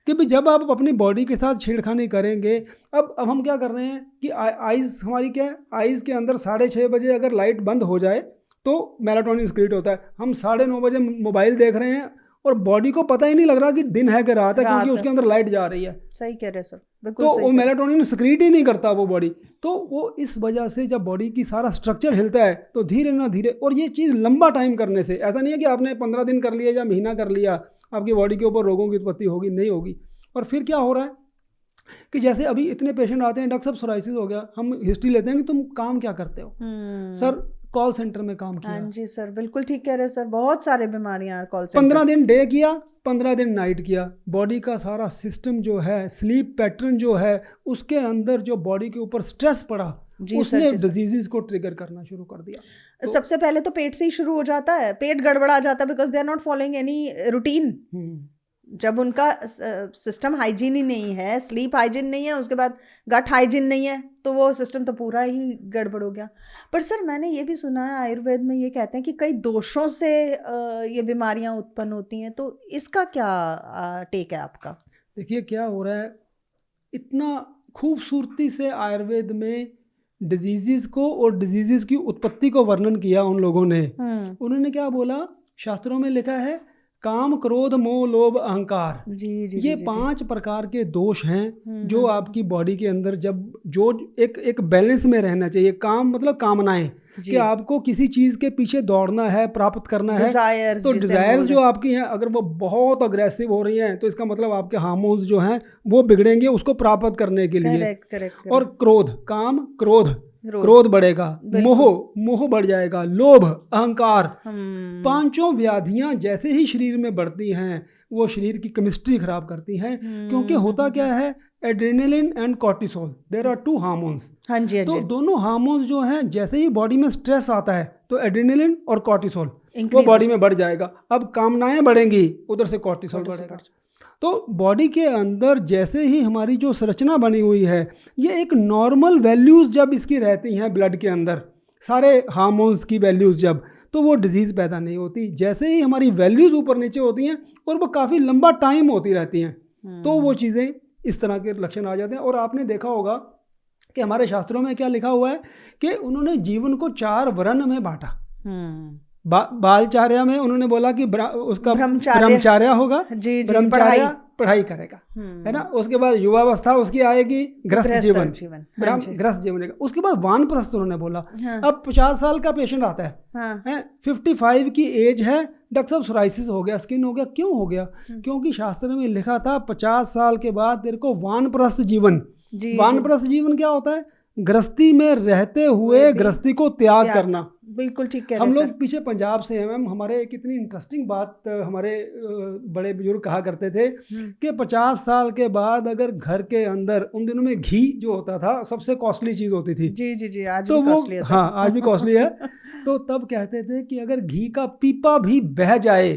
कि भी जब आप अपनी बॉडी के साथ छेड़खानी करेंगे। अब हम क्या कर रहे हैं कि आइज़ हमारी क्या है, आइज़ के अंदर 6:30 बजे अगर लाइट बंद हो जाए तो मेलाटोनिन सिक्रीट होता है। हम 9:30 बजे मोबाइल देख रहे हैं और बॉडी को पता ही नहीं लग रहा कि दिन है कि रात है, क्योंकि उसके अंदर लाइट जा रही है। सही कह रहे सर, बिल्कुल। तो वो मेलाटोनिन सिक्रीट ही नहीं करता वो बॉडी। तो वो इस वजह से जब बॉडी की सारा स्ट्रक्चर हिलता है तो धीरे ना धीरे, और ये चीज़ लंबा टाइम करने से, ऐसा नहीं है कि आपने 15 दिन कर लिया या महीना कर लिया आपकी बॉडी के ऊपर रोगों की उत्पत्ति होगी, नहीं होगी। और फिर क्या हो रहा है कि जैसे अभी इतने पेशेंट आते हैं, डॉक्टर साहब सोराइसिस हो गया, हम हिस्ट्री लेते हैं कि तुम काम क्या करते हो। सर कॉल सेंटर में काम किया। हाँ जी सर, बिल्कुल ठीक कह रहे हैं सर, बहुत सारे बीमारियां कॉल सेंटर। 15 दिन डे किया, 15 दिन नाइट किया। बॉडी का सारा सिस्टम जो है, स्लीप पैटर्न जो है, उसके अंदर जो बॉडी के ऊपर स्ट्रेस पड़ा, उसने डिजीजेस को ट्रिगर करना शुरू कर दिया। सबसे पहले तो पेट से ही शुरू हो जाता है, पेट गड़बड़ा जाता है, because they are not following any routine. जब उनका सिस्टम हाइजीन ही नहीं है, स्लीप हाइजीन नहीं है, उसके बाद गट हाइजीन नहीं है, तो वो सिस्टम तो पूरा ही गड़बड़ हो गया। पर सर मैंने ये भी सुना है आयुर्वेद में ये कहते हैं कि कई दोषों से ये बीमारियां उत्पन्न होती हैं, तो इसका क्या टेक है आपका? देखिए क्या हो रहा है, इतना खूबसूरती से आयुर्वेद में डिजीजेस को और डिजीजेस की उत्पत्ति को वर्णन किया उन लोगों ने। उन्होंने क्या बोला, शास्त्रों में लिखा है काम, क्रोध, मोह, लोभ, अहंकार, ये 5 प्रकार के दोष हैं जो आपकी बॉडी के अंदर जब जो एक बैलेंस में रहना चाहिए। काम मतलब कामनाएं, कि आपको किसी चीज़ के पीछे दौड़ना है, प्राप्त करना है। तो डिज़ायर्स जो आपकी हैं अगर वो बहुत अग्रेसिव हो रही हैं तो इसका मतलब आपके हार्मोन्स जो हैं वो बिगड़ेंगे उसको प्राप्त करने के लिए। और क्रोध, काम, क्रोध बढ़ेगा, मोह बढ़ जाएगा, लोभ, अहंकार। 5 व्याधियां जैसे ही शरीर में बढ़ती हैं वो शरीर की केमिस्ट्री खराब करती हैं। क्योंकि होता क्या है, adrenaline and cortisol, there are 2 hormones. तो दोनों हार्मोन्स जो हैं, जैसे ही बॉडी में स्ट्रेस आता है तो एड्रेनलिन और कॉर्टिसोल वो बॉडी में बढ़ जाएगा। अब कामनाएं बढ़ेंगी, उधर से कॉर्टिसोल बढ़ेगा। तो बॉडी के अंदर जैसे ही हमारी जो संरचना बनी हुई है, ये एक नॉर्मल वैल्यूज़ जब इसकी रहती हैं ब्लड के अंदर, सारे हार्मोन्स की वैल्यूज़ जब, तो वो डिजीज़ पैदा नहीं होती। जैसे ही हमारी वैल्यूज़ ऊपर नीचे होती हैं और वो काफ़ी लंबा टाइम होती रहती हैं, तो वो चीज़ें इस तरह के लक्षण आ जाते हैं। और आपने देखा होगा कि हमारे शास्त्रों में क्या लिखा हुआ है कि उन्होंने जीवन को 4 वर्ण में बांटा। बालचार्य में उन्होंने बोला कि उसका ब्रह्मचार्य होगा, ब्रह्मचार्य पढ़ाई करेगा, है ना। उसके बाद युवावस्था उसकी आएगी, गृहस्थ जीवन, गृहस्थ जीवन। उसके बाद वानप्रस्थ उन्होंने बोला। अब 50 साल का पेशेंट आता है, 55 की एज है, डॉक्टर साहब सोराइसिस हो गया, स्किन हो गया। क्यों हो गया? क्योंकि शास्त्र में लिखा था 50 साल के बाद तेरे को वानप्रस्थ जीवन। वानप्रस्थ जीवन क्या होता है? गृहस्थी में रहते हुए गृहस्थी को त्याग करना। बिल्कुल ठीक कह रहे हैं। हम लोग पीछे पंजाब से हैं मैम, हमारे एक इतनी इंटरेस्टिंग बात हमारे बड़े बुजुर्ग कहा करते थे कि 50 साल के बाद अगर घर के अंदर, उन दिनों में घी जो होता था सबसे कॉस्टली चीज़ होती थी। जी आज तो भी कॉस्टली है। हाँ, आज भी कॉस्टली है। तो तब कहते थे कि अगर घी का पीपा भी बह जाए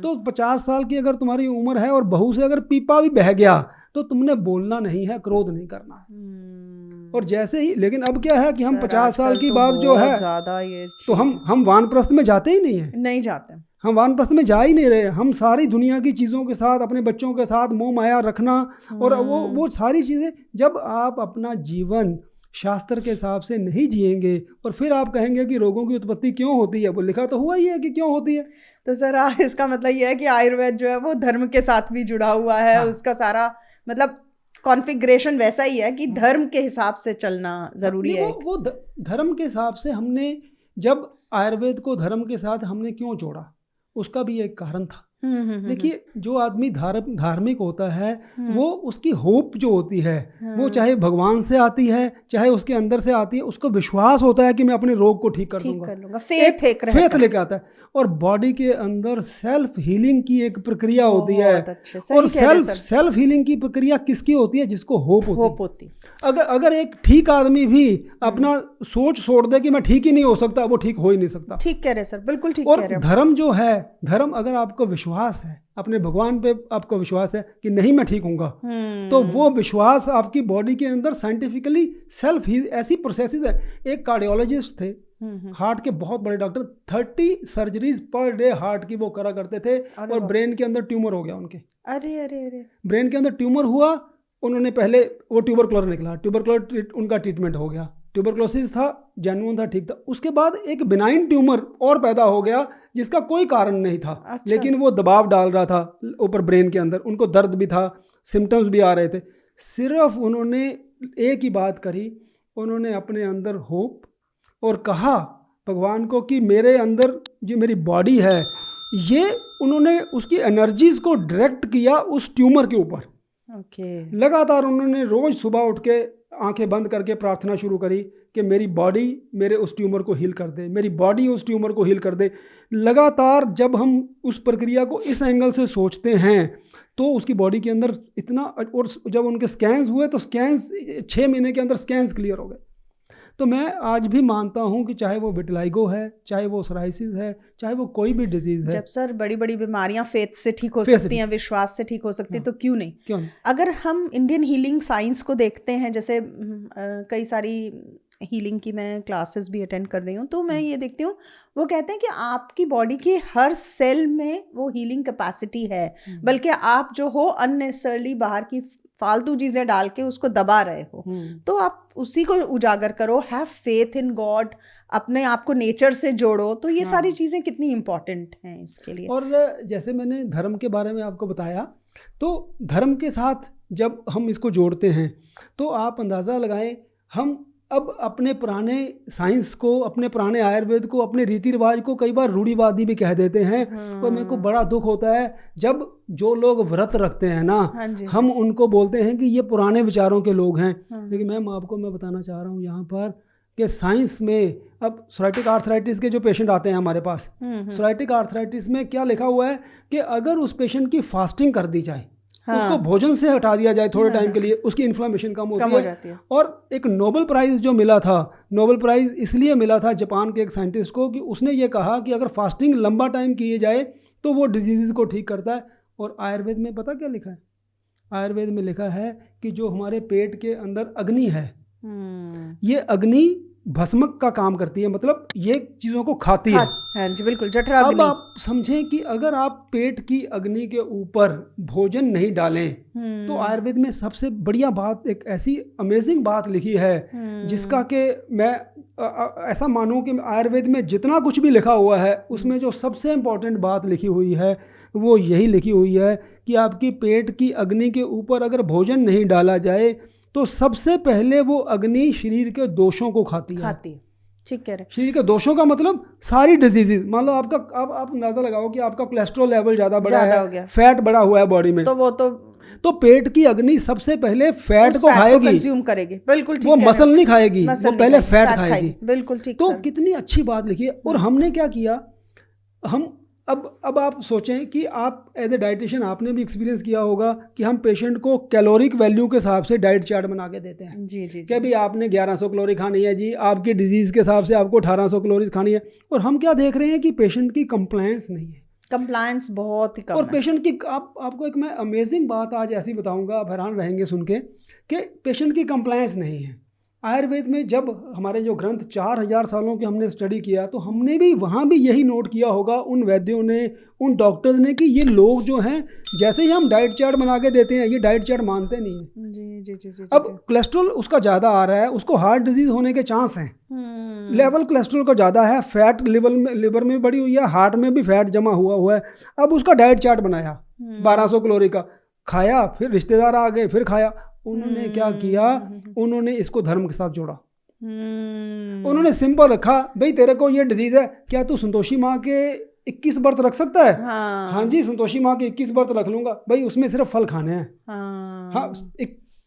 तो 50 साल की अगर तुम्हारी उम्र है और बहू से अगर पीपा भी बह गया तो तुमने बोलना नहीं है, क्रोध नहीं करना है। और जैसे ही, लेकिन अब क्या है कि हम 50 साल की बात जो है ज़्यादा ये तो हम वानप्रस्थ में जाते ही नहीं है, नहीं जाते, हम वानप्रस्थ में जा ही नहीं रहे। हम सारी दुनिया की चीज़ों के साथ, अपने बच्चों के साथ मोह माया रखना, और वो सारी चीज़ें, जब आप अपना जीवन शास्त्र के हिसाब से नहीं जिएंगे और फिर आप कहेंगे कि रोगों की उत्पत्ति क्यों होती है, वो लिखा तो हुआ ही है कि क्यों होती है। तो सर इसका मतलब ये है कि आयुर्वेद जो है वो धर्म के साथ भी जुड़ा हुआ है। हाँ। उसका सारा मतलब कॉन्फ़िगरेशन वैसा ही है कि धर्म के हिसाब से चलना ज़रूरी है। वो धर्म के हिसाब से हमने, जब आयुर्वेद को धर्म के साथ हमने क्यों जोड़ा, उसका भी एक कारण था। देखिए, जो आदमी धार्मिक होता है वो उसकी होप जो होती है वो चाहे भगवान से आती है चाहे उसके अंदर से आती है, उसको विश्वास होता है कि मैं अपने रोग को ठीक कर दूंगा। फेथ लेके आता है। और बॉडी के अंदर सेल्फ हीलिंग की एक प्रक्रिया होती है। और सेल्फ हीलिंग की प्रक्रिया किसकी होती है? जिसको होप होती है। अगर एक ठीक आदमी भी अपना सोच छोड़ दे कि मैं ठीक ही नहीं हो सकता, वो ठीक हो ही नहीं सकता। ठीक कह रहे सर, बिल्कुल ठीक कह रहे हैं। और धर्म जो है, धर्म अगर आपको विश्वास है, अपने भगवान पे आपको विश्वास है कि नहीं मैं ठीक हूँगा, तो वो विश्वास आपकी बॉडी के अंदर साइंटिफिकली सेल्फ ही ऐसी प्रोसेसेस है। एक कार्डियोलॉजिस्ट थे, हार्ट के बहुत बड़े doctor, 30 surgeries per day heart की वो करा करते थे। और ब्रेन के अंदर ट्यूमर हो गया उनके। अरे ब्रेन के अंदर ट्यूमर हुआ, उन्होंने पहले वो ट्यूबरक्लोर निकला, ट्यूबरक्लोर उनका ट्रीटमेंट हो गया, ट्यूबरक्लोसिस था, जेन्युइन था, ठीक था। उसके बाद एक बिनाइन ट्यूमर और पैदा हो गया जिसका कोई कारण नहीं था। अच्छा। लेकिन वो दबाव डाल रहा था ऊपर ब्रेन के अंदर, उनको दर्द भी था, सिम्टम्स भी आ रहे थे। सिर्फ उन्होंने एक ही बात करी, उन्होंने अपने अंदर होप और कहा भगवान को कि मेरे अंदर जो मेरी बॉडी है, ये उन्होंने उसकी एनर्जीज को डायरेक्ट किया उस ट्यूमर के ऊपर। लगातार उन्होंने रोज सुबह उठ के आंखें बंद करके प्रार्थना शुरू करी कि मेरी बॉडी मेरे उस ट्यूमर को हील कर दे, मेरी बॉडी उस ट्यूमर को हील कर दे। लगातार जब हम उस प्रक्रिया को इस एंगल से सोचते हैं तो उसकी बॉडी के अंदर इतना, और जब उनके स्कैन्स हुए तो स्कैन्स 6 महीने के अंदर स्कैन्स क्लियर हो गए। तो मैं आज भी मानता हूं कि चाहे वो विटिलाइगो है, चाहे वो सोराइसिस है, चाहे वो कोई भी डिजीज है, जब सर बड़ी बड़ी बीमारियां फेथ से ठीक हो सकती हैं, विश्वास से ठीक हो सकती है, तो क्यों नहीं? अगर हम इंडियन हीलिंग साइंस को देखते हैं, जैसे कई सारी हीलिंग की मैं क्लासेस भी अटेंड कर रही हूँ, तो मैं ये देखती हूँ, वो कहते हैं कि आपकी बॉडी के हर सेल में वो हीलिंग कैपेसिटी है, बल्कि आप जो हो अननेसेसरली बाहर की फालतू चीजें डाल के उसको दबा रहे हो। तो आप उसी को उजागर करो, हैव फेथ इन गॉड, अपने आप को नेचर से जोड़ो। तो ये सारी चीजें कितनी इंपॉर्टेंट हैं इसके लिए। और जैसे मैंने धर्म के बारे में आपको बताया, तो धर्म के साथ जब हम इसको जोड़ते हैं तो आप अंदाज़ा लगाएं, हम अब अपने पुराने साइंस को, अपने पुराने आयुर्वेद को, अपने रीति रिवाज को कई बार रूढ़िवादी भी कह देते हैं। और मेरे को बड़ा दुख होता है जब जो लोग व्रत रखते हैं ना, हम उनको बोलते हैं कि ये पुराने विचारों के लोग हैं। लेकिन मैम आपको मैं बताना चाह रहा हूँ यहाँ पर कि साइंस में अब सोराइटिक आर्थराइटिस के जो पेशेंट आते हैं हमारे पास, सोराइटिक आर्थराइटिस में क्या लिखा हुआ है कि अगर उस पेशेंट की फास्टिंग कर दी जाए, उसको भोजन से हटा दिया जाए थोड़े टाइम के लिए, उसकी इन्फ्लेमेशन कम हो जाती है। और एक नोबेल प्राइज़ जो मिला था, नोबेल प्राइज़ इसलिए मिला था जापान के एक साइंटिस्ट को कि उसने ये कहा कि अगर फास्टिंग लंबा टाइम किए जाए तो वो डिजीज़ को ठीक करता है। और आयुर्वेद में पता क्या लिखा है? आयुर्वेद में लिखा है कि जो हमारे पेट के अंदर अग्नि है, ये अग्नि भस्मक का काम करती है, मतलब ये चीज़ों को खाती है। हाँ जी, बिल्कुल, जठरा अग्नि। अब आप समझें कि अगर आप पेट की अग्नि के ऊपर भोजन नहीं डालें तो आयुर्वेद में सबसे बढ़िया बात, एक ऐसी अमेजिंग बात लिखी है जिसका कि मैं ऐसा मानूं कि आयुर्वेद में जितना कुछ भी लिखा हुआ है उसमें जो सबसे इम्पोर्टेंट बात लिखी हुई है वो यही लिखी हुई है कि आपकी पेट की अग्नि के ऊपर अगर भोजन नहीं डाला जाए तो सबसे पहले वो अग्नि शरीर के दोषों को खाती है। ठीक कह रहे। शरीर के दोषों का मतलब सारी डिजीजेज। मान लो आपका, अब आप अंदाजा लगाओ कि आपका कोलेस्ट्रॉल लेवल ज़्यादा बढ़ा है, फैट बढ़ा हुआ है बॉडी में, तो वो तो पेट की अग्नि सबसे पहले फैट को खाएगी, कंज्यूम करेगी। बिल्कुल ठीक, वो मसल नहीं खाएगी, वो पहले फैट खाएगी। बिल्कुल ठीक। तो कितनी अच्छी बात लिखी है। और हमने क्या किया, हम अब आप सोचें कि आप एज ए डाइटिशियन आपने भी एक्सपीरियंस किया होगा कि हम पेशेंट को कैलोरिक वैल्यू के हिसाब से डाइट चार्ट बना के देते हैं। जी। क्या भी आपने 1100 कैलोरी खानी है जी, आपकी डिजीज़ के हिसाब से आपको 1800 कैलोरी खानी है। और हम क्या देख रहे हैं कि पेशेंट की कंप्लायंस नहीं है, कंप्लायंस बहुत ही कम और पेशेंट की आपको एक मैं अमेजिंग बात आज ऐसी बताऊंगा, आप हैरान रहेंगे सुन के कि पेशेंट की कंप्लायंस नहीं है। आयुर्वेद में जब हमारे जो ग्रंथ 4000 सालों के हमने स्टडी किया तो हमने भी वहाँ भी यही नोट किया होगा, उन वैद्यों ने, उन डॉक्टर्स ने, कि ये लोग जो हैं जैसे ही हम डाइट चार्ट बना के देते हैं ये डाइट चार्ट मानते नहीं हैं। जी। अब कोलेस्ट्रॉल उसका ज़्यादा आ रहा है, उसको हार्ट डिजीज़ होने के चांस हैं। लेवल कोलेस्ट्रॉल का ज़्यादा है, फैट लिवर में बढ़ी हुई है, हार्ट में भी फैट जमा हुआ है। अब उसका डाइट चार्ट बनाया 1200 कैलोरी का, खाया, फिर रिश्तेदार आ गए, फिर खाया, उन्होंने क्या किया, उन्होंने इसको धर्म के साथ जोड़ा। उन्होंने सिंपल रखा, भाई तेरे को ये डिजीज है, क्या तू संतोषी माँ के 21 व्रत रख सकता है? हाँ जी, संतोषी माँ के 21 व्रत रख लूंगा भाई, उसमें सिर्फ फल खाने हैं। हाँ,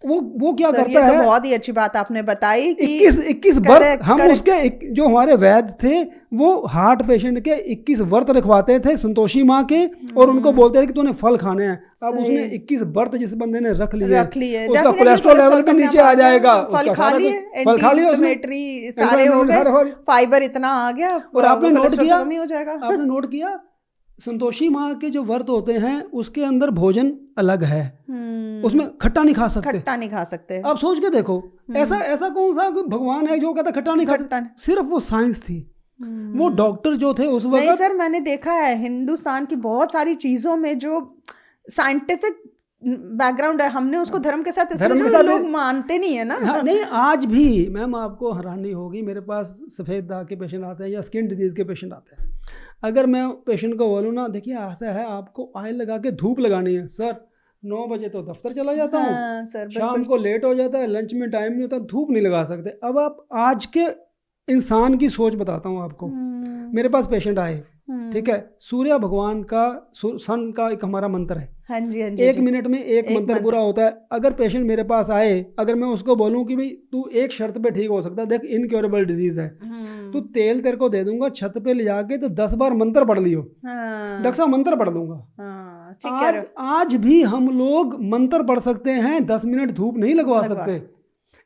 वो क्या करता है, तो बहुत ही अच्छी बात आपने बताई कि 21 व्रत हम उसके जो हमारे वैद्य थे वो हार्ट पेशेंट के 21 व्रत रखवाते थे संतोषी माँ के, और उनको बोलते थे कि तूने फल खाने हैं। अब उसने 21 व्रत जिस बंदे ने रख लिए उसका कोलेस्ट्रॉल लेवल भी नीचे आ जाएगा। फल खा लिए, सारे हो गए, फाइबर इतना आ गया, और आपने नोट किया संतोषी माँ के जो व्रत होते हैं उसके अंदर भोजन अलग है, उसमें खट्टा नहीं खा सकते। आप सोच के देखो, ऐसा कौन सा भगवान है जो कहता खट्टा नहीं खा सकता? सिर्फ वो साइंस थी, वो डॉक्टर जो थे उस वक्त। नहीं सर, मैंने देखा है हिंदुस्तान की बहुत सारी चीजों में जो साइंटिफिक बैकग्राउंड है, हमने उसको धर्म के साथ लोग मानते नहीं है ना। हाँ, नहीं, आज भी मैम आपको हैरानी होगी, मेरे पास सफ़ेद दाग के पेशेंट आते हैं या स्किन डिजीज़ के पेशेंट आते हैं। अगर मैं पेशेंट को बोलूँ ना, देखिए ऐसा है आपको ऑयल लगा के धूप लगानी है, सर 9 बजे तो दफ्तर चला जाता हूँ। हाँ, शाम को लेट हो जाता है, लंच में टाइम नहीं होता, धूप नहीं लगा सकते। अब आप आज के इंसान की सोच बताता हूँ आपको। मेरे पास पेशेंट आए, ठीक है, सूर्य भगवान का सन का एक हमारा मंत्र है। हाँ जी, हाँ जी, 1 मिनट में एक मंत्र पूरा होता है। अगर पेशेंट मेरे पास आए, अगर मैं उसको बोलूं कि भाई तू एक शर्त पे ठीक हो सकता है, देख इनक्योरेबल डिजीज है, तो तेल तेरे को दे दूंगा, छत पे ले जाके तो 10 बार मंत्र पढ़ लियो। डॉक्टर साहब मंत्र पढ़ दूंगा। आज भी हम लोग मंत्र पढ़ सकते हैं, 10 मिनट धूप नहीं लगवा सकते।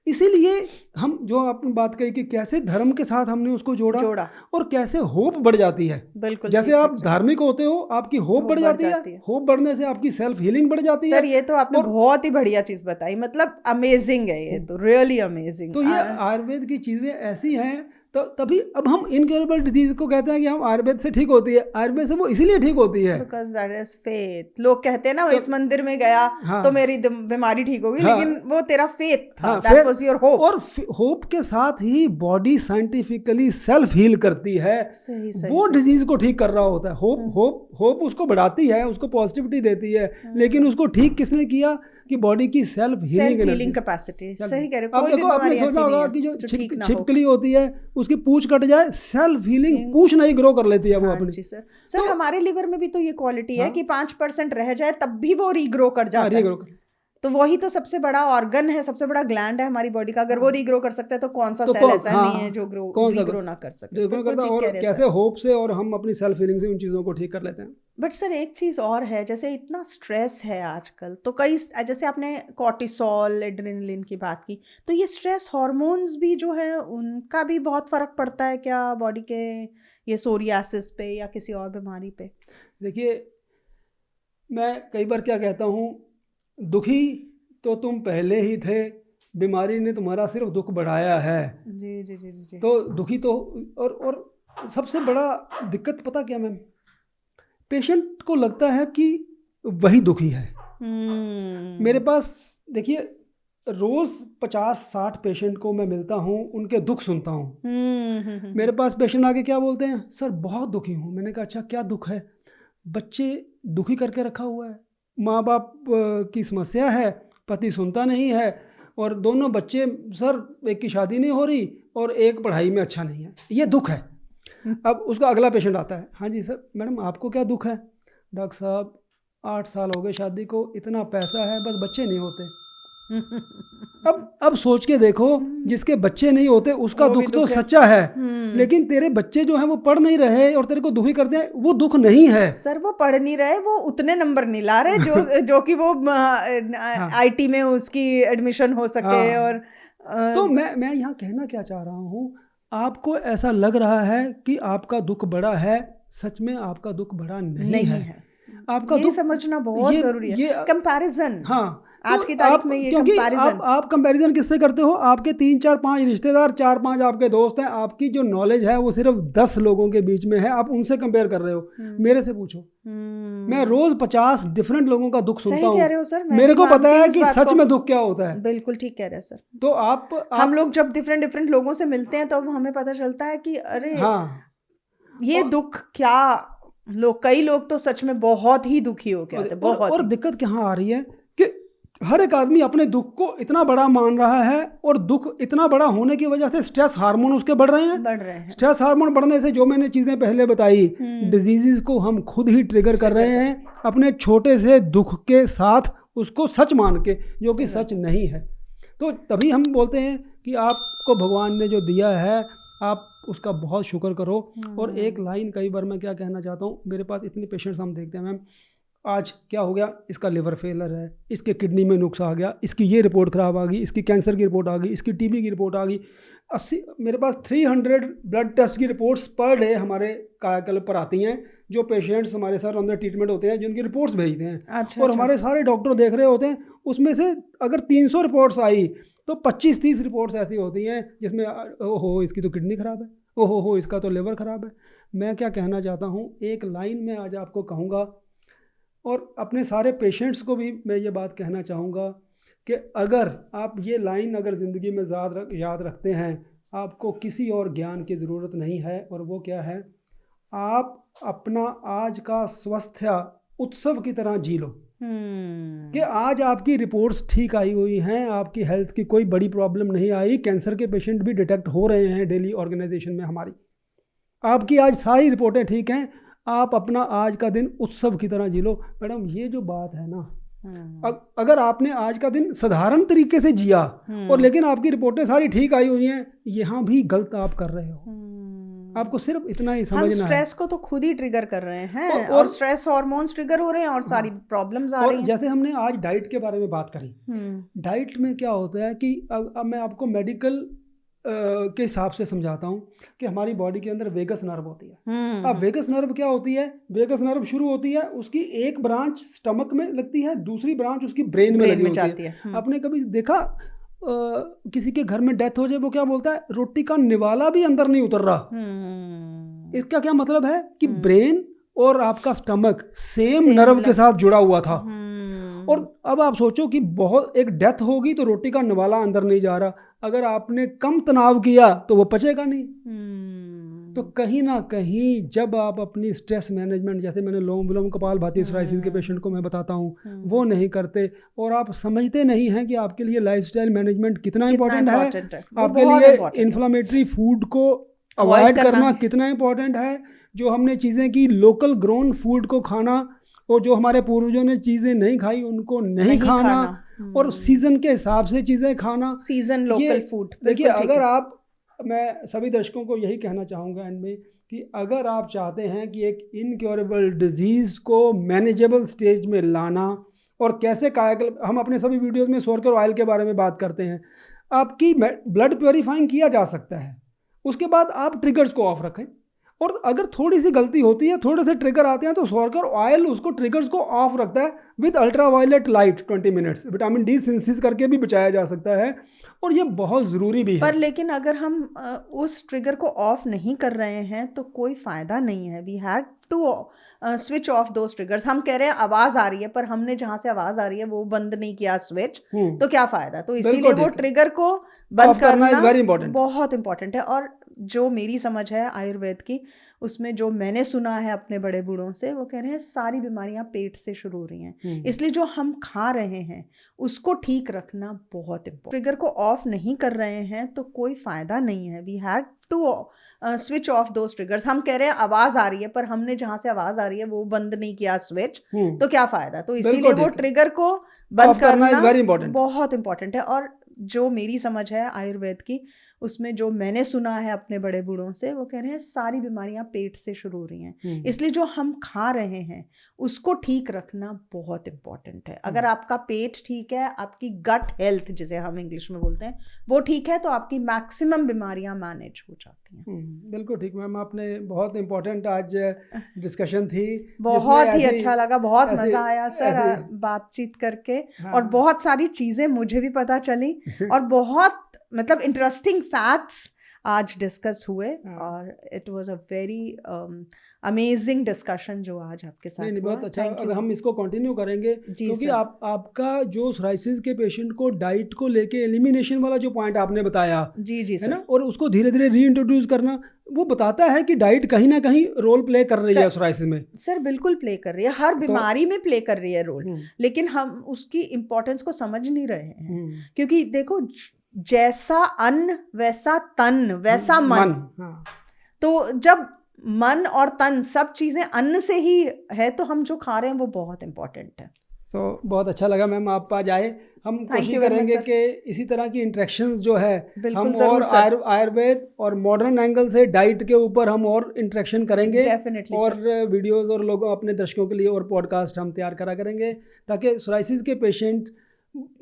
इसीलिए हम जो आपने बात कही कि कैसे धर्म के साथ हमने उसको जोड़ा और कैसे होप बढ़ जाती है। बिल्कुल, जैसे आप धार्मिक होते हो, आपकी होप बढ़ जाती है। होप बढ़ने से आपकी सेल्फ हीलिंग बढ़ जाती है। सर ये तो आपने बहुत ही बढ़िया चीज बताई, मतलब अमेजिंग है ये तो, रियली अमेजिंग। तो ये आयुर्वेद की चीजें ऐसी हैं, तो तभी अब हम इनक्योरेबल डिजीज को कहते हैं कि हम आयुर्वेद से ठीक होती है। आयुर्वेद से वो इसीलिए ठीक होती है बिकॉज दैट इज फेथ। लोग कहते हैं ना, इस मंदिर में गया तो मेरी बीमारी ठीक होगी, लेकिन वो तेरा फेथ था, दैट वाज योर होप। और होप के साथ ही बॉडी साइंटिफिकली सेल्फ हील करती है। वो डिजीज को ठीक कर रहा होता है। होप उसको बढ़ाती है, उसको पॉजिटिविटी देती है, लेकिन उसको ठीक किसने किया कि बॉडी की सेल्फ हीलिंग कैपेसिटी। सही कह रहे हो। अब देखो, आपने सोचा होगा कि जो छिपकली होती है उसकी पूंछ कट जाए, सेल्फ हीलिंग पूंछ नहीं ग्रो कर लेती है वो अपनी। सर हमारे लिवर में भी तो ये क्वालिटी है कि 5% रह जाए तब भी वो रीग्रो कर जाता है। तो वही तो सबसे बड़ा ऑर्गन है, सबसे बड़ा ग्लैंड है हमारी बॉडी का। अगर वो रीग्रो कर सकता है तो कौन सा सेल ऐसा नहीं है जो रीग्रो ना कर सके। और कैसे होप से और हम अपनी सेल्फ हीलिंग से उन चीज़ों को ठीक कर लेते हैं। बट सर एक चीज़ और है, जैसे इतना स्ट्रेस है आजकल, तो कई, जैसे आपने कॉर्टिसोल, एड्रेनलिन की बात की, तो ये स्ट्रेस हार्मोन्स भी जो है उनका भी बहुत फ़र्क पड़ता है क्या बॉडी के, ये सोरियासिस पे या किसी और बीमारी पे? देखिए, मैं कई बार क्या कहता हूँ, दुखी तो तुम पहले ही थे, बीमारी ने तुम्हारा सिर्फ दुख बढ़ाया है। जी जी जी जी। तो दुखी तो, और सबसे बड़ा दिक्कत पता क्या मैम, पेशेंट को लगता है कि वही दुखी है। मेरे पास देखिए रोज 50-60 पेशेंट को मैं मिलता हूँ, उनके दुख सुनता हूँ। मेरे पास पेशेंट आके क्या बोलते हैं, सर बहुत दुखी हूँ। मैंने कहा अच्छा क्या दुख है? बच्चे दुखी करके रखा हुआ है, माँ बाप की समस्या है, पति सुनता नहीं है, और दोनों बच्चे, सर एक की शादी नहीं हो रही और एक पढ़ाई में अच्छा नहीं है, ये दुख है। अब उसका अगला पेशेंट आता है, हाँ जी सर, मैडम आपको क्या दुख है? डॉक्टर साहब 8 साल हो गए शादी को, इतना पैसा है, बस बच्चे नहीं होते। अब सोच के देखो, जिसके बच्चे नहीं होते उसका दुख तो सच्चा है, लेकिन तेरे बच्चे जो हैं वो पढ़ नहीं रहे और तेरे को दुखी करते हैं, वो दुख नहीं है। सर वो पढ़ नहीं रहे, वो उतने नंबर नहीं ला रहे जो कि वो आईटी में उसकी एडमिशन हो सके। और तो मैं यहाँ कहना क्या चाह रहा हूँ, आपको ऐसा लग रहा है कि आपका दुख बड़ा है, सच में आपका दुख बड़ा नहीं है। आपका ये समझना बहुत जरूरी है। कंपैरिजन, हाँ, आज की तारीख में ये कंपैरिजन, आप कंपैरिजन किससे करते हो? आपके 3-4-5 रिश्तेदार, 4-5 आपके दोस्त हैं, आपकी जो नॉलेज है वो सिर्फ 10 लोगों के बीच में है, आप उनसे कंपेयर कर रहे हो। मेरे से पूछो, मैं रोज 50 डिफरेंट लोगों का दुख सुनता हूँ। सही कह रहे हो सर, मेरे को पता है कि सच में दुख क्या होता है। बिल्कुल ठीक कह रहे हैं सर। तो हम लोग जब डिफरेंट लोगों से मिलते हैं तो हमें पता चलता है कि अरे ये दुख क्या, कई लोग तो सच में बहुत ही दुखी हो गए, बहुत। और दिक्कत कहाँ आ रही है कि हर एक आदमी अपने दुख को इतना बड़ा मान रहा है, और दुख इतना बड़ा होने की वजह से स्ट्रेस हार्मोन उसके बढ़ रहे हैं। स्ट्रेस हार्मोन बढ़ने से जो मैंने चीज़ें पहले बताई, डिजीज़ को हम खुद ही ट्रिगर कर रहे हैं अपने छोटे से दुख के साथ, उसको सच मान के, जो कि सच नहीं है। तो तभी हम बोलते हैं कि आपको भगवान ने जो दिया है आप उसका बहुत शुक्र करो। और एक लाइन कई बार मैं क्या कहना चाहता हूँ, मेरे पास इतने पेशेंट्स हम देखते हैं, मैम आज क्या हो गया, इसका लिवर फेलर है, इसके किडनी में नुक्स आ गया, इसकी ये रिपोर्ट ख़राब आ गई, इसकी कैंसर की रिपोर्ट आ गई, इसकी टीबी की रिपोर्ट आ गई। 80 मेरे पास 300 ब्लड टेस्ट की रिपोर्ट्स पर डे हमारे कायाकल्प पर आती हैं, जो पेशेंट्स हमारे साथ अंदर ट्रीटमेंट होते हैं जिनकी रिपोर्ट्स भेजते हैं। और हमारे सारे डॉक्टर देख रहे होते हैं, उसमें से अगर 300 रिपोर्ट्स आई तो 25-30 रिपोर्ट्स ऐसी होती हैं जिसमें ओहो इसकी तो किडनी ख़राब है, ओहो इसका तो लिवर ख़राब है। मैं क्या कहना चाहता हूँ, एक लाइन में आज आपको कहूँगा, और अपने सारे पेशेंट्स को भी मैं ये बात कहना चाहूँगा कि अगर आप ये लाइन अगर ज़िंदगी में याद रखते हैं, आपको किसी और ज्ञान की ज़रूरत नहीं है। और वो क्या है, आप अपना आज का स्वास्थ्य उत्सव की तरह जी लो कि आज आपकी रिपोर्ट्स ठीक आई हुई हैं, आपकी हेल्थ की कोई बड़ी प्रॉब्लम नहीं आई, कैंसर के पेशेंट भी डिटेक्ट हो रहे हैं डेली ऑर्गेनाइजेशन में हमारी, आपकी आज सारी रिपोर्टें ठीक हैं, आप अपना आज का दिन उत्सव की तरह जी लो। मैडम ये जो बात है ना, अगर आपने आज का दिन साधारण तरीके से जिया और लेकिन आपकी रिपोर्टें सारी ठीक आई हुई हैं, यहाँ भी गलत आप कर रहे हो। आपको सिर्फ इतना ही समझना है, हम स्ट्रेस को तो खुद ही ट्रिगर कर रहे हैं और स्ट्रेस हार्मोन्स ट्रिगर हो रहे हैं और सारी प्रॉब्लम्स आ रही हैं। जैसे हमने आज डाइट के बारे में बात करी, डाइट में क्या होता है कि अब मैं आपको मेडिकल के हिसाब से समझाता हूँ कि हमारी बॉडी के अंदर वेगस नर्व होती है। अब वेगस नर्व क्या होती है, वेगस नर्व शुरू होती है, उसकी एक ब्रांच स्टमक में लगती है, दूसरी ब्रांच उसकी ब्रेन में लगी होती है। आपने कभी देखा किसी के घर में डेथ हो जाए, वो क्या बोलता है, रोटी का निवाला भी अंदर नहीं उतर रहा। इसका क्या मतलब है कि ब्रेन और आपका स्टमक सेम नर्व के साथ जुड़ा हुआ था। और अब आप सोचो कि बहुत एक डेथ होगी तो रोटी का निवाला अंदर नहीं जा रहा, अगर आपने कम तनाव किया तो वो पचेगा नहीं। तो कहीं ना कहीं जब आप अपनी स्ट्रेस मैनेजमेंट, जैसे मैंने लोम विलोम कपालभाति सोराइसिस के पेशेंट को मैं बताता हूँ, वो नहीं करते और आप समझते नहीं हैं कि आपके लिए लाइफस्टाइल मैनेजमेंट कितना इंपॉर्टेंट है, आपके लिए इन्फ्लामेटरी फूड को अवॉइड करना कितना इंपॉर्टेंट है, जो हमने चीज़ें की लोकल ग्रोन फूड को खाना, और जो हमारे पूर्वजों ने चीज़ें नहीं खाई उनको नहीं खाना, और सीज़न के हिसाब से चीज़ें खाना, सीज़न लोकल फूड। देखिए अगर आप, मैं सभी दर्शकों को यही कहना चाहूँगा एंड में कि अगर आप चाहते हैं कि एक इनक्योरेबल डिजीज़ को मैनेजेबल स्टेज में लाना, और कैसे कायाकल्प, हम अपने सभी वीडियोस में सोरकर ऑयल के बारे में बात करते हैं, आपकी ब्लड प्योरीफाइंग किया जा सकता है। उसके बाद आप ट्रिगर्स को ऑफ रखें, और अगर थोड़ी सी गलती होती है, थोड़े से ट्रिगर आते हैं, तो सोरकर ऑयल उसको ट्रिगर्स को ऑफ रखता है with ultraviolet light 20 minutes, vitamin D synthesis करके भी बचाया जा सकता है, और ये बहुत ज़रूरी भी है। पर लेकिन अगर हम उस ट्रिगर को ऑफ नहीं कर रहे हैं तो कोई फ़ायदा नहीं है। We had to switch off those triggers. हम कह रहे हैं आवाज़ आ रही है, पर हमने जहाँ से आवाज़ आ रही है वो बंद नहीं किया स्विच, तो क्या फ़ायदा। तो इसीलिए वो ट्रिगर को बंद करना बहुत इंपॉर्टेंट है। और जो मेरी समझ है आयुर्वेद की, उसमें जो मैंने सुना है अपने बड़े बूढ़ों से, वो कह रहे हैं सारी बीमारियां पेट से शुरू हो रही हैं, इसलिए जो हम खा रहे हैं उसको ठीक रखना बहुत इम्पोर्टेंट। ट्रिगर को ऑफ नहीं कर रहे हैं तो कोई फ़ायदा नहीं है। We had to switch off those triggers. हम कह रहे हैं आवाज़ आ रही है, पर हमने जहाँ से आवाज़ आ रही है वो बंद नहीं किया स्विच, तो क्या फ़ायदा। तो इसीलिए वो ट्रिगर को बंद करना बहुत इंपॉर्टेंट है। और जो मेरी समझ है आयुर्वेद की, उसमें जो मैंने सुना है अपने बड़े बूढ़ों से, वो कह रहे हैं सारी बीमारियां पेट से शुरू हो रही हैं, इसलिए जो हम खा रहे हैं उसको ठीक रखना बहुत इम्पॉर्टेंट है। अगर आपका पेट ठीक है, आपकी गट हेल्थ जिसे हम इंग्लिश में बोलते हैं, वो ठीक है, तो आपकी मैक्सिमम बीमारियां मैनेज हो जाती हैं। बिल्कुल ठीक मैम, आपने बहुत इम्पोर्टेंट आज डिस्कशन थी, बहुत ही अच्छा लगा, बहुत मज़ा आया सर बातचीत करके। और बहुत सारी चीज़ें मुझे भी पता चली और बहुत मतलब इंटरेस्टिंग फैक्ट्स आज डिस्कस हुए, और it was a very amazing discussion जो आज आपके साथ नहीं, हुआ। बहुत अच्छा। Thank you. अगर हम इसको कंटिन्यू करेंगे, जी क्योंकि सर। आपका जो सोराइसिस के पेशेंट को डाइट को लेके एलिमिनेशन वाला जो पॉइंट आपने बताया जी जी है सर। ना, और उसको धीरे धीरे रीइंट्रोड्यूस करना, वो बताता है कि डाइट कहीं ना कहीं रोल प्ले कर रही है सोराइसिस में। सर बिल्कुल प्ले कर रही है, हर बीमारी में प्ले कर रही है रोल, लेकिन हम उसकी इम्पोर्टेंस को समझ नहीं रहे हैं। क्योंकि देखो, जैसा अन्न वैसा तन वैसा मन। हाँ। तो जब मन और तन सब चीजें अन्न से ही है, तो हम जो खा रहे हैं वो बहुत इंपॉर्टेंट है। तो बहुत अच्छा लगा मैम आप आज आए। हम कोशिश you very much, करेंगे sir. कि इसी तरह की इंटरेक्शंस जो है बिल्कुल हम जरूर और सर। आयुर्वेद और मॉडर्न एंगल से डाइट के ऊपर हम और इंटरेक्शन करेंगे। Definitely, और sir. वीडियोस और लोगों अपने दर्शकों के लिए और पॉडकास्ट हम तैयार करा करेंगे, ताकि सोराइसिस के पेशेंट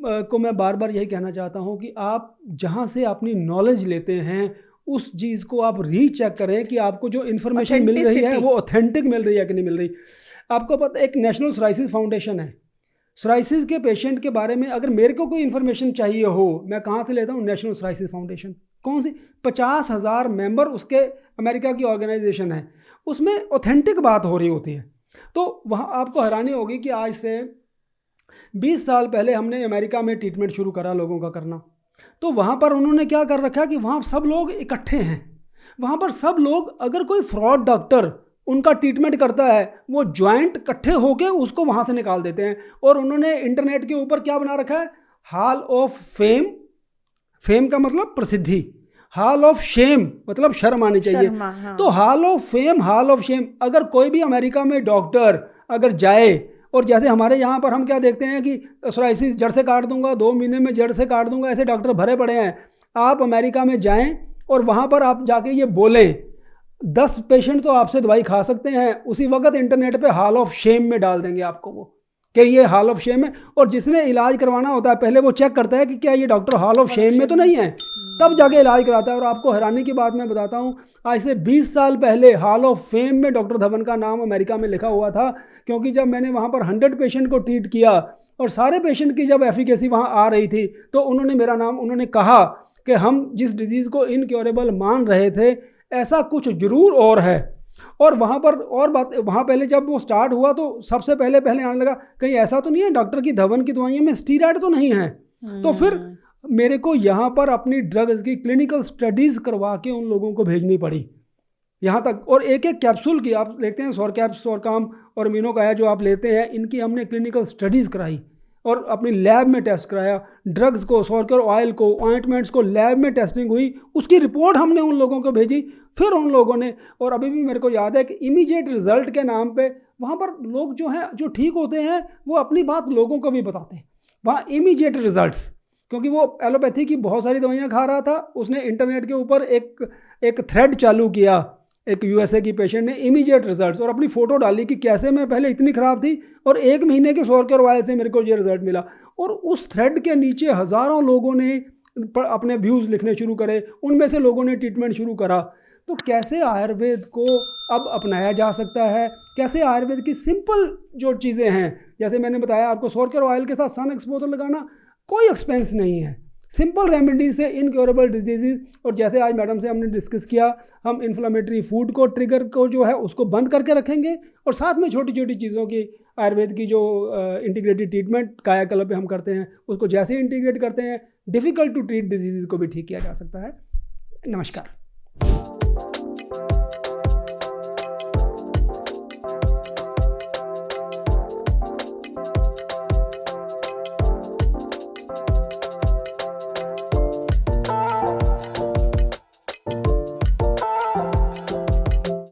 को मैं बार बार यही कहना चाहता हूँ कि आप जहाँ से अपनी नॉलेज लेते हैं उस चीज़ को आप रीचेक करें कि आपको जो इन्फॉर्मेशन मिल रही है वो ऑथेंटिक मिल रही है कि नहीं मिल रही। आपको पता, एक नेशनल सोराइसिस फाउंडेशन है। सोराइसिस के पेशेंट के बारे में अगर मेरे को कोई इन्फॉर्मेशन चाहिए हो, मैं कहाँ से लेता हूँ? National psoriasis foundation. कौन सी? 50,000 मेंबर उसके, अमेरिका की ऑर्गेनाइजेशन है, उसमें ऑथेंटिक बात हो रही होती है। तो वहाँ आपको हैरानी होगी कि आज से 20 साल पहले हमने अमेरिका में ट्रीटमेंट शुरू करा लोगों का करना, तो वहाँ पर उन्होंने क्या कर रखा कि वहाँ सब लोग इकट्ठे हैं। वहाँ पर सब लोग, अगर कोई फ्रॉड डॉक्टर उनका ट्रीटमेंट करता है, वो ज्वाइंट इकट्ठे होके उसको वहाँ से निकाल देते हैं। और उन्होंने इंटरनेट के ऊपर क्या बना रखा है? Hall of fame. फेम का मतलब प्रसिद्धि, हॉल ऑफ शेम मतलब शर्म आनी चाहिए। हाँ। तो hall of fame, hall of shame. अगर कोई भी अमेरिका में डॉक्टर अगर जाए, और जैसे हमारे यहाँ पर हम क्या देखते हैं कि सोराइसिस जड़ से काट दूंगा, 2 महीने में जड़ से काट दूंगा, ऐसे डॉक्टर भरे पड़े हैं। आप अमेरिका में जाएं और वहाँ पर आप जाके ये बोलें, 10 पेशेंट तो आपसे दवाई खा सकते हैं, उसी वक्त इंटरनेट पे हॉल ऑफ शेम में डाल देंगे आपको वो, कि ये हॉल ऑफ शेम है। और जिसने इलाज करवाना होता है पहले वो चेक करता है कि क्या ये डॉक्टर हॉल ऑफ शेम में तो नहीं है, तब जाके इलाज कराता है। और आपको हैरानी की बात मैं बताता हूँ, आज से 20 साल पहले हॉल ऑफ फेम में डॉक्टर धवन का नाम अमेरिका में लिखा हुआ था, क्योंकि जब मैंने वहाँ पर 100 पेशेंट को ट्रीट किया और सारे पेशेंट की जब एफिकेसी वहाँ आ रही थी, तो उन्होंने मेरा नाम, उन्होंने कहा कि हम जिस डिजीज़ को इनक्योरेबल मान रहे थे, ऐसा कुछ जरूर और है। और वहाँ पर और बात, वहाँ पहले जब वो स्टार्ट हुआ तो सबसे पहले आने लगा कहीं ऐसा तो नहीं है डॉक्टर की धवन की दवाइयों में स्टीरॉयड तो नहीं है। तो फिर मेरे को यहाँ पर अपनी ड्रग्स की क्लिनिकल स्टडीज़ करवा के उन लोगों को भेजनी पड़ी यहाँ तक। और एक एक कैप्सूल की आप लेते हैं, सोरकैप्स, सोरकाम और अमीनोकाया जो आप लेते हैं, इनकी हमने क्लिनिकल स्टडीज़ कराई और अपनी लैब में टेस्ट कराया। ड्रग्स को, सोरकर ऑयल को, ऑइंटमेंट्स को लैब में टेस्टिंग हुई, उसकी रिपोर्ट हमने उन लोगों को भेजी। फिर उन लोगों ने, और अभी भी मेरे को याद है कि इमीडिएट रिजल्ट के नाम पे वहाँ पर लोग जो हैं, जो ठीक होते हैं, वो अपनी बात लोगों को भी बताते हैं। वहाँ इमीडिएट रिजल्ट्स, क्योंकि वो एलोपैथी की बहुत सारी दवाइयाँ खा रहा था, उसने इंटरनेट के ऊपर एक थ्रेड चालू किया, एक यूएसए की पेशेंट ने, इमीडिएट रिजल्ट्स, और अपनी फ़ोटो डाली कि कैसे मैं पहले इतनी ख़राब थी और 1 महीने के सोरकर ऑयल से मेरे को ये रिज़ल्ट मिला। और उस थ्रेड के नीचे हज़ारों लोगों ने अपने व्यूज़ लिखने शुरू करे, उनमें से लोगों ने ट्रीटमेंट शुरू करा। तो कैसे आयुर्वेद को अब अपनाया जा सकता है, कैसे आयुर्वेद की सिंपल जो चीज़ें हैं, जैसे मैंने बताया आपको, सोरकर ऑयल के साथ सन एक्सपोजर लगाना कोई एक्सपेंस नहीं है, सिंपल रेमेडी से इनक्योरेबल डिजीज़। और जैसे आज मैडम से हमने डिस्कस किया, हम इन्फ्लेमेटरी फूड को, ट्रिगर को जो है उसको बंद करके रखेंगे, और साथ में छोटी छोटी चीज़ों की आयुर्वेद की जो इंटीग्रेटेड ट्रीटमेंट कायाकल्प पे हम करते हैं, उसको जैसे इंटीग्रेट करते हैं, डिफ़िकल्ट टू ट्रीट डिजीज़ को भी ठीक किया जा सकता है। नमस्कार।